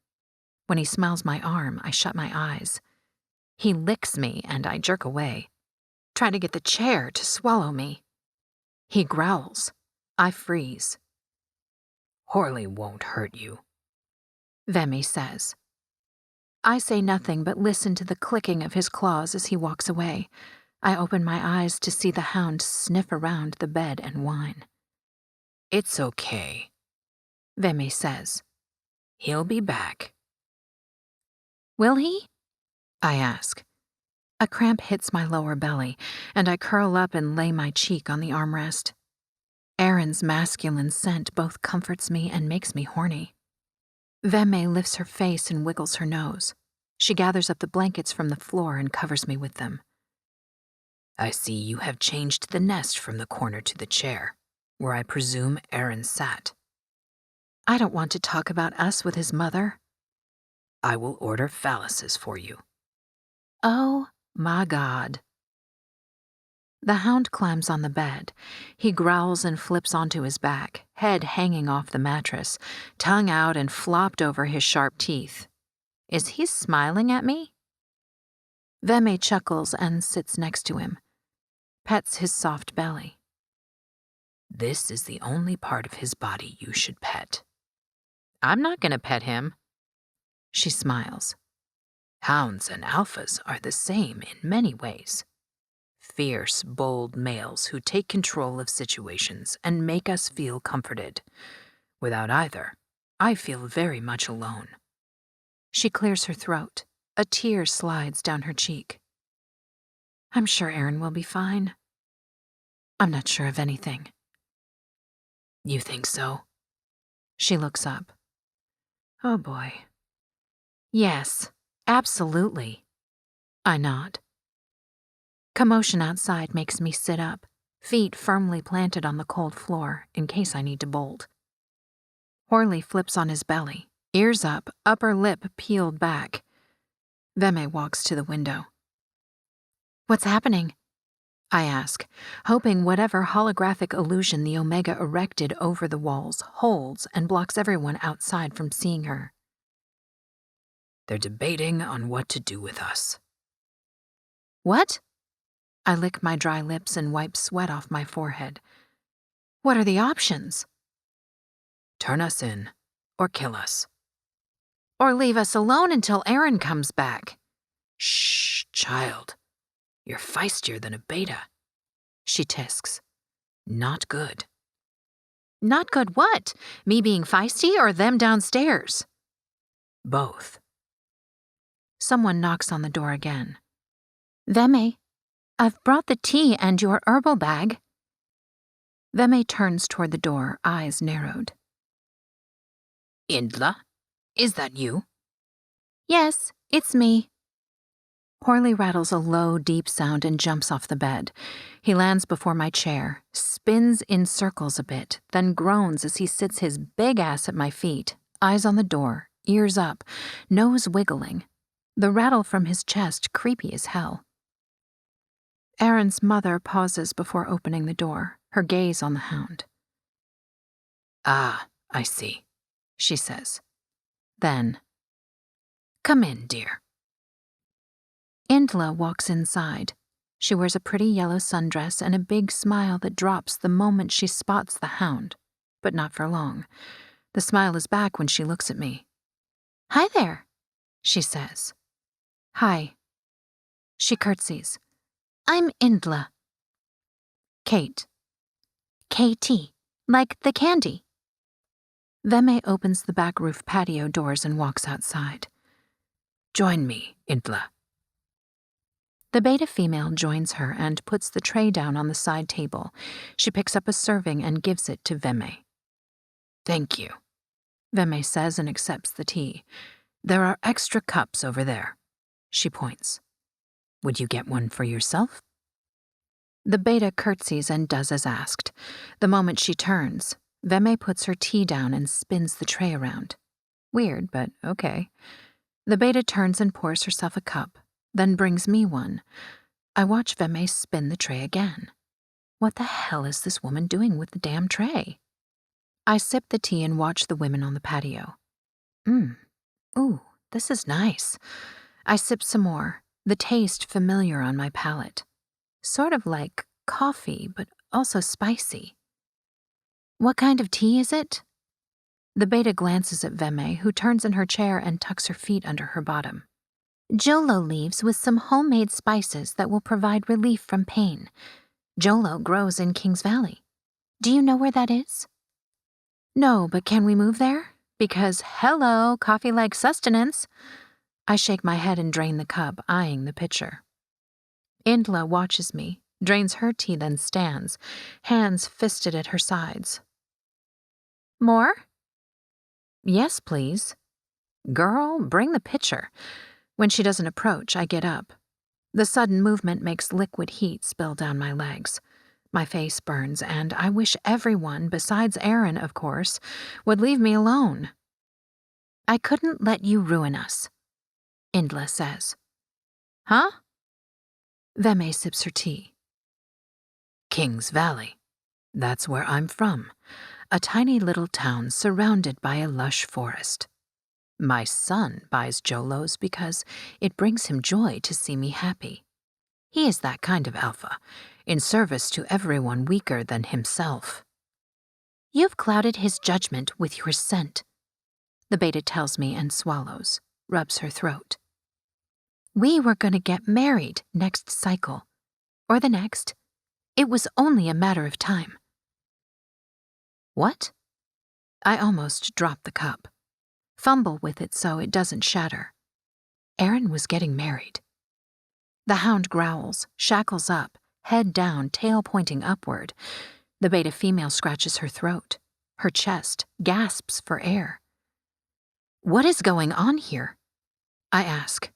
When he smells my arm, I shut my eyes. He licks me, and I jerk away. Try to get the chair to swallow me. He growls. I freeze. Horley won't hurt you, Vemi says. I say nothing but listen to the clicking of his claws as he walks away. I open my eyes to see the hound sniff around the bed and whine. It's okay, Vemi says. He'll be back. Will he? I ask. A cramp hits my lower belly, and I curl up and lay my cheek on the armrest. Eron's masculine scent both comforts me and makes me horny. Veme lifts her face and wiggles her nose. She gathers up the blankets from the floor and covers me with them. I see you have changed the nest from the corner to the chair, where I presume Eron sat. I don't want to talk about us with his mother. I will order phalluses for you. Oh, my God. The hound climbs on the bed. He growls and flips onto his back, head hanging off the mattress, tongue out and flopped over his sharp teeth. Is he smiling at me? Veme chuckles and sits next to him, pets his soft belly. This is the only part of his body you should pet. I'm not going to pet him. She smiles. Hounds and alphas are the same in many ways. fierce, bold males who take control of situations and make us feel comforted. Without either, I feel very much alone. She clears her throat. A tear slides down her cheek. I'm sure Eron will be fine. I'm not sure of anything. You think so? She looks up. Oh boy. Yes, absolutely. I nod. Commotion outside makes me sit up, feet firmly planted on the cold floor in case I need to bolt. Horley flips on his belly, ears up, upper lip peeled back. Veme walks to the window. What's happening? I ask, hoping whatever holographic illusion the Omega erected over the walls holds and blocks everyone outside from seeing her. They're debating on what to do with us. What? I lick my dry lips and wipe sweat off my forehead. What are the options? Turn us in, or kill us. Or leave us alone until Eron comes back. Shh, child. You're feistier than a beta. She tisks. Not good. Not good what? Me being feisty or them downstairs? Both. Someone knocks on the door again. Veme, I've brought the tea and your herbal bag. Veme turns toward the door, eyes narrowed. Indla, is that you? Yes, it's me. Horley rattles a low, deep sound and jumps off the bed. He lands before my chair, spins in circles a bit, then groans as he sits his big ass at my feet, eyes on the door, ears up, nose wiggling. The rattle from his chest creepy as hell. Eron's mother pauses before opening the door, her gaze on the hound. Ah, I see, she says. Then, come in, dear. Indla walks inside. She wears a pretty yellow sundress and a big smile that drops the moment she spots the hound, but not for long. The smile is back when she looks at me. Hi there, she says. Hi. She curtsies. I'm Indla. Kate. KT, like the candy. Veme opens the back roof patio doors and walks outside. Join me, Indla. The beta female joins her and puts the tray down on the side table. She picks up a serving and gives it to Veme. Thank you, Veme says and accepts the tea. There are extra cups over there. She points. Would you get one for yourself? The beta curtsies and does as asked. The moment she turns, Veme puts her tea down and spins the tray around. Weird, but okay. The beta turns and pours herself a cup, then brings me one. I watch Veme spin the tray again. What the hell is this woman doing with the damn tray? I sip the tea and watch the women on the patio. Ooh, this is nice. I sip some more, the taste familiar on my palate. Sort of like coffee, but also spicy. What kind of tea is it? The beta glances at Veme, who turns in her chair and tucks her feet under her bottom. Jolo leaves with some homemade spices that will provide relief from pain. Jolo grows in Kings Valley. Do you know where that is? No, but can we move there? Because, hello, coffee like sustenance. I shake my head and drain the cup, eyeing the pitcher. Indla watches me, drains her tea, then stands, hands fisted at her sides. More? Yes, please. Girl, bring the pitcher. When she doesn't approach, I get up. The sudden movement makes liquid heat spill down my legs. My face burns, and I wish everyone, besides Eron, of course, would leave me alone. I couldn't let you ruin us, Indla says. Huh? Veme sips her tea. Kings Valley. That's where I'm from. A tiny little town surrounded by a lush forest. My son buys Jolos because it brings him joy to see me happy. He is that kind of alpha, in service to everyone weaker than himself. You've clouded his judgment with your scent, the beta tells me and swallows, rubs her throat. We were going to get married next cycle. or the next. It was only a matter of time. What? I almost dropped the cup. Fumble with it so it doesn't shatter. Eron was getting married. The hound growls, shackles up, head down, tail pointing upward. The beta female scratches her throat, her chest, gasps for air. What is going on here? I ask.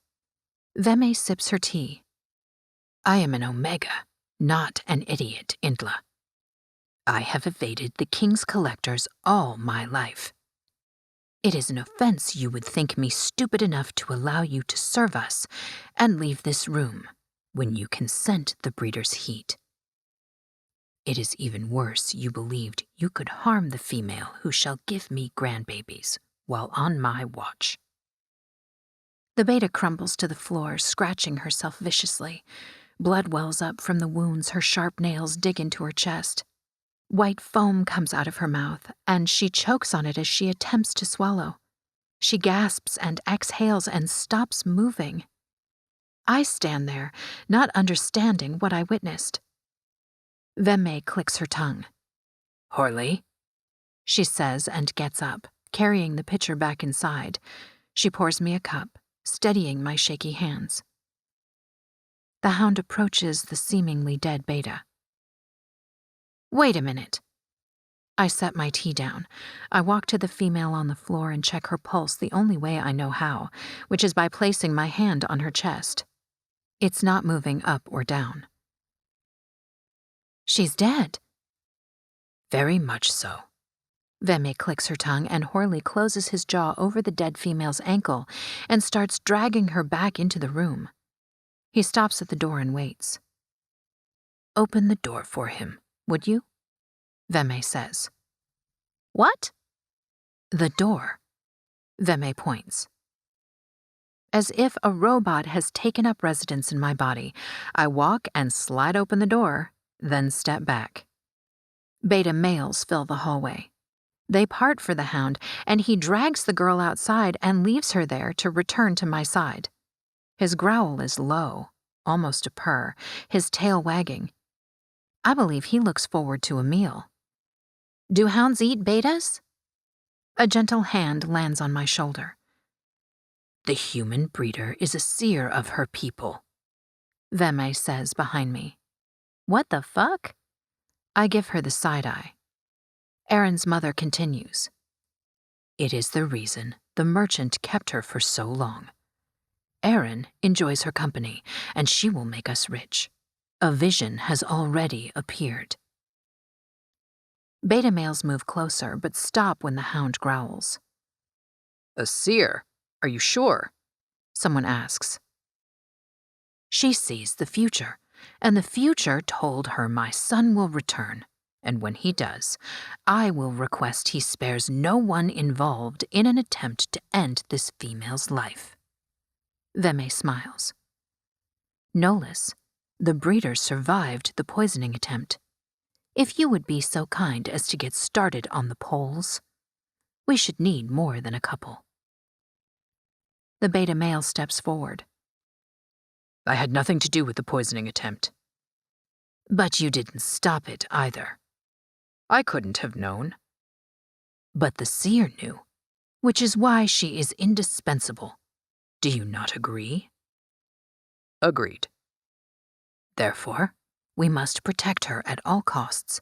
Veme sips her tea. I am an Omega, not an idiot, Indla. I have evaded the King's collectors all my life. It is an offense you would think me stupid enough to allow you to serve us and leave this room when you can scent the breeder's heat. It is even worse you believed you could harm the female who shall give me grandbabies while on my watch. The beta crumbles to the floor, scratching herself viciously. Blood wells up from the wounds her sharp nails dig into her chest. White foam comes out of her mouth, and she chokes on it as she attempts to swallow. She gasps and exhales and stops moving. I stand there, not understanding what I witnessed. Veme clicks her tongue. Horley, she says and gets up, carrying the pitcher back inside. She pours me a cup, steadying my shaky hands. The hound approaches the seemingly dead beta. Wait a minute. I set my tea down. I walk to the female on the floor and check her pulse the only way I know how, which is by placing my hand on her chest. It's not moving up or down. She's dead. Very much so. Veme clicks her tongue and Horley closes his jaw over the dead female's ankle and starts dragging her back into the room. He stops at the door and waits. Open the door for him, would you? Veme says. What? The door. Veme points. As if a robot has taken up residence in my body, I walk and slide open the door, then step back. Beta males fill the hallway. They part for the hound, and he drags the girl outside and leaves her there to return to my side. His growl is low, almost a purr, his tail wagging. I believe he looks forward to a meal. Do hounds eat betas? A gentle hand lands on my shoulder. The human breeder is a seer of her people, Veme says behind me. What the fuck? I give her the side eye. Eron's mother continues. It is the reason the merchant kept her for so long. Eron enjoys her company, and she will make us rich. A vision has already appeared. Beta males move closer, but stop when the hound growls. A seer? Are you sure? Someone asks. She sees the future, and the future told her my son will return, and when he does, I will request he spares no one involved in an attempt to end this female's life. Veme smiles. Nolis, the breeder survived the poisoning attempt. If you would be so kind as to get started on the polls, we should need more than a couple. The beta male steps forward. I had nothing to do with the poisoning attempt. But you didn't stop it either. I couldn't have known. But the seer knew, which is why she is indispensable. Do you not agree? Agreed. Therefore, we must protect her at all costs.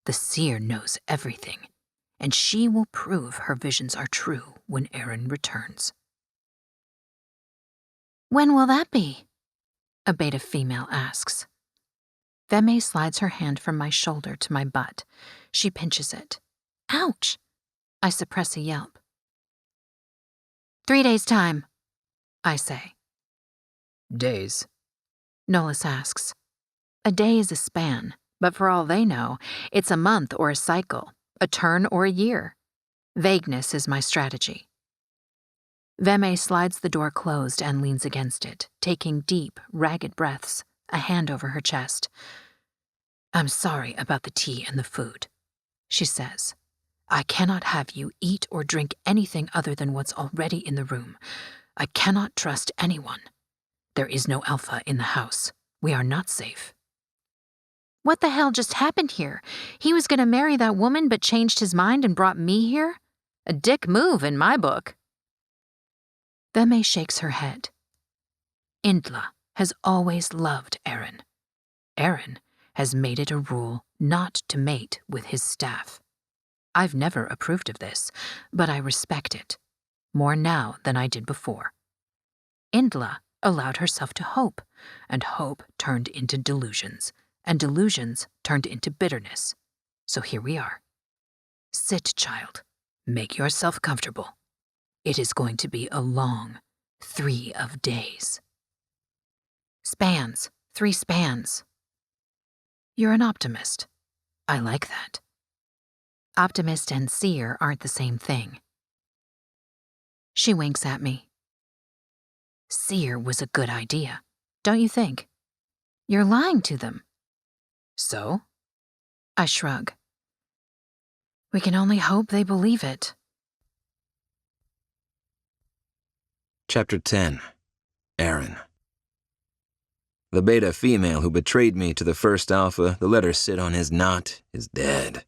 The seer knows everything, and she will prove her visions are true when Eron returns. When will that be? A beta female asks. Veme slides her hand from my shoulder to my butt. She pinches it. Ouch! I suppress a yelp. 3 days' time, I say. Days? Nolis asks. A day is a span, but for all they know, it's a month or a cycle, a turn or a year. Vagueness is my strategy. Veme slides the door closed and leans against it, taking deep, ragged breaths, a hand over her chest. I'm sorry about the tea and the food, she says. I cannot have you eat or drink anything other than what's already in the room. I cannot trust anyone. There is no alpha in the house. We are not safe. What the hell just happened here? He was going to marry that woman but changed his mind and brought me here? A dick move in my book. Theme shakes her head. Indla has always loved Eron. Eron has made it a rule not to mate with his staff. I've never approved of this, but I respect it, more now than I did before. Indla allowed herself to hope, and hope turned into delusions, and delusions turned into bitterness. So here we are. Sit, child. Make yourself comfortable. It is going to be a long 3 days. Spans, 3 spans. You're an optimist. I like that. Optimist and seer aren't the same thing. She winks at me. Seer was a good idea, don't you think? You're lying to them. So? I shrug. We can only hope they believe it. Chapter 10. Eron. The beta female who betrayed me to the first alpha, the let her sit on his knot, is dead.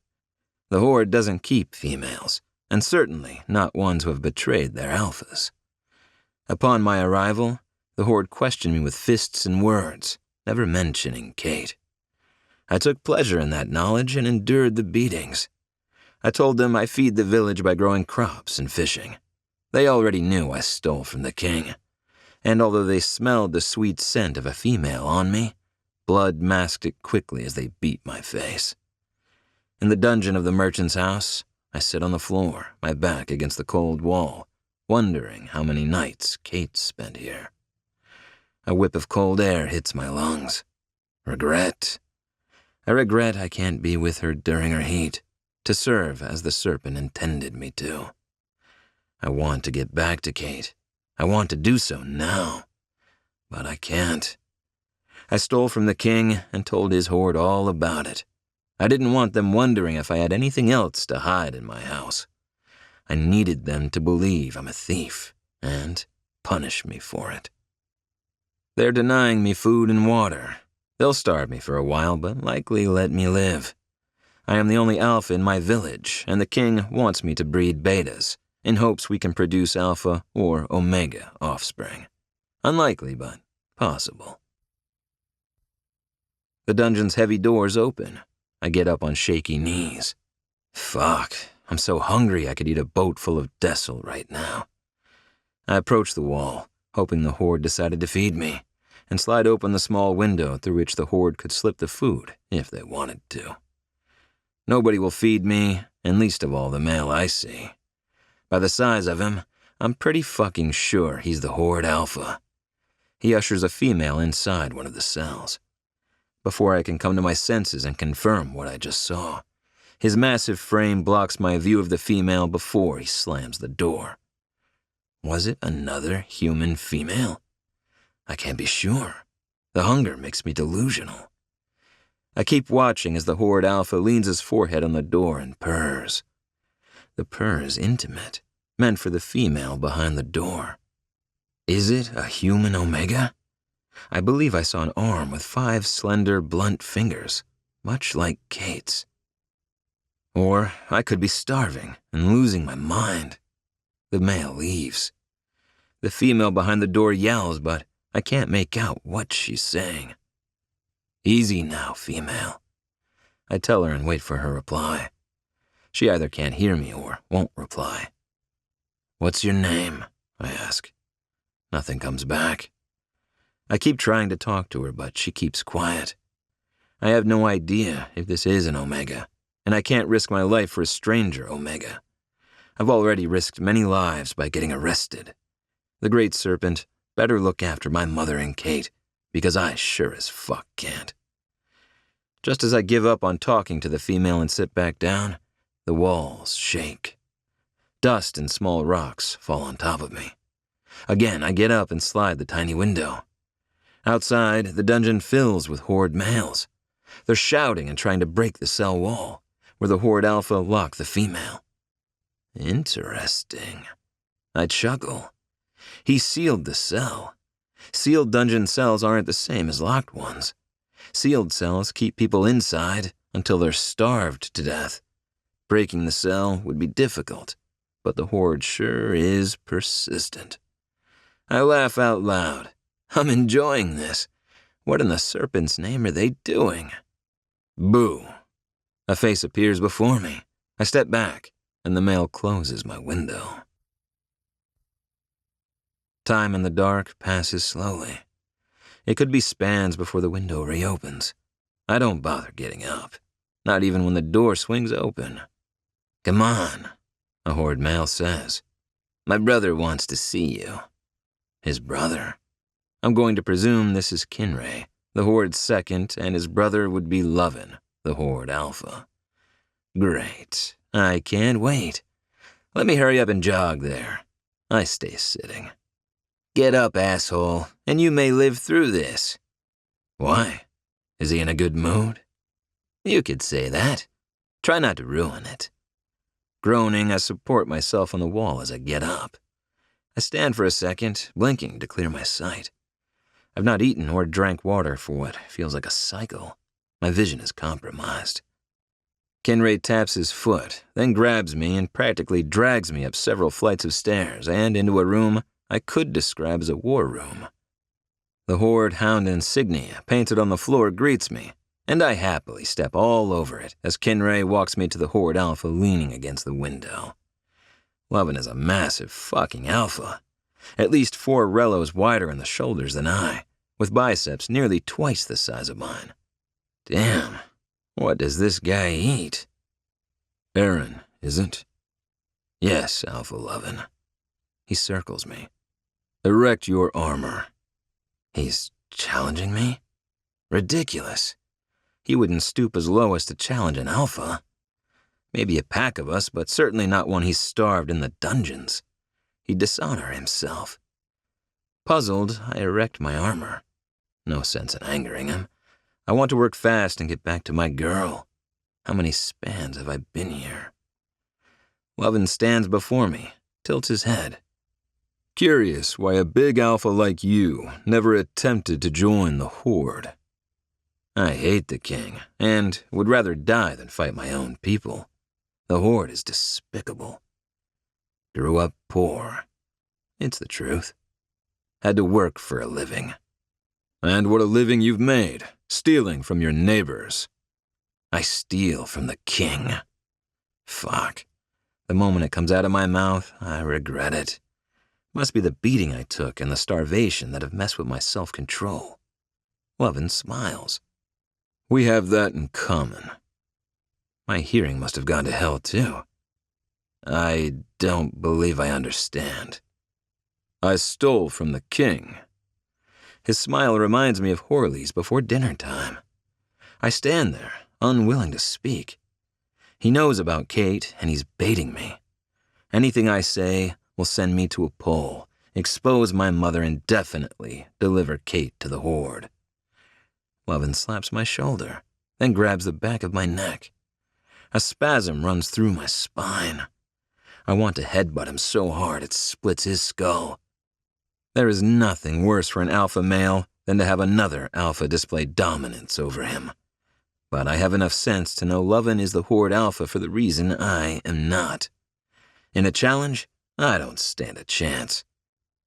The Horde doesn't keep females, and certainly not ones who have betrayed their alphas. Upon my arrival, the Horde questioned me with fists and words, never mentioning Kate. I took pleasure in that knowledge and endured the beatings. I told them I feed the village by growing crops and fishing. They already knew I stole from the king, and although they smelled the sweet scent of a female on me, blood masked it quickly as they beat my face. In the dungeon of the merchant's house, I sit on the floor, my back against the cold wall, wondering how many nights Kate spent here. A whip of cold air hits my lungs. Regret. I regret I can't be with her during her heat, to serve as the serpent intended me to. I want to get back to Kate. I want to do so now. But I can't. I stole from the king and told his horde all about it. I didn't want them wondering if I had anything else to hide in my house. I needed them to believe I'm a thief and punish me for it. They're denying me food and water. They'll starve me for a while, but likely let me live. I am the only alpha in my village, and the king wants me to breed betas, in hopes we can produce alpha or omega offspring. Unlikely, but possible. The dungeon's heavy doors open. I get up on shaky knees. Fuck, I'm so hungry I could eat a boat full of Dessel right now. I approach the wall, hoping the Horde decided to feed me, and slide open the small window through which the Horde could slip the food if they wanted to. Nobody will feed me, and least of all the male I see. By the size of him, I'm pretty fucking sure he's the Horde Alpha. He ushers a female inside one of the cells. Before I can come to my senses and confirm what I just saw, his massive frame blocks my view of the female before he slams the door. Was it another human female? I can't be sure. The hunger makes me delusional. I keep watching as the Horde Alpha leans his forehead on the door and purrs. The purr is intimate, meant for the female behind the door. Is it a human Omega? I believe I saw an arm with 5 slender, blunt fingers, much like Kate's. Or I could be starving and losing my mind. The male leaves. The female behind the door yells, but I can't make out what she's saying. Easy now, female. I tell her and wait for her reply. She either can't hear me or won't reply. What's your name? I ask. Nothing comes back. I keep trying to talk to her, but she keeps quiet. I have no idea if this is an Omega, and I can't risk my life for a stranger Omega. I've already risked many lives by getting arrested. The Great Serpent better look after my mother and Kate, because I sure as fuck can't. Just as I give up on talking to the female and sit back down, the walls shake. Dust and small rocks fall on top of me. Again, I get up and slide the tiny window. Outside, the dungeon fills with Horde males. They're shouting and trying to break the cell wall, where the Horde Alpha lock the female. Interesting. I chuckle. He sealed the cell. Sealed dungeon cells aren't the same as locked ones. Sealed cells keep people inside until they're starved to death. Breaking the cell would be difficult, but the Horde sure is persistent. I laugh out loud. I'm enjoying this. What in the serpent's name are they doing? Boo. A face appears before me. I step back, and the male closes my window. Time in the dark passes slowly. It could be spans before the window reopens. I don't bother getting up, not even when the door swings open. Come on, a Horde male says. My brother wants to see you. His brother? I'm going to presume this is Kinray, the Horde's second, and his brother would be Lovin, the Horde Alpha. Great. I can't wait. Let me hurry up and jog there. I stay sitting. Get up, asshole, and you may live through this. Why? Is he in a good mood? You could say that. Try not to ruin it. Groaning, I support myself on the wall as I get up. I stand for a second, blinking to clear my sight. I've not eaten or drank water for what feels like a cycle. My vision is compromised. Kinray taps his foot, then grabs me and practically drags me up several flights of stairs and into a room I could describe as a war room. The Horde Hound insignia painted on the floor greets me, and I happily step all over it as Kinray walks me to the Horde Alpha leaning against the window. Lovin is a massive fucking alpha, at least 4 rellos wider in the shoulders than I, with biceps nearly twice the size of mine. Damn, what does this guy eat? Eron, isn't? Yes, Alpha Lovin. He circles me. Erect your armor. He's challenging me? Ridiculous. He wouldn't stoop as low as to challenge an alpha. Maybe a pack of us, but certainly not one he's starved in the dungeons. He'd dishonor himself. Puzzled, I erect my armor. No sense in angering him. I want to work fast and get back to my girl. How many spans have I been here? Lovin stands before me, tilts his head. Curious why a big alpha like you never attempted to join the Horde. I hate the king, and would rather die than fight my own people. The Horde is despicable. Grew up poor. It's the truth. Had to work for a living. And what a living you've made, stealing from your neighbors. I steal from the king. Fuck. The moment it comes out of my mouth, I regret it. Must be the beating I took and the starvation that have messed with my self-control. Lovin smiles. We have that in common. My hearing must have gone to hell, too. I don't believe I understand. I stole from the king. His smile reminds me of Horley's before dinner time. I stand there, unwilling to speak. He knows about Kate, and he's baiting me. Anything I say will send me to a pole, expose my mother indefinitely, deliver Kate to the Horde. Lovin slaps my shoulder, then grabs the back of my neck. A spasm runs through my spine. I want to headbutt him so hard it splits his skull. There is nothing worse for an alpha male than to have another alpha display dominance over him. But I have enough sense to know Lovin is the Horde Alpha for the reason I am not. In a challenge, I don't stand a chance.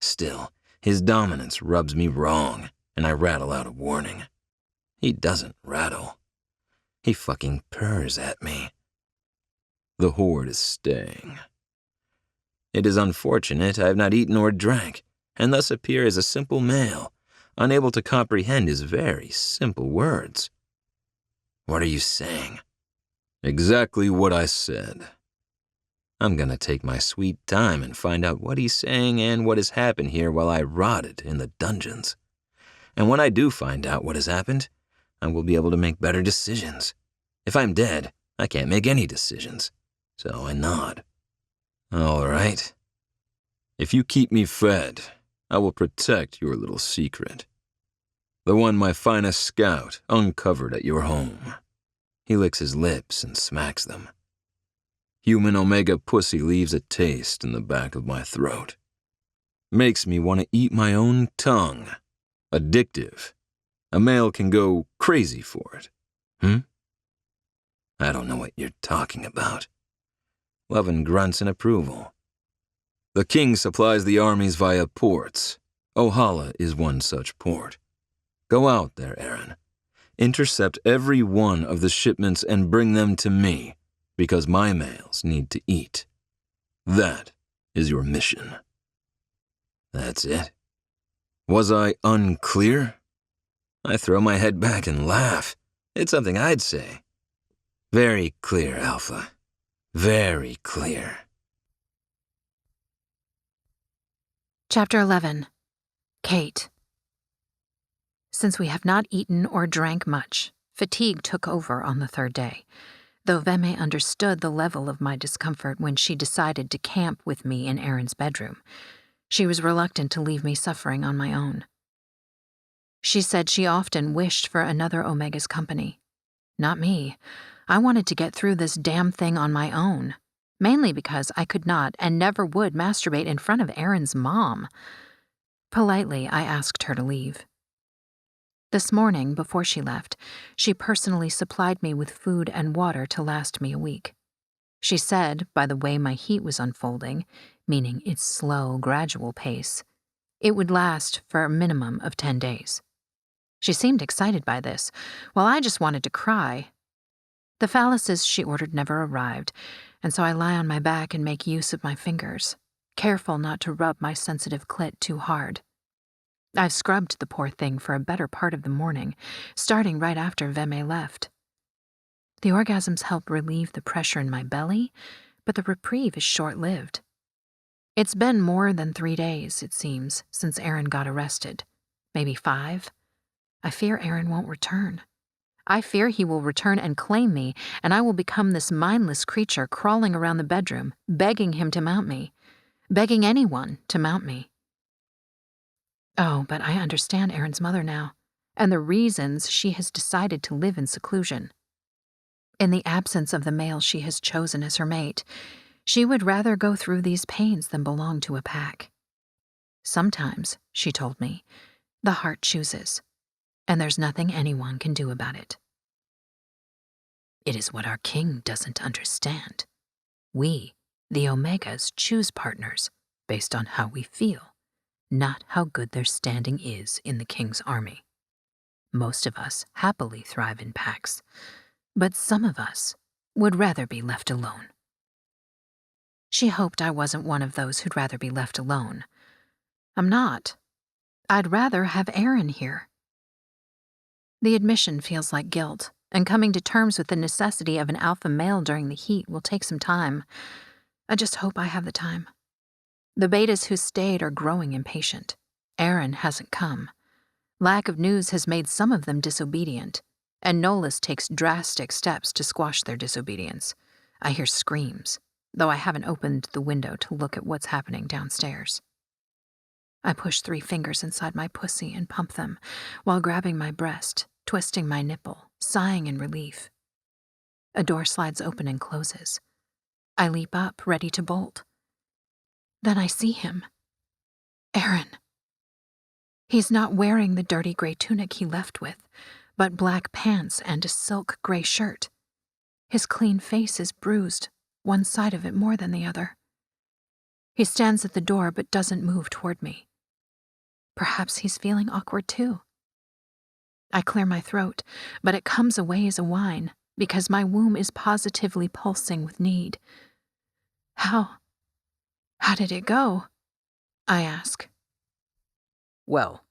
Still, his dominance rubs me wrong, and I rattle out a warning. He doesn't rattle. He fucking purrs at me. The Horde is staying. It is unfortunate I have not eaten or drank, and thus appear as a simple male, unable to comprehend his very simple words. What are you saying? Exactly what I said. I'm gonna take my sweet time and find out what he's saying and what has happened here while I rotted in the dungeons. And when I do find out what has happened, I will be able to make better decisions. If I'm dead, I can't make any decisions. So I nod. All right. If you keep me fed, I will protect your little secret. The one my finest scout uncovered at your home. He licks his lips and smacks them. Human Omega pussy leaves a taste in the back of my throat. Makes me want to eat my own tongue. Addictive. A male can go crazy for it. I don't know what you're talking about. Levin grunts in approval. The king supplies the armies via ports. Ohala is one such port. Go out there, Eron. Intercept every one of the shipments and bring them to me, because my males need to eat. That is your mission. That's it. Was I unclear? I throw my head back and laugh. It's something I'd say. Very clear, Alpha. Very clear. Chapter 11. Kate. Since we have not eaten or drank much, fatigue took over on the third day, though Veme understood the level of my discomfort when she decided to camp with me in Eron's bedroom. She was reluctant to leave me suffering on my own. She said she often wished for another Omega's company. Not me. I wanted to get through this damn thing on my own, mainly because I could not and never would masturbate in front of Eron's mom. Politely, I asked her to leave. This morning, before she left, she personally supplied me with food and water to last me a week. She said, by the way my heat was unfolding, meaning its slow, gradual pace, it would last for a minimum of 10 days. She seemed excited by this, while I just wanted to cry. The phalluses she ordered never arrived, and so I lie on my back and make use of my fingers, careful not to rub my sensitive clit too hard. I've scrubbed the poor thing for a better part of the morning, starting right after Veme left. The orgasms help relieve the pressure in my belly, but the reprieve is short-lived. It's been more than 3 days, it seems, since Eron got arrested. Maybe 5. I fear Eron won't return. I fear he will return and claim me, and I will become this mindless creature crawling around the bedroom, begging him to mount me, begging anyone to mount me. Oh, but I understand Eron's mother now, and the reasons she has decided to live in seclusion. In the absence of the male she has chosen as her mate, she would rather go through these pains than belong to a pack. Sometimes, she told me, the heart chooses, and there's nothing anyone can do about it. It is what our king doesn't understand. We, the Omegas, choose partners based on how we feel, not how good their standing is in the king's army. Most of us happily thrive in packs, but some of us would rather be left alone. She hoped I wasn't one of those who'd rather be left alone. I'm not. I'd rather have Eron here. The admission feels like guilt, and coming to terms with the necessity of an alpha male during the heat will take some time. I just hope I have the time. The betas who stayed are growing impatient. Eron hasn't come. Lack of news has made some of them disobedient, and Nolis takes drastic steps to squash their disobedience. I hear screams, though I haven't opened the window to look at what's happening downstairs. I push 3 fingers inside my pussy and pump them, while grabbing my breast, twisting my nipple, sighing in relief. A door slides open and closes. I leap up, ready to bolt. Then I see him. Eron. He's not wearing the dirty gray tunic he left with, but black pants and a silk gray shirt. His clean face is bruised, one side of it more than the other. He stands at the door but doesn't move toward me. Perhaps he's feeling awkward too. I clear my throat, but it comes away as a whine because my womb is positively pulsing with need. How did it go? I ask. Well.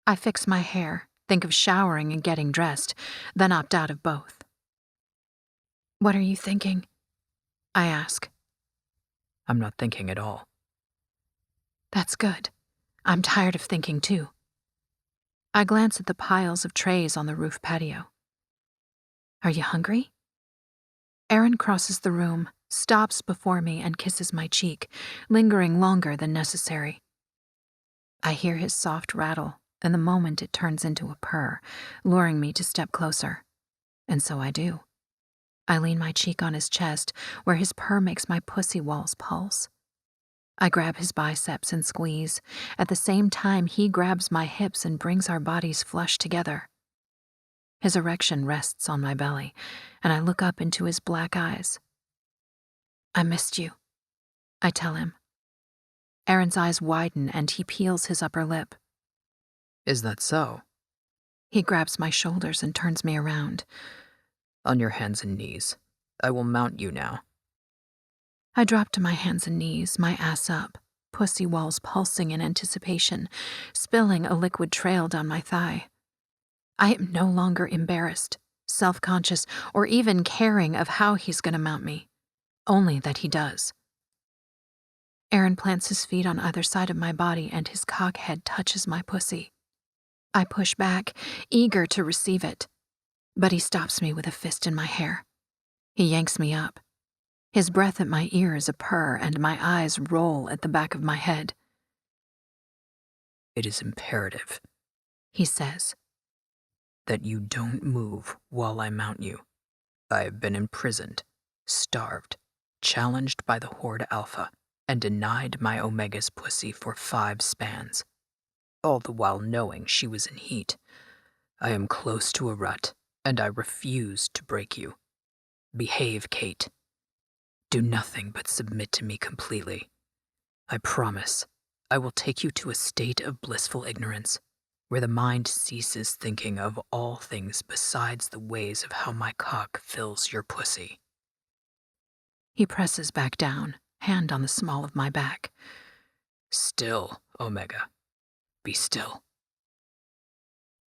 I fix my hair, think of showering and getting dressed, then opt out of both. What are you thinking? I ask. I'm not thinking at all. That's good. I'm tired of thinking too. I glance at the piles of trays on the roof patio. Are you hungry? Eron crosses the room, stops before me and kisses my cheek, lingering longer than necessary. I hear his soft rattle, and the moment it turns into a purr, luring me to step closer. And so I do. I lean my cheek on his chest, where his purr makes my pussy walls pulse. I grab his biceps and squeeze. At the same time, he grabs my hips and brings our bodies flush together. His erection rests on my belly, and I look up into his black eyes. I missed you, I tell him. Eron's eyes widen and he peels his upper lip. Is that so? He grabs my shoulders and turns me around. On your hands and knees. I will mount you now. I drop to my hands and knees, my ass up, pussy walls pulsing in anticipation, spilling a liquid trail down my thigh. I am no longer embarrassed, self-conscious, or even caring of how he's going to mount me. Only that he does. Eron plants his feet on either side of my body and his cock head touches my pussy. I push back, eager to receive it, but he stops me with a fist in my hair. He yanks me up. His breath at my ear is a purr and my eyes roll at the back of my head. It is imperative, he says, that you don't move while I mount you. I have been imprisoned, starved, challenged by the Horde Alpha, and denied my Omega's pussy for 5 spans, all the while knowing she was in heat. I am close to a rut, and I refuse to break you. Behave, Kate. Do nothing but submit to me completely. I promise I will take you to a state of blissful ignorance, where the mind ceases thinking of all things besides the ways of how my cock fills your pussy. He presses back down, hand on the small of my back. Still, Omega. Be still.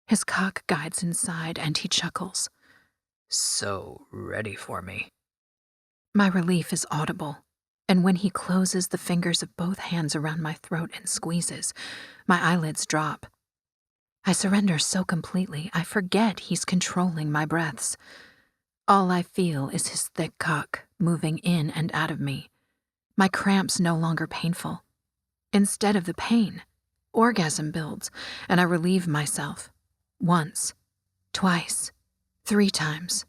His cock guides inside and he chuckles. So ready for me. My relief is audible, and when he closes the fingers of both hands around my throat and squeezes, my eyelids drop. I surrender so completely, I forget he's controlling my breaths. All I feel is his thick cock moving in and out of me. My cramps no longer painful. Instead of the pain, orgasm builds, and I relieve myself. Once, twice, 3 times.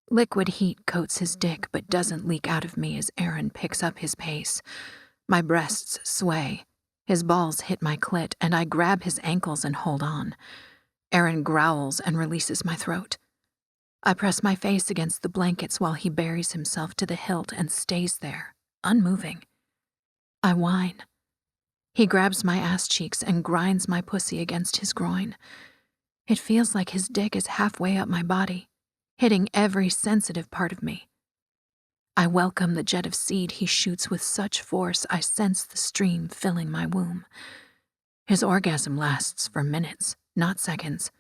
Liquid heat coats his dick but doesn't leak out of me as Eron picks up his pace. My breasts sway. His balls hit my clit, and I grab his ankles and hold on. Eron growls and releases my throat. I press my face against the blankets while he buries himself to the hilt and stays there, unmoving. I whine. He grabs my ass cheeks and grinds my pussy against his groin. It feels like his dick is halfway up my body, hitting every sensitive part of me. I welcome the jet of seed he shoots with such force I sense the stream filling my womb. His orgasm lasts for minutes, not seconds,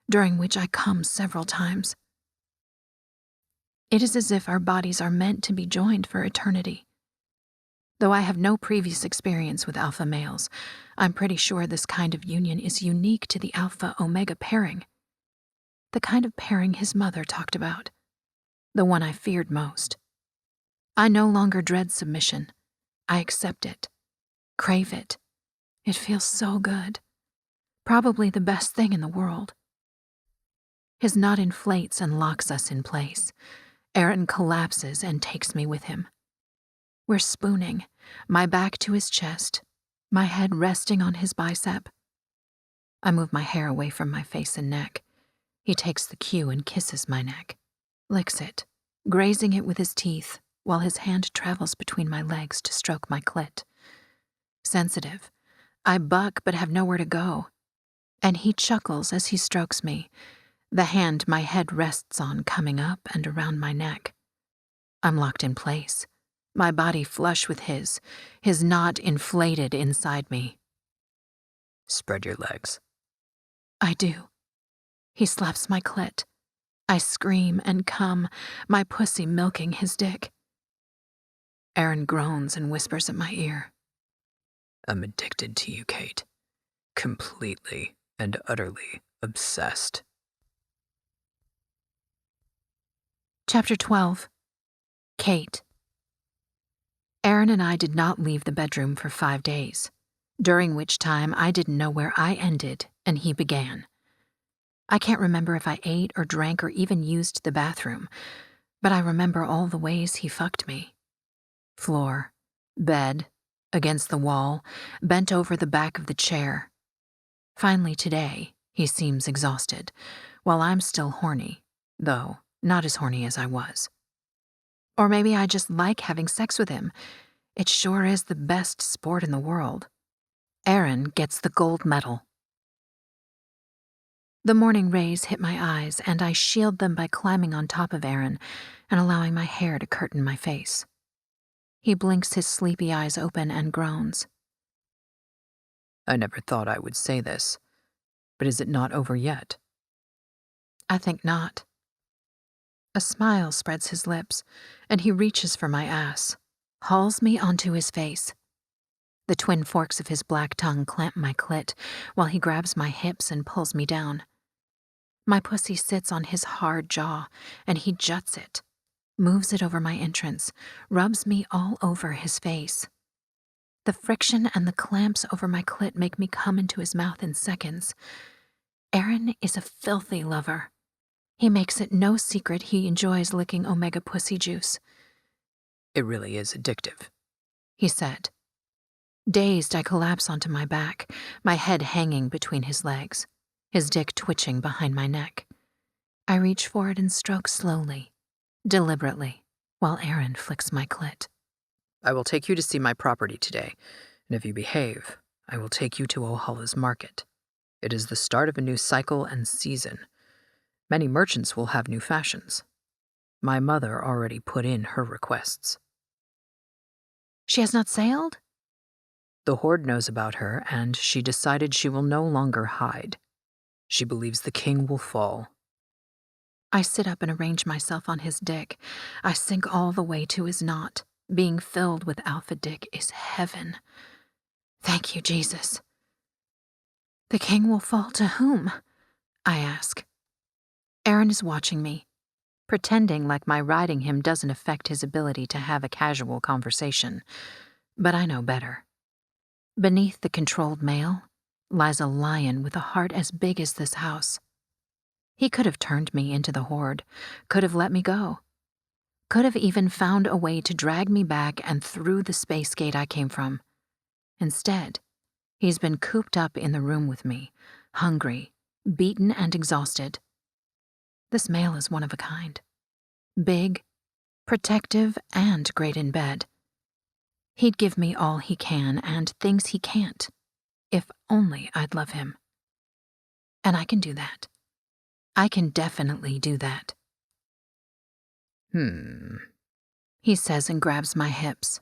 during which I come several times. It is as if our bodies are meant to be joined for eternity. Though I have no previous experience with alpha males, I'm pretty sure this kind of union is unique to the alpha-omega pairing. The kind of pairing his mother talked about. The one I feared most. I no longer dread submission. I accept it. Crave it. It feels so good. Probably the best thing in the world. His knot inflates and locks us in place. Eron collapses and takes me with him. We're spooning, my back to his chest, my head resting on his bicep. I move my hair away from my face and neck. He takes the cue and kisses my neck, licks it, grazing it with his teeth, while his hand travels between my legs to stroke my clit. Sensitive, I buck but have nowhere to go, and he chuckles as he strokes me, the hand my head rests on coming up and around my neck. I'm locked in place, my body flush with his knot inflated inside me. Spread your legs. I do. He slaps my clit. I scream and come, my pussy milking his dick. Eron groans and whispers at my ear. I'm addicted to you, Kate. Completely and utterly obsessed. Chapter 12. Kate. Eron and I did not leave the bedroom for 5 days, during which time I didn't know where I ended and he began. I can't remember if I ate or drank or even used the bathroom, but I remember all the ways he fucked me. Floor, bed, against the wall, bent over the back of the chair. Finally today, he seems exhausted, while I'm still horny, though not as horny as I was. Or maybe I just like having sex with him. It sure is the best sport in the world. Eron gets the gold medal. The morning rays hit my eyes, and I shield them by climbing on top of Eron and allowing my hair to curtain my face. He blinks his sleepy eyes open and groans. I never thought I would say this, but is it not over yet? I think not. A smile spreads his lips, and he reaches for my ass, hauls me onto his face. The twin forks of his black tongue clamp my clit while he grabs my hips and pulls me down. My pussy sits on his hard jaw, and he juts it, moves it over my entrance, rubs me all over his face. The friction and the clamps over my clit make me come into his mouth in seconds. Eron is a filthy lover. He makes it no secret he enjoys licking Omega pussy juice. It really is addictive, he said. Dazed, I collapse onto my back, my head hanging between his legs, his dick twitching behind my neck. I reach for it and stroke slowly, deliberately, while Eron flicks my clit. I will take you to see my property today, and if you behave, I will take you to Ohalla's market. It is the start of a new cycle and season. Many merchants will have new fashions. My mother already put in her requests. She has not sailed? The Horde knows about her, and she decided she will no longer hide. She believes the king will fall. I sit up and arrange myself on his dick. I sink all the way to his knot. Being filled with alpha dick is heaven. Thank you, Jesus. The king will fall to whom? I ask. Eron is watching me, pretending like my riding him doesn't affect his ability to have a casual conversation. But I know better. Beneath the controlled male lies a lion with a heart as big as this house. He could have turned me into the Horde, could have let me go, could have even found a way to drag me back and through the space gate I came from. Instead, he's been cooped up in the room with me, hungry, beaten and exhausted. This male is one of a kind. Big, protective, and great in bed. He'd give me all he can and things he can't, if only I'd love him. And I can do that. I can definitely do that. He says and grabs my hips.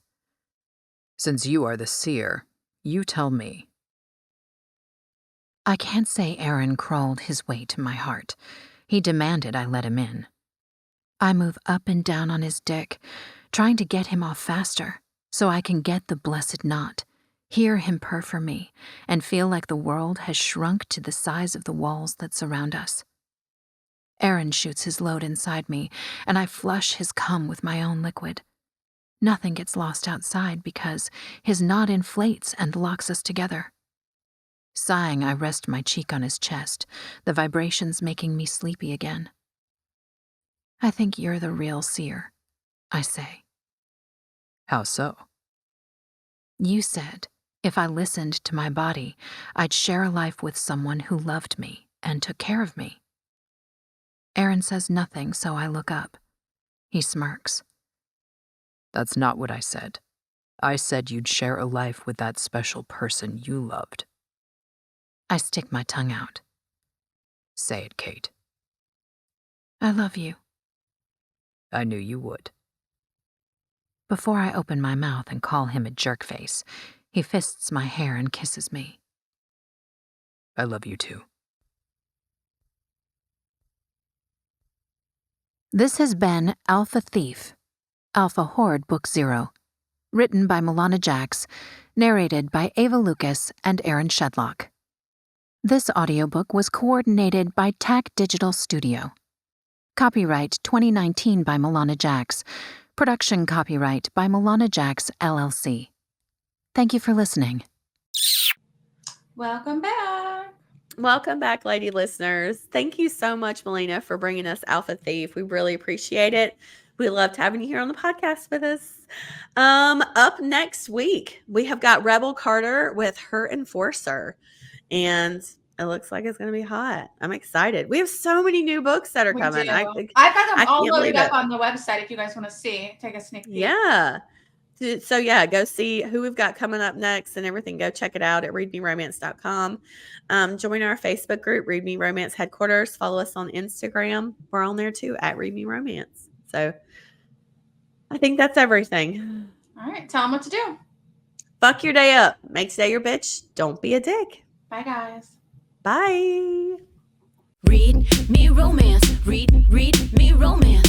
Since you are the seer, you tell me. I can't say Eron crawled his way to my heart. He demanded I let him in. I move up and down on his dick, trying to get him off faster, so I can get the blessed knot, hear him purr for me, and feel like the world has shrunk to the size of the walls that surround us. Eron shoots his load inside me, and I flush his cum with my own liquid. Nothing gets lost outside because his knot inflates and locks us together. Sighing, I rest my cheek on his chest, the vibrations making me sleepy again. I think you're the real seer, I say. How so? You said, if I listened to my body, I'd share a life with someone who loved me and took care of me. Eron says nothing, so I look up. He smirks. That's not what I said. I said you'd share a life with that special person you loved. I stick my tongue out. Say it, Kate. I love you. I knew you would. Before I open my mouth and call him a jerkface, he fists my hair and kisses me. I love you too. This has been Alpha Thief, Alpha Horde Book 0, written by Milana Jax, narrated by Ava Lucas and Aaron Shedlock. This audiobook was coordinated by TAC Digital Studio. Copyright 2019 by Milana Jax. Production copyright by Milana Jax, LLC. Thank you for listening. Welcome back. Welcome back, lady listeners. Thank you so much, Melina, for bringing us Alpha Thief. We really appreciate it. We loved having you here on the podcast with us. Up next week, we have got Rebel Carter with Her Enforcer. And it looks like it's going to be hot. I'm excited. We have so many new books that are coming. I've got them all loaded up on the website if you guys want to see. Take a sneak peek. Yeah. So yeah, go see who we've got coming up next and everything. Go check it out at readmeromance.com. Join our Facebook group, Read Me Romance Headquarters. Follow us on Instagram. We're on there too at Read Me Romance. So I think that's everything. All right. Tell them what to do. Fuck your day up. Make today your bitch. Don't be a dick. Bye, guys. Bye. Read me romance. Read me romance.